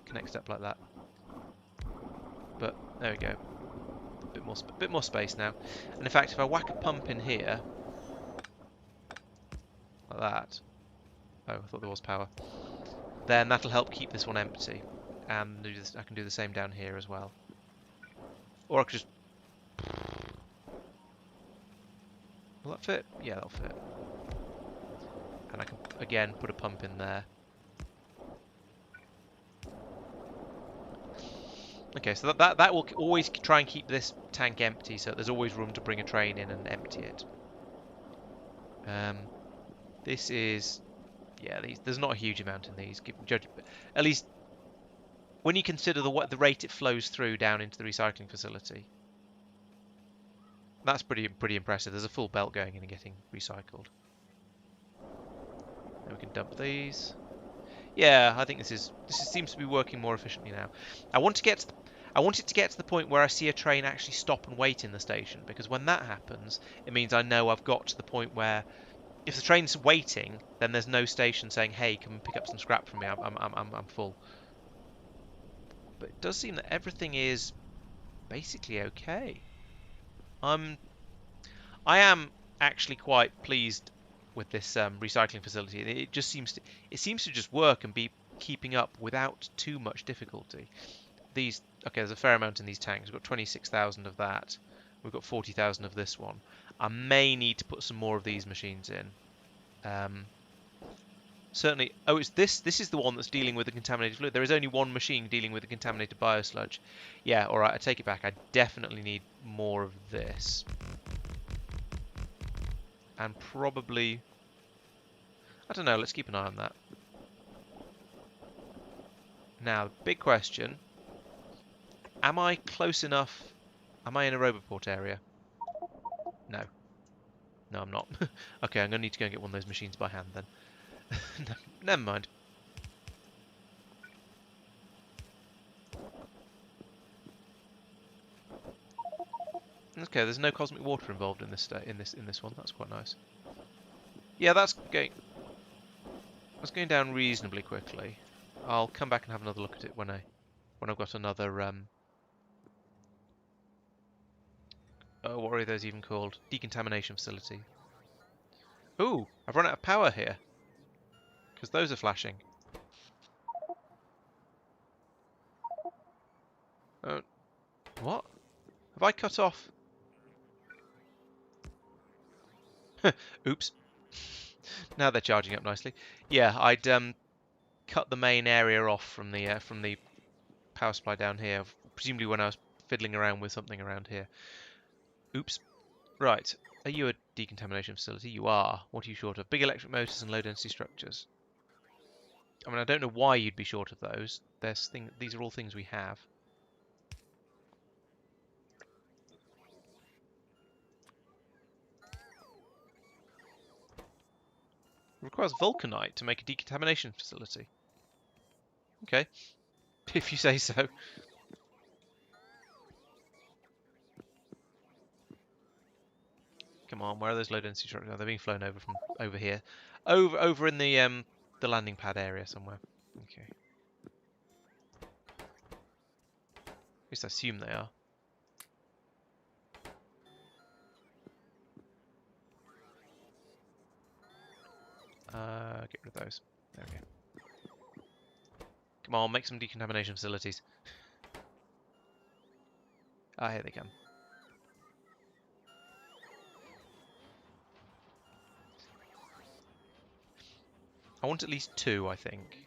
connected up like that. But there we go. A bit more space now. And in fact, if I whack a pump in here, like that. Oh, I thought there was power. Then that'll help keep this one empty. And I can do the same down here as well. Or I could just... Will that fit? Yeah, that'll fit. And I can, again, put a pump in there. Okay, so that will always try and keep this tank empty, so there's always room to bring a train in and empty it. This is... Yeah, there's not a huge amount in these. At least when you consider the rate it flows through down into the recycling facility. That's pretty impressive. There's a full belt going in and getting recycled. And we can dump these. Yeah, I think this seems to be working more efficiently now. I want it to get to the point where I see a train actually stop and wait in the station, because when that happens, it means I know I've got to the point where if the train's waiting, then there's no station saying, "Hey, come and pick up some scrap from me. I'm full." But it does seem that everything is basically okay. I am actually quite pleased with this recycling facility. It seems to just work and be keeping up without too much difficulty. Okay, there's a fair amount in these tanks. We've got 26,000 of that. We've got 40,000 of this one. I may need to put some more of these machines in. Certainly. Oh, it's this. This is the one that's dealing with the contaminated fluid. There is only one machine dealing with the contaminated biosludge. Yeah, all right. I take it back. I definitely need more of this. And probably... I don't know, let's keep an eye on that. Now, big question. Am I close enough? Am I in a Roboport area? No. No, I'm not. Okay, I'm going to need to go and get one of those machines by hand then. No, never mind. Okay, there's no cosmic water involved in this one. That's quite nice. Yeah, that's going down reasonably quickly. I'll come back and have another look at it when I've got another oh, what are those even called? Decontamination facility. Ooh, I've run out of power here because those are flashing. What? Have I cut off? Oops. Now they're charging up nicely. Yeah, I'd cut the main area off from the power supply down here, presumably when I was fiddling around with something around here. Oops. Right. Are you a decontamination facility? You are. What are you short of? Big electric motors and low density structures. I mean, I don't know why you'd be short of those. These are all things we have. It requires vulcanite to make a decontamination facility. Okay. If you say so. Come on, where are those low density structures? Oh, they're being flown over from over here. Over in the landing pad area somewhere. Okay. At least I assume they are. Get rid of those. There we go. Come on, make some decontamination facilities. Ah, here they come. I want at least 2, I think.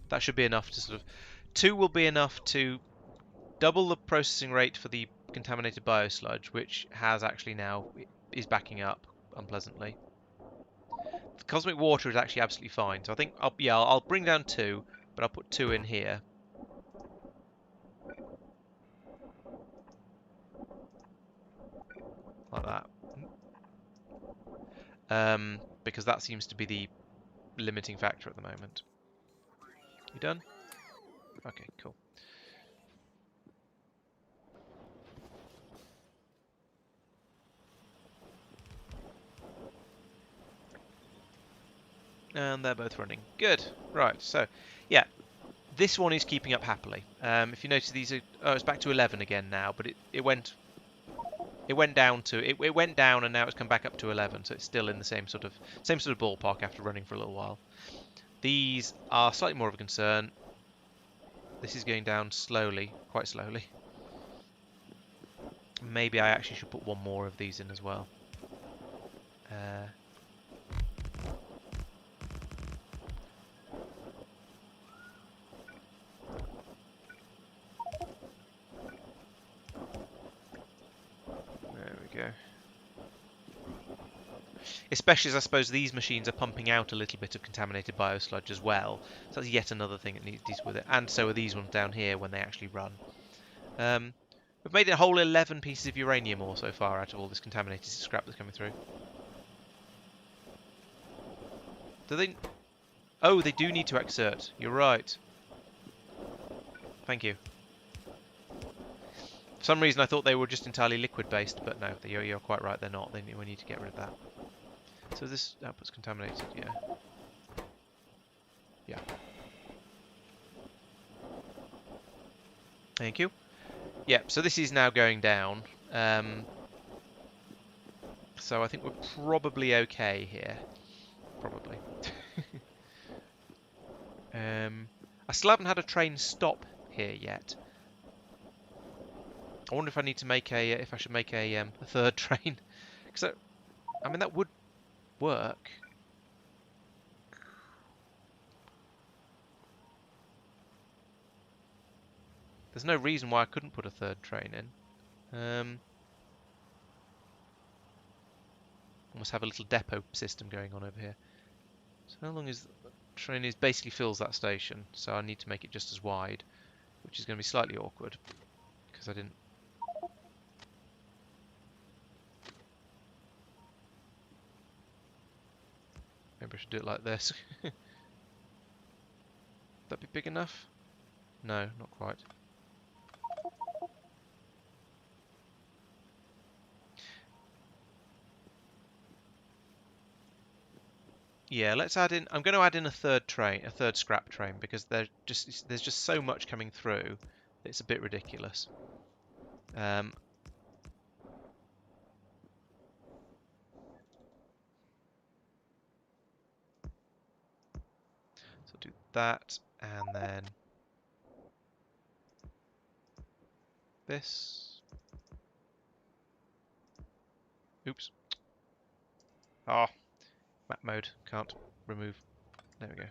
That should be enough to sort of... 2 will be enough to double the processing rate for the contaminated biosludge, which has actually now is backing up unpleasantly. The cosmic water is actually absolutely fine, so I think I'll bring down 2, but I'll put 2 in here. Like that. Because that seems to be the limiting factor at the moment. You done? Okay, cool. And they're both running. Good. Right, so, yeah. This one is keeping up happily. If you notice, these are... Oh, it's back to 11 again now, but it went down to... It went down and now it's come back up to 11, so it's still in the same sort of ballpark after running for a little while. These are slightly more of a concern. This is going down slowly, quite slowly. Maybe I actually should put one more of these in as well. There we go. Especially as I suppose these machines are pumping out a little bit of contaminated biosludge as well. So that's yet another thing that needs with it. And so are these ones down here when they actually run. We've made a whole 11 pieces of uranium ore so far out of all this contaminated scrap that's coming through. Do they... Oh, they do need to exert. You're right. Thank you. For some reason I thought they were just entirely liquid based, but no, you're quite right, they're not. We need to get rid of that. So this output's contaminated, yeah. Yeah. Thank you. Yeah, so this is now going down. So I think we're probably okay here. Probably. I still haven't had a train stop here yet. I wonder if I need to make if I should make a third train. Because I mean that would work. There's no reason why I couldn't put a third train in. Almost have a little depot system going on over here. So how long is the train is basically fills that station, so I need to make it just as wide, which is going to be slightly awkward because I didn't. Maybe I should do it like this. Would that be big enough? No, not quite. Yeah, let's add in. I'm going to add in a third train, a third scrap train, because there's just so much coming through. It's a bit ridiculous. So do that, and then this. Oops. Oh, map mode. Can't remove. There we go.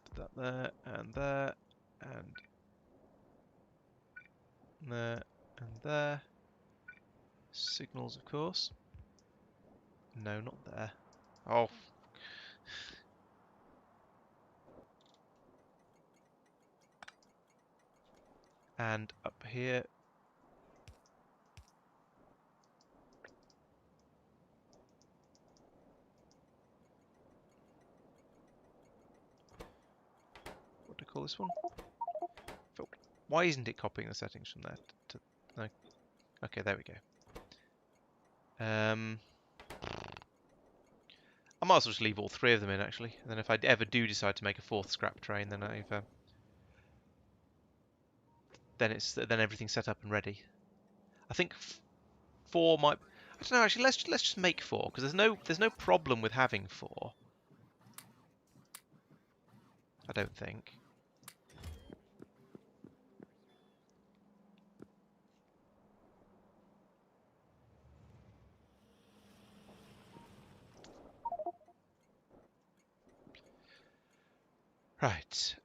Put that there, and there, and there, and there. Signals, of course. No, not there. Oh. And up here. What do I call this one? Why isn't it copying the settings from there? No. Okay, there we go. I might as well just leave all three of them in, actually. And then if I ever do decide to make a fourth scrap train, then then everything's set up and ready. I think four might. I don't know. Actually, let's just make four, because there's no problem with having four. I don't think. Right.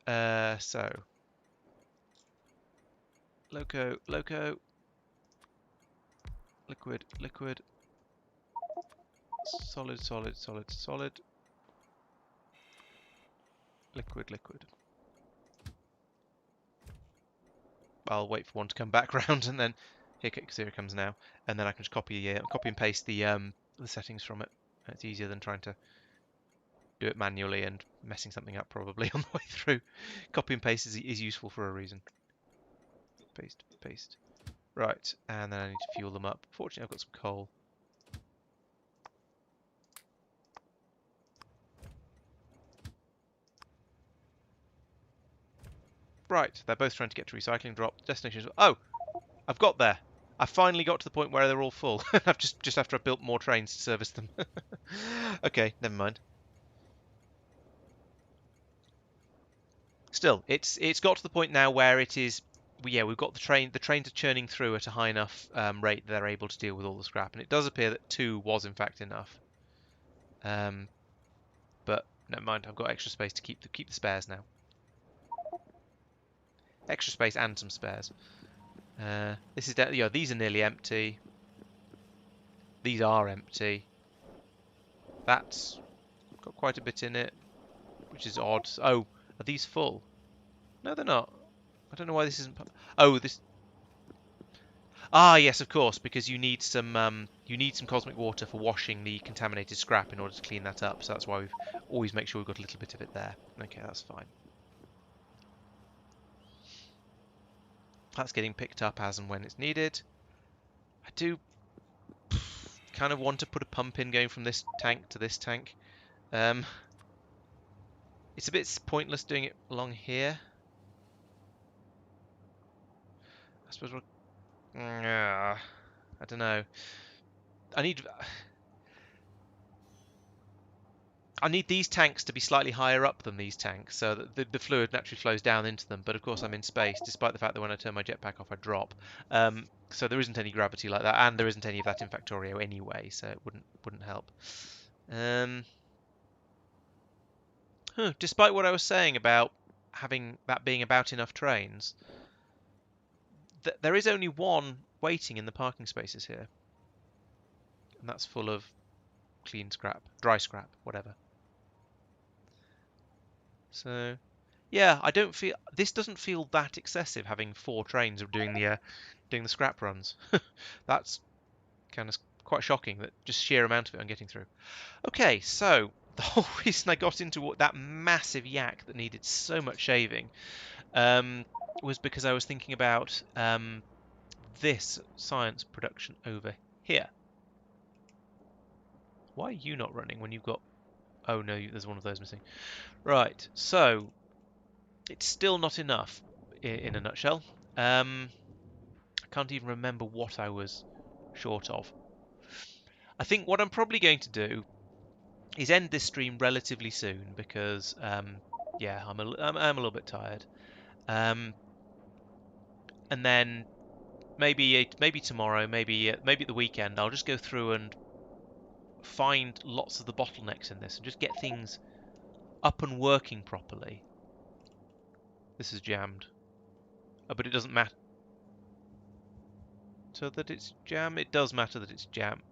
So loco, liquid, solid, liquid. I'll wait for one to come back round, and then here it comes now, and then I can just copy and paste the settings from it. It's easier than trying to do it manually and messing something up probably on the way through. Copy and paste is useful for a reason. Paste. Right, and then I need to fuel them up. Fortunately, I've got some coal. Right, they're both trying to get to recycling drop. Destination is... Oh! I've got there! I finally got to the point where they're all full. I've just after I built more trains to service them. Okay, never mind. Still, it's got to the point now where it is. Yeah, we've got the train. The trains are churning through at a high enough rate that they're able to deal with all the scrap, and it does appear that 2 was in fact enough. But never mind. I've got extra space to keep the spares now. Extra space and some spares. This is yeah. These are nearly empty. These are empty. That's got quite a bit in it, which is odd. Oh, are these full? No, they're not. I don't know why this isn't. Oh, this. Ah, yes, of course, because you need some cosmic water for washing the contaminated scrap in order to clean that up. So that's why we've always make sure we've got a little bit of it there. Okay, that's fine. That's getting picked up as and when it's needed. I do kind of want to put a pump in going from this tank to this tank. It's a bit pointless doing it along here. I suppose we'll... I don't know. I need these tanks to be slightly higher up than these tanks, so that the fluid naturally flows down into them. But of course I'm in space, despite the fact that when I turn my jetpack off I drop. So there isn't any gravity like that, and there isn't any of that in Factorio anyway, so it wouldn't help. Um, Despite what I was saying about having that being about enough trains, there is only one waiting in the parking spaces here, and that's full of clean scrap, dry scrap, whatever. So, yeah, I don't feel this doesn't feel that excessive having 4 trains of doing the scrap runs. That's kind of quite shocking that just sheer amount of it I'm getting through. Okay, so the whole reason I got into that massive yak that needed so much shaving was because I was thinking about this science production over here. Why are you not running when you've got... Oh no, there's one of those missing. Right, so it's still not enough in a nutshell. I can't even remember what I was short of. I think what I'm probably going to do is end this stream relatively soon because, yeah, I'm a little bit tired. And then maybe tomorrow, maybe at the weekend, I'll just go through and find lots of the bottlenecks in this and just get things up and working properly. This is jammed. Oh, but it doesn't matter that it's jammed. It does matter that it's jammed.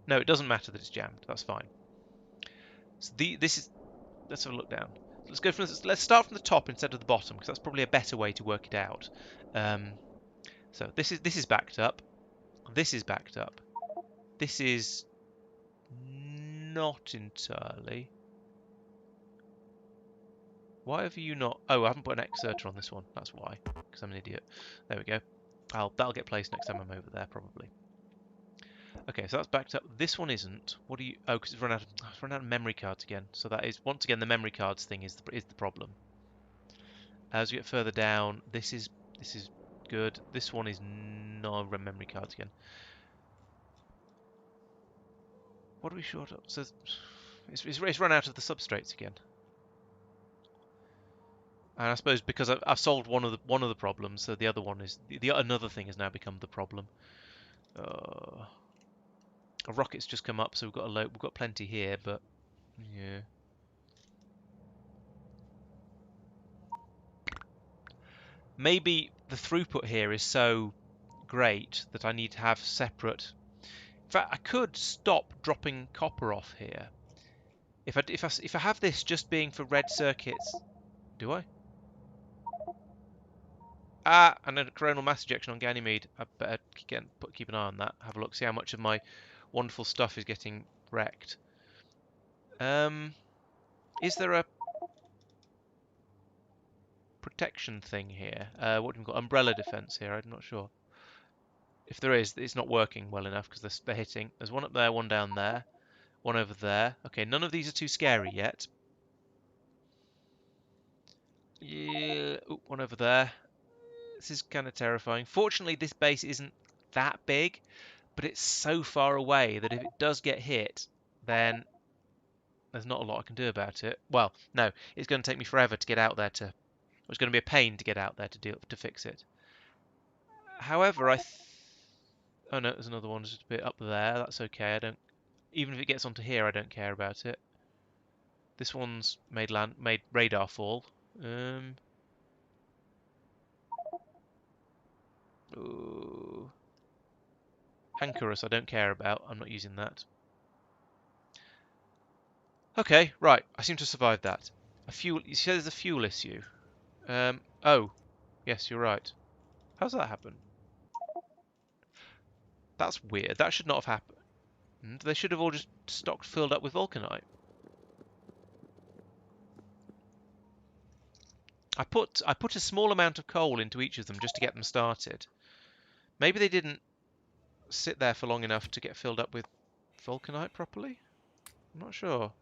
No, it doesn't matter that it's jammed. That's fine. So this is... Let's have a look down. Let's start from the top instead of the bottom because that's probably a better way to work it out. So this is backed up. This is backed up. This is not entirely. Why have you not... Oh, I haven't put an exerter on this one. That's why. Because I'm an idiot. There we go. That'll get placed next time I'm over there, probably. Okay, so that's backed up. This one isn't. What do you... Oh, because it's run out of memory cards again. So that is... Once again, the memory cards thing is the problem. As we get further down, this is good. This one is no memory cards again. What are we short of? So it's run out of the substrates again. And I suppose because I've solved one of the problems, so the other one is another thing has now become the problem. A rocket's just come up, so we've got plenty here, but yeah. Maybe the throughput here is so great that I need to have separate. In fact, I could stop dropping copper off here. If I have this just being for red circuits, do I? Ah, and a coronal mass ejection on Ganymede. I better keep an eye on that. Have a look, see how much of my wonderful stuff is getting wrecked. Is there a protection thing here? What do we call umbrella defense here? I'm not sure. If there is, it's not working well enough because they're hitting. There's one up there, one down there, one over there. Okay, none of these are too scary yet. Yeah, ooh, one over there. This is kind of terrifying. Fortunately, this base isn't that big, but it's so far away that if it does get hit, then there's not a lot I can do about it. Well, no, it's going to take me forever to get out there to... It's going to be a pain to get out there to fix it. However, oh no, there's another one just a bit up there. That's okay. I don't... Even if it gets onto here, I don't care about it. This one's made radar fall. Ooh. Hankerus, I don't care about. I'm not using that. Okay, right. I seem to have survived that. You say there's a fuel issue. Oh, yes, you're right. How's that happen? That's weird. That should not have happened. They should have all just filled up with vulcanite. I put a small amount of coal into each of them just to get them started. Maybe they didn't sit there for long enough to get filled up with vulcanite properly? I'm not sure.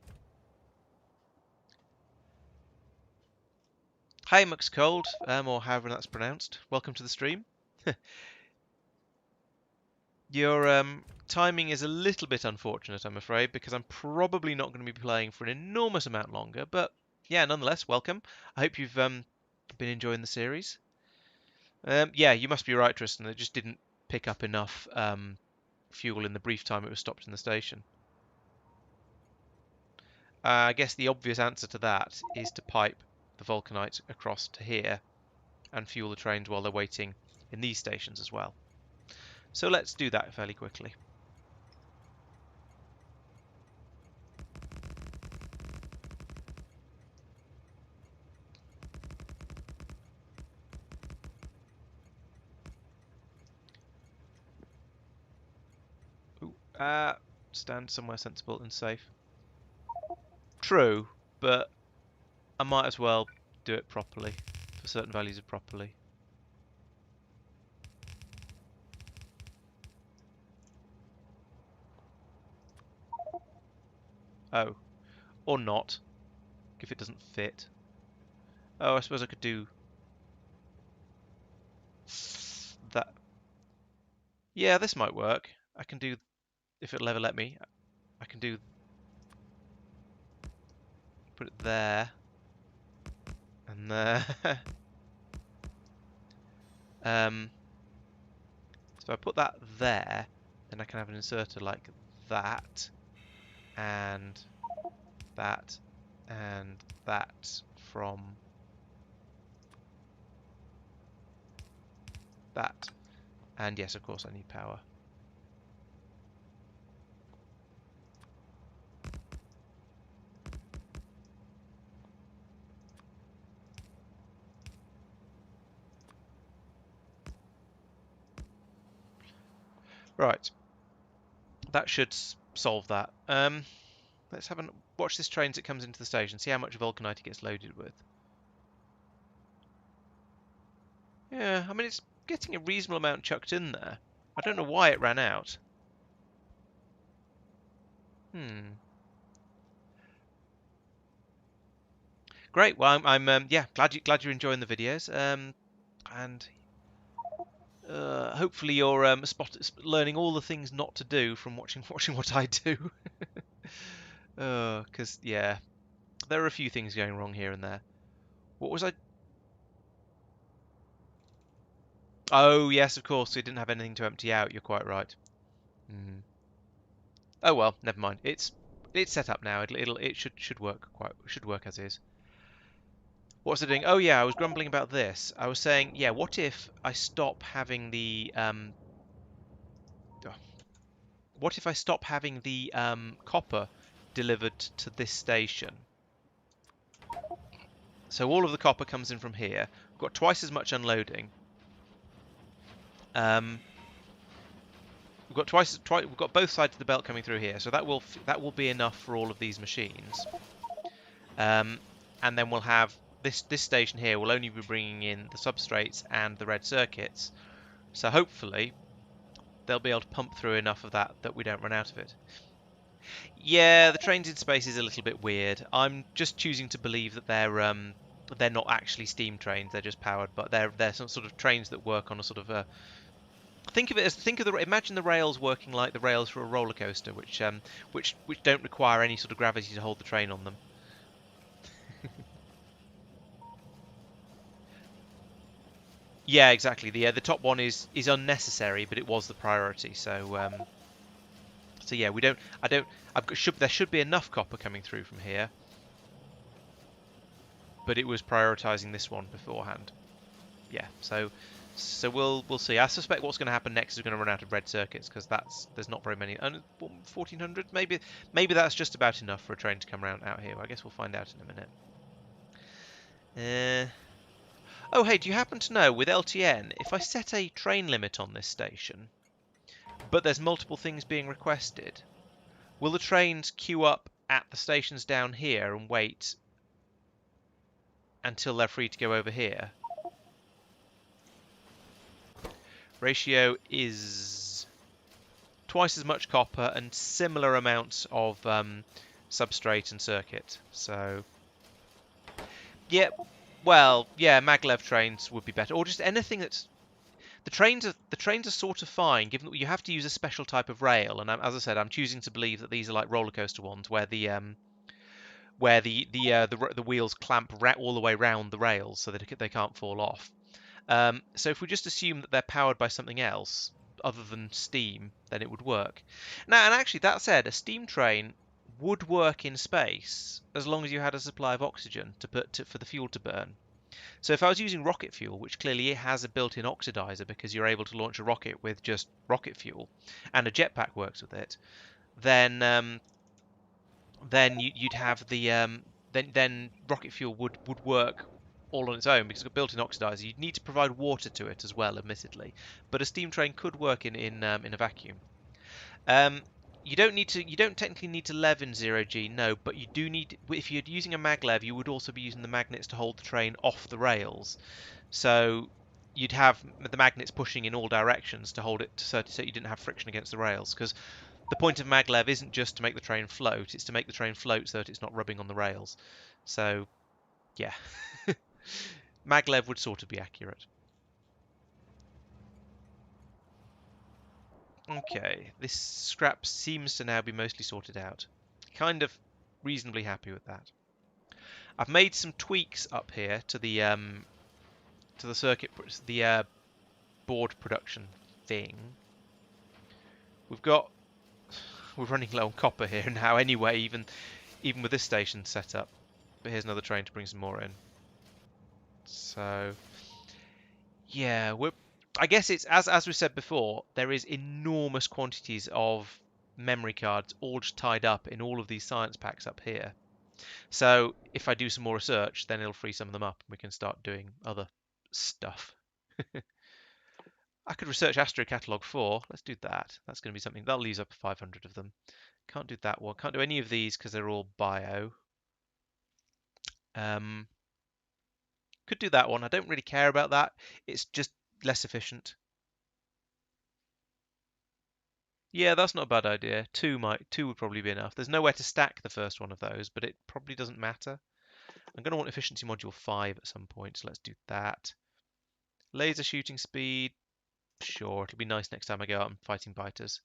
Hi, MuxCold, or however that's pronounced. Welcome to the stream. Your timing is a little bit unfortunate, I'm afraid, because I'm probably not going to be playing for an enormous amount longer. But yeah, nonetheless, welcome. I hope you've been enjoying the series. Yeah, you must be right, Tristan. It just didn't pick up enough fuel in the brief time it was stopped in the station. I guess the obvious answer to that is to pipe the vulcanite across to here and fuel the trains while they're waiting in these stations as well. So let's do that fairly quickly. Ooh, stand somewhere sensible and safe. True, but I might as well do it properly for certain values of properly. Oh, or not, if it doesn't fit. Oh, I suppose I could do that. Yeah, this might work. I can do, if it'll ever let me, I can do, put it there, and there. So I put that there, then I can have an inserter like that, and that, and that from that. And yes, of course I need power. Right, that should solve that. Let's have a watch this train as it comes into the station, see how much vulcanite it gets loaded with. Yeah, I mean, it's getting a reasonable amount chucked in there. I don't know why it ran out. Great. Well, I'm yeah, glad you're enjoying the videos. And hopefully you're learning all the things not to do from watching what I do. Because yeah, there are a few things going wrong here and there. What was I? Oh yes, of course. We didn't have anything to empty out. You're quite right. Mm. Oh well, never mind. It's set up now. It should work as is. What was I doing? Oh yeah, I was grumbling about this. I was saying, yeah, what if I stop having the what if I stop having the copper delivered to this station? So all of the copper comes in from here. We've got twice as much unloading. Um, we've got we've got both sides of the belt coming through here, so that will be enough for all of these machines. And then we'll have this station here will only be bringing in the substrates and the red circuits. So hopefully they'll be able to pump through enough of that we don't run out of it. Yeah, the trains in space is a little bit weird. I'm just choosing to believe that they're not actually steam trains. They're just powered, but they're some sort of trains that work on a sort of a. Imagine the rails working like the rails for a roller coaster, which don't require any sort of gravity to hold the train on them. Yeah, exactly. The top one is unnecessary, but it was the priority. So yeah, we don't. I don't. There should be enough copper coming through from here, but it was prioritizing this one beforehand. Yeah. So we'll see. I suspect what's going to happen next is we're going to run out of red circuits because there's not very many. 1400 maybe that's just about enough for a train to come around out here. I guess we'll find out in a minute. Oh hey, do you happen to know with LTN if I set a train limit on this station, but there's multiple things being requested? Will the trains queue up at the stations down here and wait until they're free to go over here? Ratio is twice as much copper and similar amounts of substrate and circuit. So, yeah, well, yeah, maglev trains would be better, or just anything that's the trains are sort of fine, given that you have to use a special type of rail. And as I said, I'm choosing to believe that these are like roller coaster ones, where the wheels clamp all the way round the rails so that they can't fall off. So if we just assume that they're powered by something else, other than steam, then it would work. Now, and actually, that said, a steam train would work in space as long as you had a supply of oxygen for the fuel to burn. So if I was using rocket fuel, which clearly it has a built-in oxidizer because you're able to launch a rocket with just rocket fuel, and a jetpack works with it, then you'd have the then rocket fuel would work all on its own because it's got built-in oxidizer. You'd need to provide water to it as well, admittedly, but a steam train could work in a vacuum. Um, you don't technically need to lev in 0G, no, but you do need, if you're using a maglev, you would also be using the magnets to hold the train off the rails. So you'd have the magnets pushing in all directions to hold it so you didn't have friction against the rails. Because the point of maglev isn't just to make the train float; it's to make the train float so that it's not rubbing on the rails. So yeah, maglev would sort of be accurate. Okay, this scrap seems to now be mostly sorted out. Kind of reasonably happy with that. I've made some tweaks up here to the circuit, the board production thing. We've got we're running low on copper here now anyway, even with this station set up. But here's another train to bring some more in. So yeah, I guess it's as we said before, there is enormous quantities of memory cards all just tied up in all of these science packs up here. So if I do some more research, then it'll free some of them up and we can start doing other stuff. I could research Astro Catalog 4. Let's do that. That's going to be something. That'll use up 500 of them. Can't do that one. Can't do any of these because they're all bio. Um, could do that one. I don't really care about that. It's just less efficient. Yeah, that's not a bad idea. Two would probably be enough. There's nowhere to stack the first one of those, but it probably doesn't matter. I'm going to want efficiency module 5 at some point, so let's do that. Laser shooting speed. Sure, it'll be nice next time I go out and fighting biters.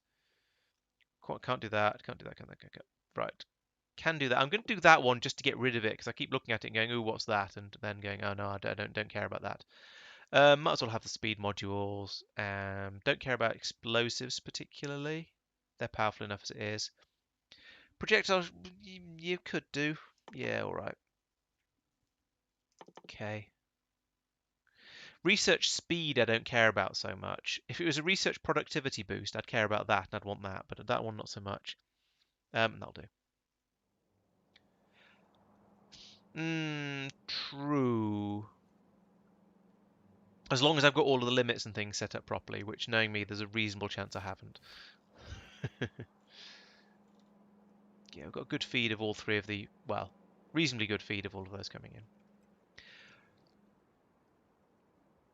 Can't do that. Can't do that. Can't do that. Can't do that. Right. Can do that. I'm going to do that one just to get rid of it because I keep looking at it and going, "Ooh, what's that?" And then going, "Oh no, I don't care about that." Might as well have the speed modules. Don't care about explosives particularly. They're powerful enough as it is. Projectiles, you could do. Yeah, all right. Okay. Research speed, I don't care about so much. If it was a research productivity boost, I'd care about that and I'd want that, but that one not so much. That'll do. True. As long as I've got all of the limits and things set up properly, which knowing me, there's a reasonable chance I haven't. Yeah, I've got a good feed of all three of the, well, reasonably good feed of all of those coming in.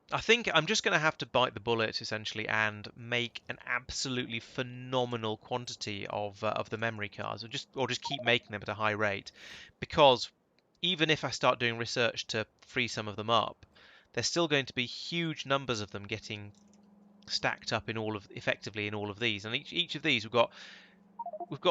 I think I'm just going to have to bite the bullet essentially and make an absolutely phenomenal quantity of the memory cards, or just keep making them at a high rate, because even if I start doing research to free some of them up, there's still going to be huge numbers of them getting stacked up effectively in all of these, and each of these we've got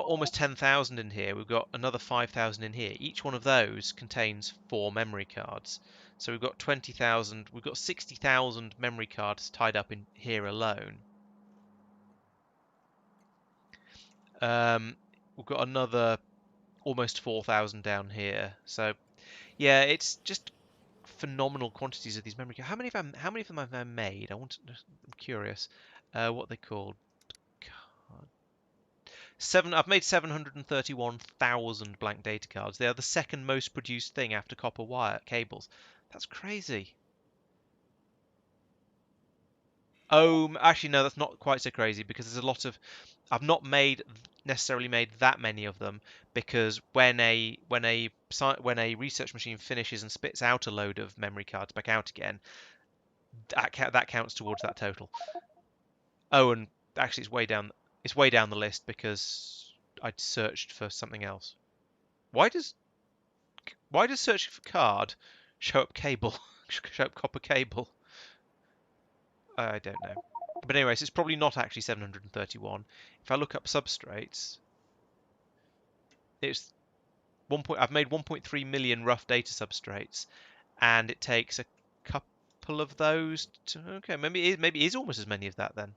almost 10,000 in here. We've got another 5,000 in here. Each one of those contains 4 memory cards. So we've got 20,000, we've got 60,000 memory cards tied up in here alone. We've got another almost 4,000 down here. So yeah, it's just phenomenal quantities of these memory cards. How many of them have I made? I'm curious. What they called? I've made 731,000 blank data cards. They are the second most produced thing after copper wire cables. That's crazy. Oh, actually, no, that's not quite so crazy because there's a lot of. I've not necessarily made that many of them because when a research machine finishes and spits out a load of memory cards back out again, that counts towards that total. Oh, and actually, it's way down. It's way down the list because I'd searched for something else. Why does searching for card show up cable? Show up copper cable? I don't know. But anyways, it's probably not actually 731. If I look up substrates, it's I've made 1.3 million rough data substrates, and it takes a couple of those to. Okay, maybe it is almost as many of that then.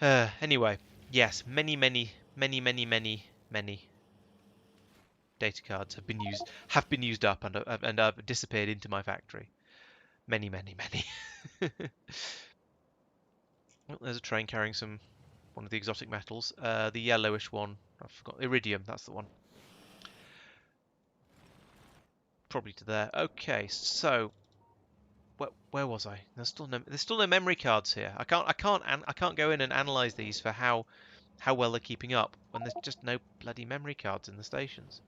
Anyway, yes, many data cards have been used up and have disappeared into my factory. Many. Oh, there's a train carrying one of the exotic metals. The yellowish one. I forgot. Iridium. That's the one. Probably to there. Okay, so where was I? There's still no memory cards here. I can't go in and analyze these for how well they're keeping up when there's just no bloody memory cards in the stations.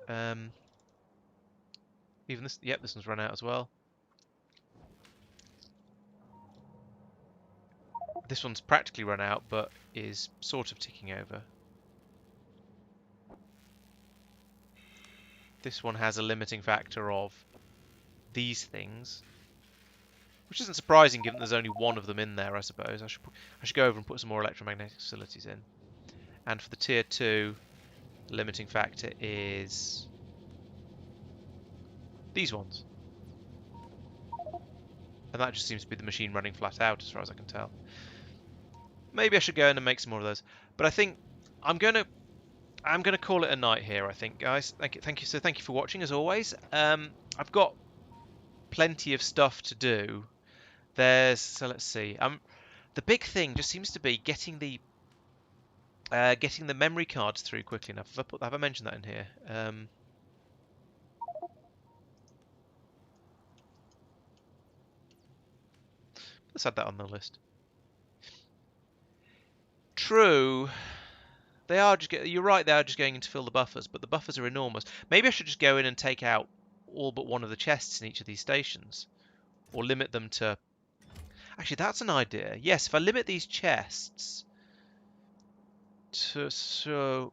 Um, even this. Yep, this one's run out as well. This one's practically run out, but is sort of ticking over. This one has a limiting factor of these things, which isn't surprising given there's only one of them in there, I suppose. I should go over and put some more electromagnetic facilities in. And for the tier 2, the limiting factor is these ones. And that just seems to be the machine running flat out as far as I can tell. Maybe I should go in and make some more of those. But I think I'm gonna call it a night here, I think, guys. Thank you. So thank you for watching as always. I've got plenty of stuff to do. So let's see. The big thing just seems to be getting the memory cards through quickly enough. Have I mentioned that in here? Let's add that on the list. True. They are just. You're right. They are just going in to fill the buffers, but the buffers are enormous. Maybe I should just go in and take out all but one of the chests in each of these stations, or limit them to. Actually, that's an idea. Yes, if I limit these chests to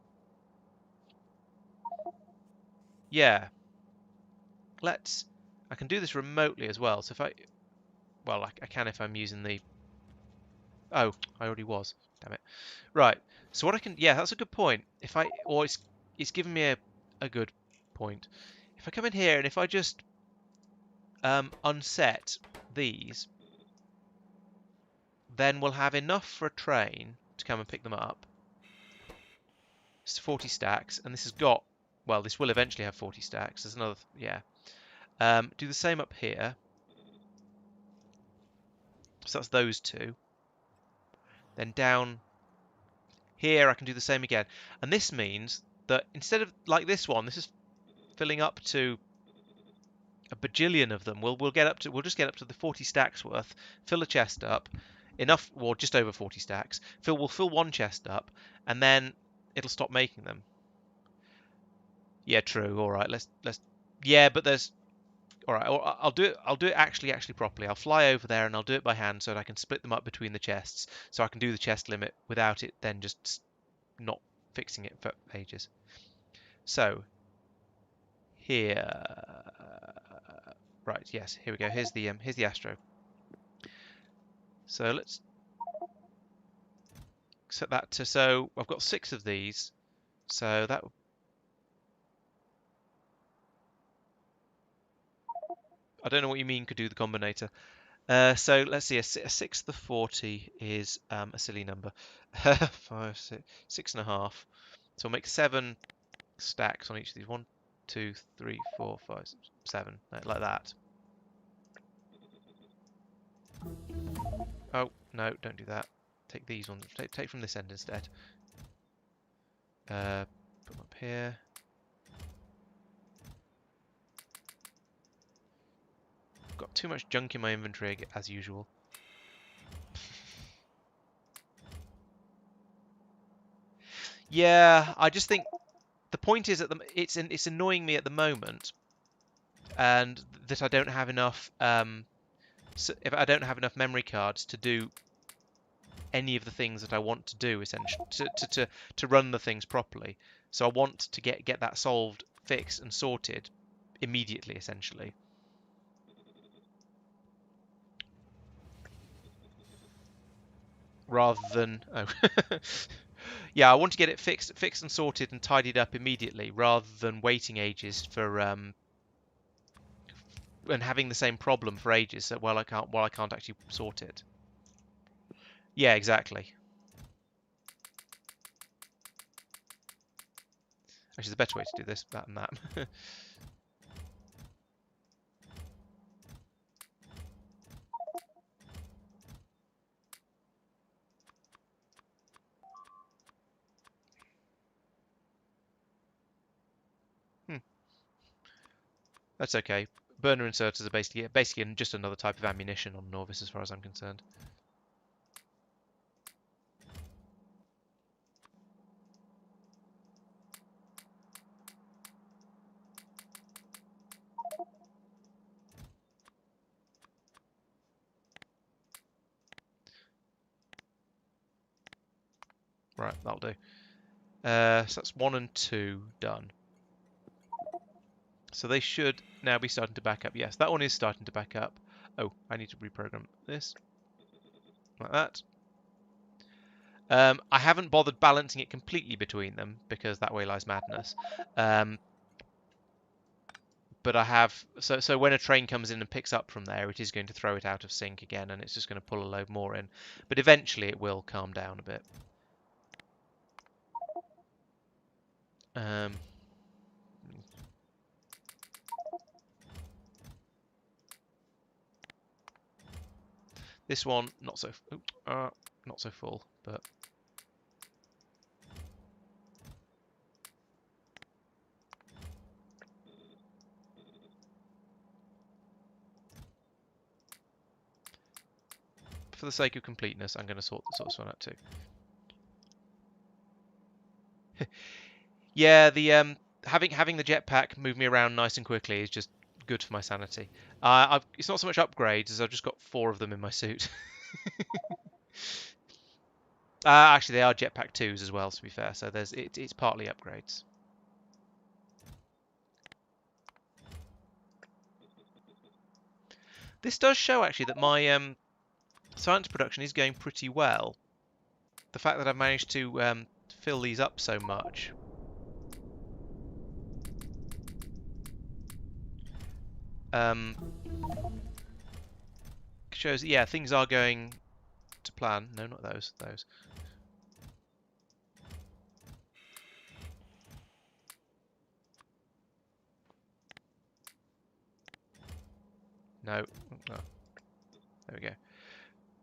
yeah. I can do this remotely as well. So if I can if I'm using the. Oh, I already was. Damn it. Right. So what I can, yeah, that's a good point. It's given me a good point. If I come in here and if I just unset these, then we'll have enough for a train to come and pick them up. It's 40 stacks, and this has got, well, this will eventually have 40 stacks. There's another, yeah. Do the same up here. So that's those two. Then down here, I can do the same again. And this means that instead of like this one, this is filling up to a bajillion of them. We'll just get up to the 40 stacks worth, fill a chest up, enough, or just over 40 stacks. We'll fill one chest up, and then it'll stop making them. Yeah, true. All right, let's. Yeah, but there's. All right, I'll do it actually properly. I'll fly over there and I'll do it by hand so that I can split them up between the chests, so I can do the chest limit without it then just not fixing it for ages. So here, right, yes, here we go. Here's the Astro. So let's set that to, so I've got 6 of these, so that, I don't know what you mean could do the combinator. So let's see, a 6 to the 40 is a silly number. 5, 6.5. So we'll make 7 stacks on each of these. 1, 2, 3, 4, 5, 7, like that. Oh no, don't do that. Take these ones. Take from this end instead. Put them up here. I've got too much junk in my inventory as usual. Yeah, I just think the point is that it's annoying me at the moment, and that I don't have enough. So if I don't have enough memory cards to do any of the things that I want to do, essentially, to run the things properly. So I want to get that solved, fixed, and sorted immediately, essentially. Rather than yeah, I want to get it fixed and sorted and tidied up immediately, rather than waiting ages for and having the same problem for ages. So I can't actually sort it. Yeah, exactly. Actually, there's a better way to do this, that and that. Hmm, that's okay. Burner inserters are basically just another type of ammunition on Novice, as far as I'm concerned. Right, that'll do. So that's 1 and 2 done. So they should now be starting to back up. Yes, that one is starting to back up. Oh, I need to reprogram this like that. I haven't bothered balancing it completely between them because that way lies madness. But I have so when a train comes in and picks up from there, it is going to throw it out of sync again, and it's just going to pull a load more in. But eventually, it will calm down a bit. Um, this one not so full, but for the sake of completeness, I'm going to sort this one out too. Yeah, the having the jetpack move me around nice and quickly is just good for my sanity. It's not so much upgrades as I've just got 4 of them in my suit. Actually, they are jetpack 2s as well, to be fair. So it's partly upgrades. This does show actually that my science production is going pretty well. The fact that I've managed to fill these up so much shows that, yeah, things are going to plan. No, not those. Those. No. Oh, there we go.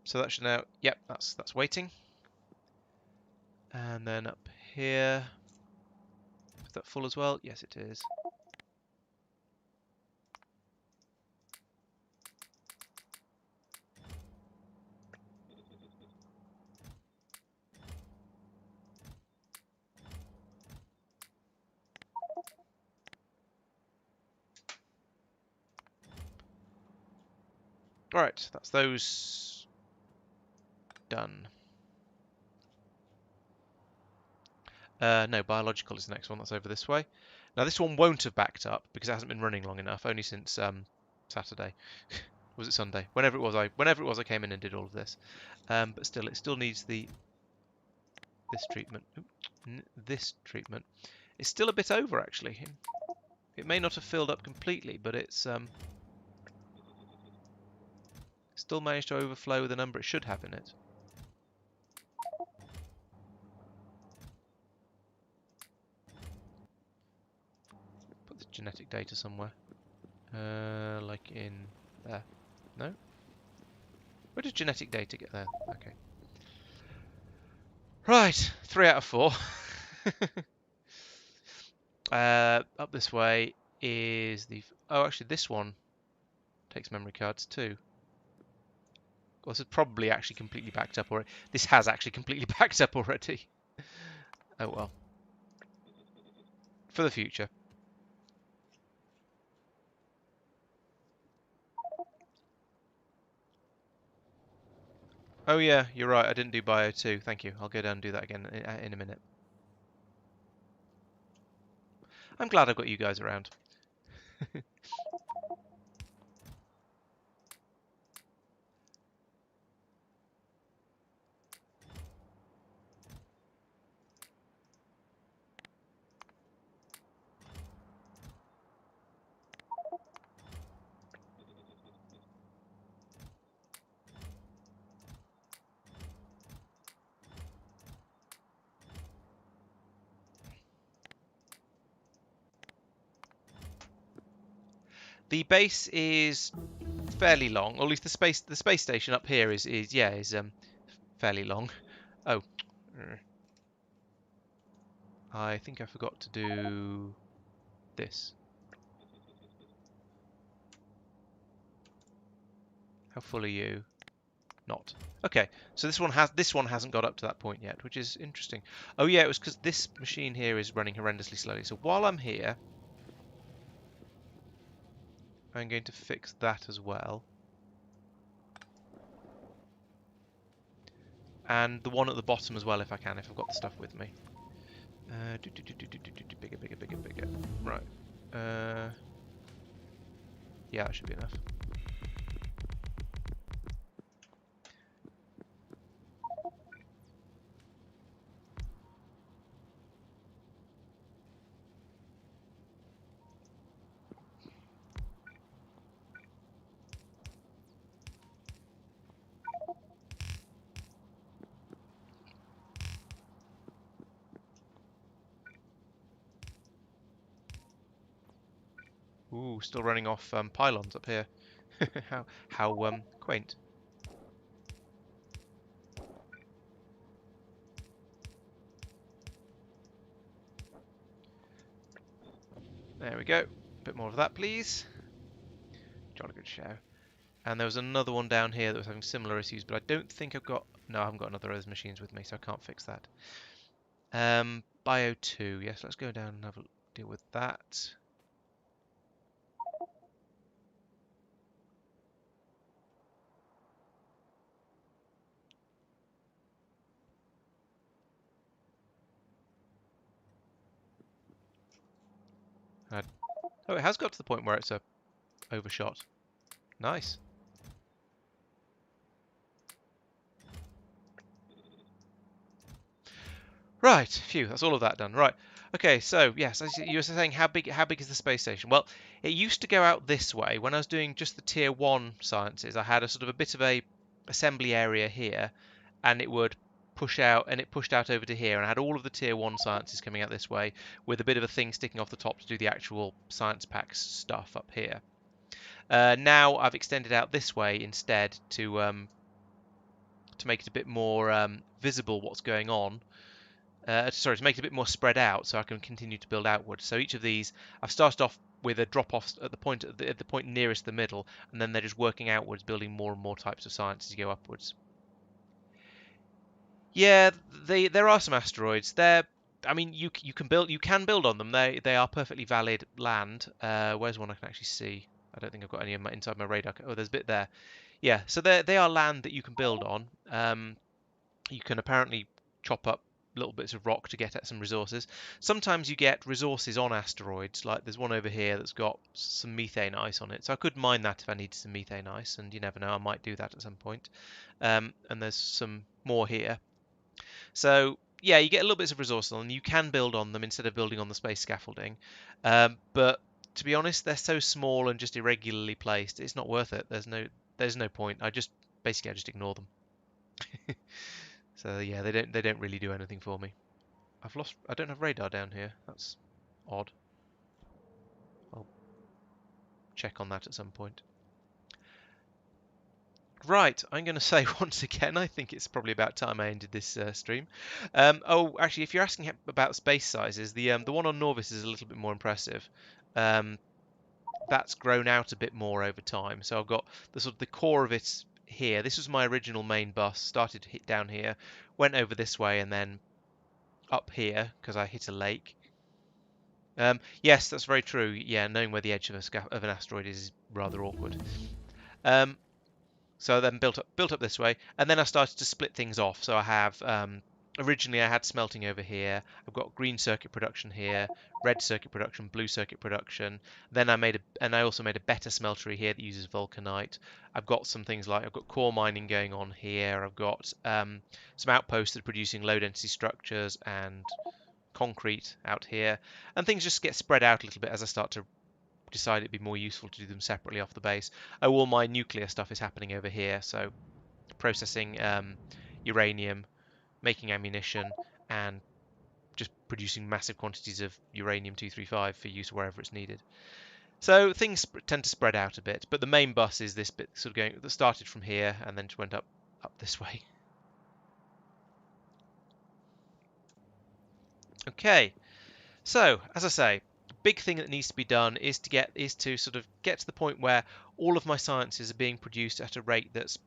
So that should now. Yep, that's waiting. And then up here, is that full as well? Yes, it is. Right, that's those done. No, biological is the next one. That's over this way. Now this one won't have backed up because it hasn't been running long enough. Only since Saturday. Was it Sunday? Whenever it was, I came in and did all of this. But still, it still needs this treatment. This treatment. It's still a bit over actually. It may not have filled up completely, but it's still managed to overflow the number it should have in it. Put the genetic data somewhere. Like in there. No? Where does genetic data get there? Okay. Right, 3 out of 4. Up this way is the... Oh, actually, this one takes memory cards too. Well, this is probably actually completely backed up already. This has actually completely backed up already. Oh well. For the future. Oh yeah, you're right. I didn't do bio too. Thank you. I'll go down and do that again in a minute. I'm glad I've got you guys around. The base is fairly long, or at least the space station up here is fairly long. Oh, I think I forgot to do this. How full are you? Not. Okay, so this one hasn't got up to that point yet, which is interesting. Oh yeah, it was because this machine here is running horrendously slowly. So while I'm here, I'm going to fix that as well. And the one at the bottom as well, if I can, if I've got the stuff with me. Bigger, bigger, bigger, bigger. Right. Yeah, that should be enough. Ooh, still running off pylons up here. how quaint. There we go. A bit more of that, please. Jolly good show. And there was another one down here that was having similar issues, but I don't think I've got... No, I haven't got another of those machines with me, so I can't fix that. Bio 2. Yes, let's go down and have a deal with that. Oh, it has got to the point where it's a overshot. Nice. Right, phew, that's all of that done. Right. Okay, so yes, as you were saying, how big is the space station? Well, it used to go out this way. When I was doing just the tier 1 sciences, I had a sort of a bit of a assembly area here, and it would push out, and it pushed out over to here, and I had all of the tier 1 sciences coming out this way with a bit of a thing sticking off the top to do the actual science packs stuff up here. Now I've extended out this way instead to make it a bit more visible what's going on. Sorry, to make it a bit more spread out, so I can continue to build outwards. So each of these, I've started off with a drop-off at the point nearest the middle, and then they're just working outwards, building more and more types of science as you go upwards. Yeah, there are some asteroids. I mean, you can build on them. They are perfectly valid land. Where's one I can actually see? I don't think I've got any inside my radar. Oh, there's a bit there. Yeah, so they are land that you can build on. You can apparently chop up little bits of rock to get at some resources. Sometimes you get resources on asteroids, like there's one over here that's got some methane ice on it. So I could mine that if I needed some methane ice, and you never know, I might do that at some point. And there's some more here. So yeah, you get a little bits of resources on them. You can build on them instead of building on the space scaffolding. But to be honest, they're so small and just irregularly placed. It's not worth it. There's no point. I just ignore them. So yeah, they don't really do anything for me. I don't have radar down here. That's odd. I'll check on that at some point. Right, I'm going to say once again, I think it's probably about time I ended this stream. Oh, actually, if you're asking about space sizes, the one on Norvis is a little bit more impressive. Um, that's grown out a bit more over time. So I've got the sort of the core of it here. This was my original main bus. Started hit down here, went over this way, and then up here because I hit a lake. Yes, that's very true. Yeah, knowing where the edge of an asteroid is rather awkward. Um, so I then built up this way, and then I started to split things off. So I have originally I had smelting over here. I've got green circuit production here, red circuit production, blue circuit production. Then I also made a better smeltery here that uses vulcanite. I've got some things like I've got core mining going on here. I've got some outposts that are producing low density structures and concrete out here, and things just get spread out a little bit as I start to decide it'd be more useful to do them separately off the base. Oh, all my nuclear stuff is happening over here, so processing uranium, making ammunition, and just producing massive quantities of uranium-235 for use wherever it's needed. So things tend to spread out a bit, but the main bus is this bit sort of going that started from here and then just went up this way. Okay, so as I say, the big thing that needs to be done is to sort of get to the point where all of my sciences are being produced at a rate that's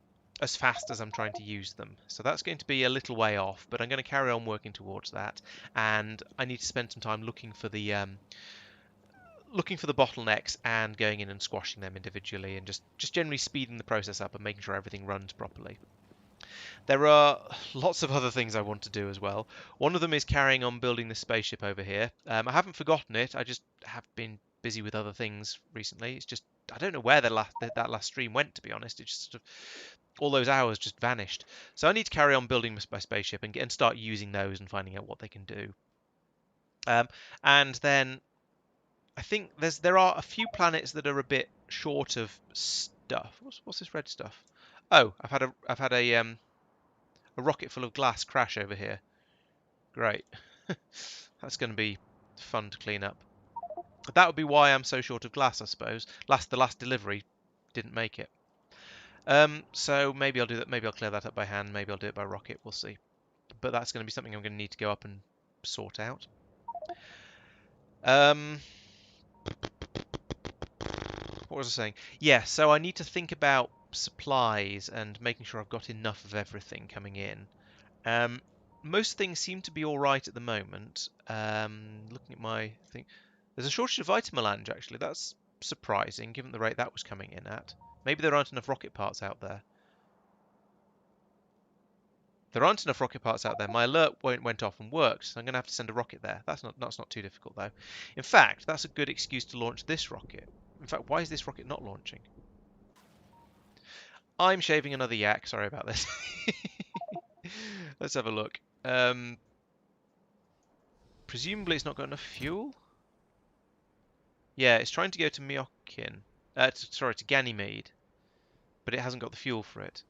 as fast as I'm trying to use them. So that's going to be a little way off, but I'm going to carry on working towards that, and I need to spend some time looking for the bottlenecks and going in and squashing them individually and just generally speeding the process up and making sure everything runs properly. There are lots of other things I want to do as well. One of them is carrying on building this spaceship over here. I haven't forgotten it. I just have been busy with other things recently. It's just I don't know where that last stream went, to be honest. It just sort of all those hours just vanished. So I need to carry on building my spaceship and start using those and finding out what they can do. And then I think there are a few planets that are a bit short of stuff. What's this red stuff? Oh, I've had a rocket full of glass crash over here. Great. That's going to be fun to clean up. But that would be why I'm so short of glass, I suppose. The last delivery didn't make it. So maybe I'll do that. Maybe I'll clear that up by hand. Maybe I'll do it by rocket. We'll see. But that's going to be something I'm going to need to go up and sort out. What was I saying? Yeah, so I need to think about supplies and making sure I've got enough of everything coming in. Most things seem to be all right at the moment. Looking at my thing, there's a shortage of vitamelange actually. That's surprising given the rate that was coming in at. Maybe there aren't enough rocket parts out there. There aren't enough rocket parts out there. My alert went off and worked, so I'm going to have to send a rocket there. That's not too difficult though. In fact, that's a good excuse to launch this rocket. In fact, why is this rocket not launching? I'm shaving another yak. Sorry about this. Let's have a look. Presumably it's not got enough fuel. Yeah, it's trying to go to Myokin. Sorry, to Ganymede, but it hasn't got the fuel for it.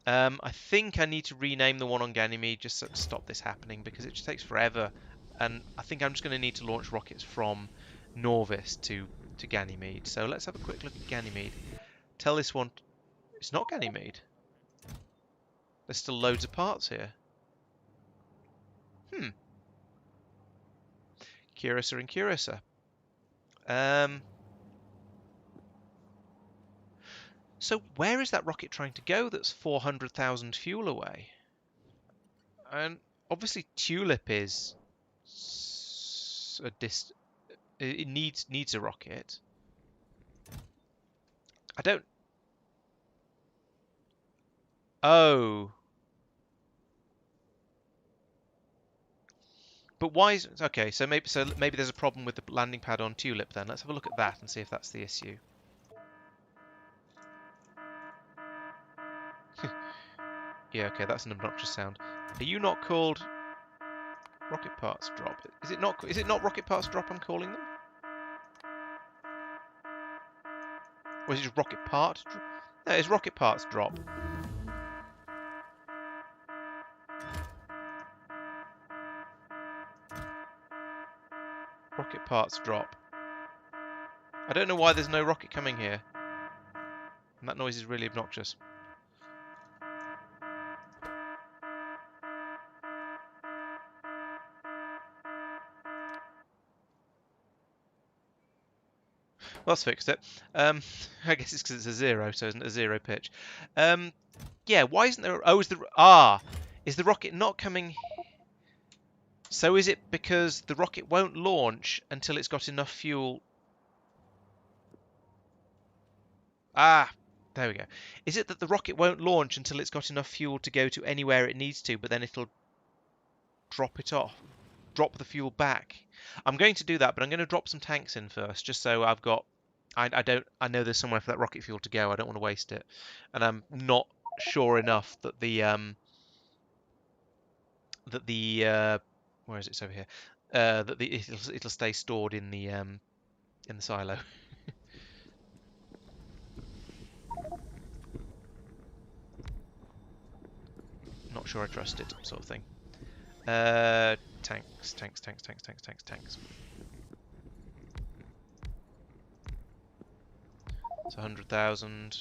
I think I need to rename the one on Ganymede just to stop this happening because it just takes forever. And I think I'm just going to need to launch rockets from Norvis to Ganymede. So let's have a quick look at Ganymede. Tell this one it's not Ganymede. There's still loads of parts here. Curiouser and curiouser. So where is that rocket trying to go that's 400,000 fuel away? And obviously Tulip is it needs a rocket. I don't. Oh. But why is okay? So maybe there's a problem with the landing pad on Tulip then. Let's have a look at that and see if that's the issue. Yeah, okay, that's an obnoxious sound. Are you not called Rocket Parts Drop? Is it not? Is it not Rocket Parts Drop? I'm calling them. Or is it just Rocket Part? No, it's Rocket Parts Drop. Rocket Parts Drop. I don't know why there's no rocket coming here. And that noise is really obnoxious. Well, that's fixed it. I guess it's because it's a zero, so isn't it a zero pitch? Yeah, why isn't there... Oh, is the rocket not coming... So is it because the rocket won't launch until it's got enough fuel... Ah, there we go. Is it that the rocket won't launch until it's got enough fuel to go to anywhere it needs to, but then it'll drop it off? Drop the fuel back? I'm going to do that, but I'm going to drop some tanks in first, just so I've got... I know there's somewhere for that rocket fuel to go. I don't want to waste it. And I'm not sure enough that where is it? It's over here. It'll stay stored in the silo. Not sure I trust it, sort of thing. Tanks. It's 100,000.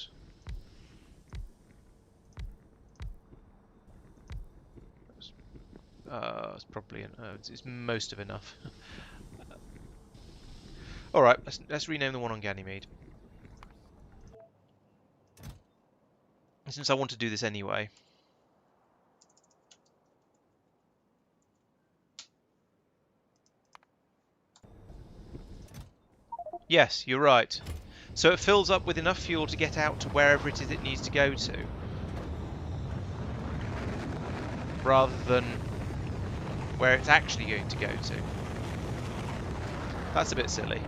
It's probably it's most of enough. All right, let's rename the one on Ganymede. Since I want to do this anyway. Yes, you're right. So it fills up with enough fuel to get out to wherever it is it needs to go to, rather than where it's actually going to go to. That's a bit silly.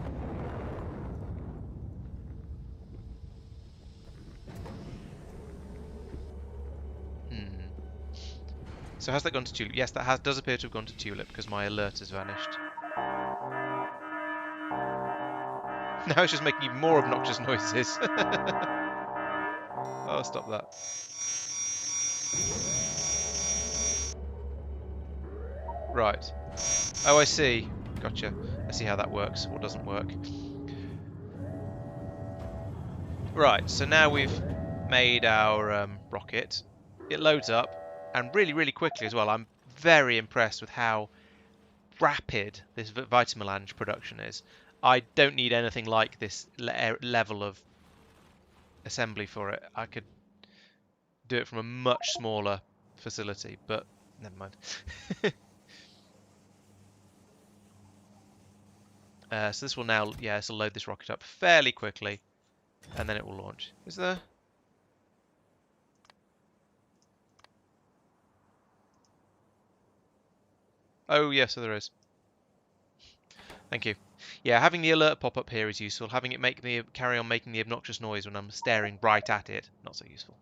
So has that gone to Tulip? Yes, that does appear to have gone to Tulip because my alert has vanished. Now it's just making even more obnoxious noises. Oh, stop that. Right. Oh, I see. Gotcha. I see how that works or doesn't work. Right, so now we've made our rocket. It loads up, and really, really quickly as well. I'm very impressed with how rapid this Vitamelange production is. I don't need anything like this level of assembly for it. I could do it from a much smaller facility, but never mind. So this will now, yeah, this will load this rocket up fairly quickly, and then it will launch. Is there? Oh, yes, so there is. Thank you. Yeah, having the alert pop up here is useful. Having it make me carry on making the obnoxious noise when I'm staring right at it, not so useful.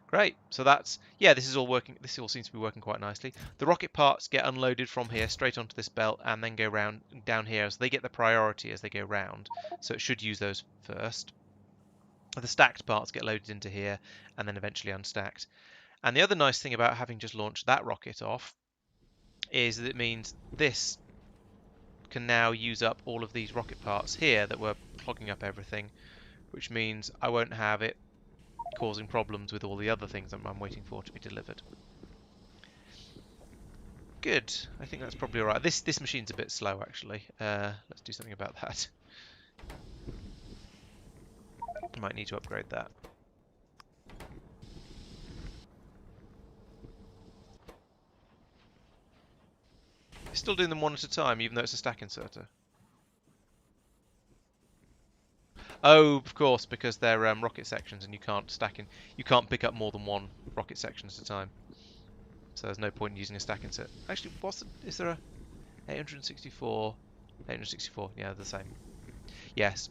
Great. So that's, yeah, this is all working. This all seems to be working quite nicely. The rocket parts get unloaded from here straight onto this belt and then go round down here. So they get the priority as they go round. So it should use those first. The stacked parts get loaded into here and then eventually unstacked. And the other nice thing about having just launched that rocket off is that it means this can now use up all of these rocket parts here that were clogging up everything, which means I won't have it causing problems with all the other things I'm waiting for to be delivered. Good. I think that's probably alright. This machine's a bit slow, actually. Let's do something about that. I might need to upgrade that. It's still doing them one at a time, even though it's a stack inserter. Oh, of course, because they're rocket sections, and you can't you can't pick up more than one rocket section at a time. So there's no point in using a stack insert. Actually, is there a 864? 864, yeah, the same. Yes.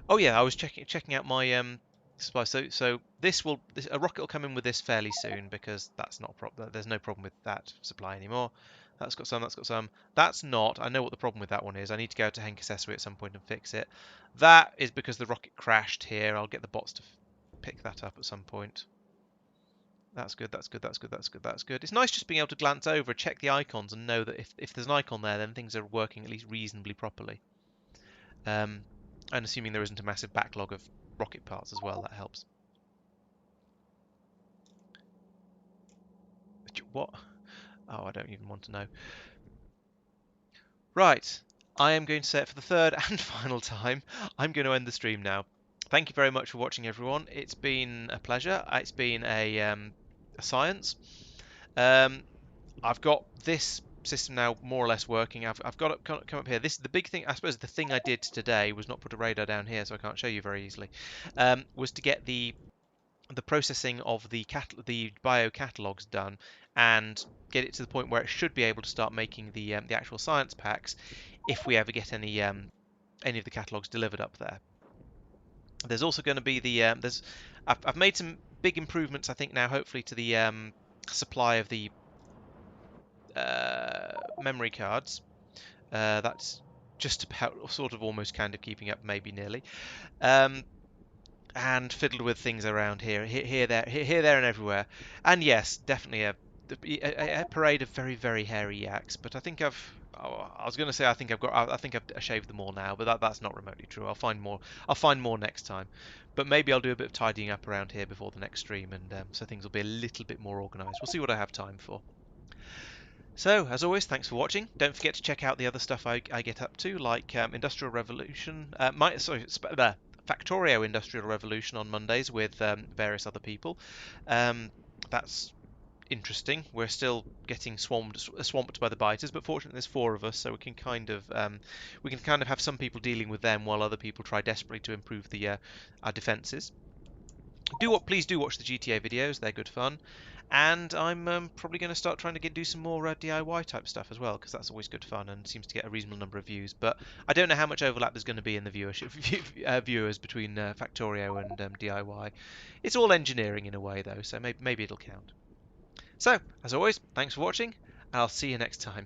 Oh yeah, I was checking out my supply. So a rocket will come in with this fairly soon because that's not a problem. There's no problem with that supply anymore. That's got some. That's got some. That's not. I know what the problem with that one is. I need to go to Henk Accessory at some point and fix it. That is because the rocket crashed here. I'll get the bots to pick that up at some point. That's good. That's good. That's good. That's good. That's good. It's nice just being able to glance over, check the icons, and know that if there's an icon there, then things are working at least reasonably properly. And assuming there isn't a massive backlog of rocket parts as well, that helps. What? Oh, I don't even want to know. Right, I am going to say it for the third and final time. I'm going to end the stream now. Thank you very much for watching, everyone. It's been a pleasure. It's been a science. I've got this system now more or less working. I've got it come up here. This the big thing. I suppose the thing I did today was not put a radar down here, so I can't show you very easily. Was to get the processing of the bio catalogs done and get it to the point where it should be able to start making the actual science packs if we ever get any of the catalogs delivered up there. There's also going to be the I've made some big improvements, I think, now hopefully to the supply of the memory cards. That's just about sort of almost kind of keeping up, maybe nearly. And fiddled with things around here, there, and everywhere. And yes, definitely a parade of very, very hairy yaks. But I think I've. Oh, I was going to say I think I've got. I think I've shaved them all now, but that's not remotely true. I'll find more. I'll find more next time. But maybe I'll do a bit of tidying up around here before the next stream, and so things will be a little bit more organised. We'll see what I have time for. So, as always, thanks for watching. Don't forget to check out the other stuff I get up to, like Industrial Revolution, Factorio Industrial Revolution on Mondays with various other people. That's interesting. We're still getting swamped by the biters, but fortunately there's four of us, so we can kind of have some people dealing with them while other people try desperately to improve our defences. Please do watch the GTA videos; they're good fun. And I'm probably going to start trying to do some more DIY type stuff as well, because that's always good fun and seems to get a reasonable number of views. But I don't know how much overlap there's going to be in the viewership viewers between Factorio and DIY. It's all engineering in a way though, so maybe it'll count. So, as always, thanks for watching, and I'll see you next time.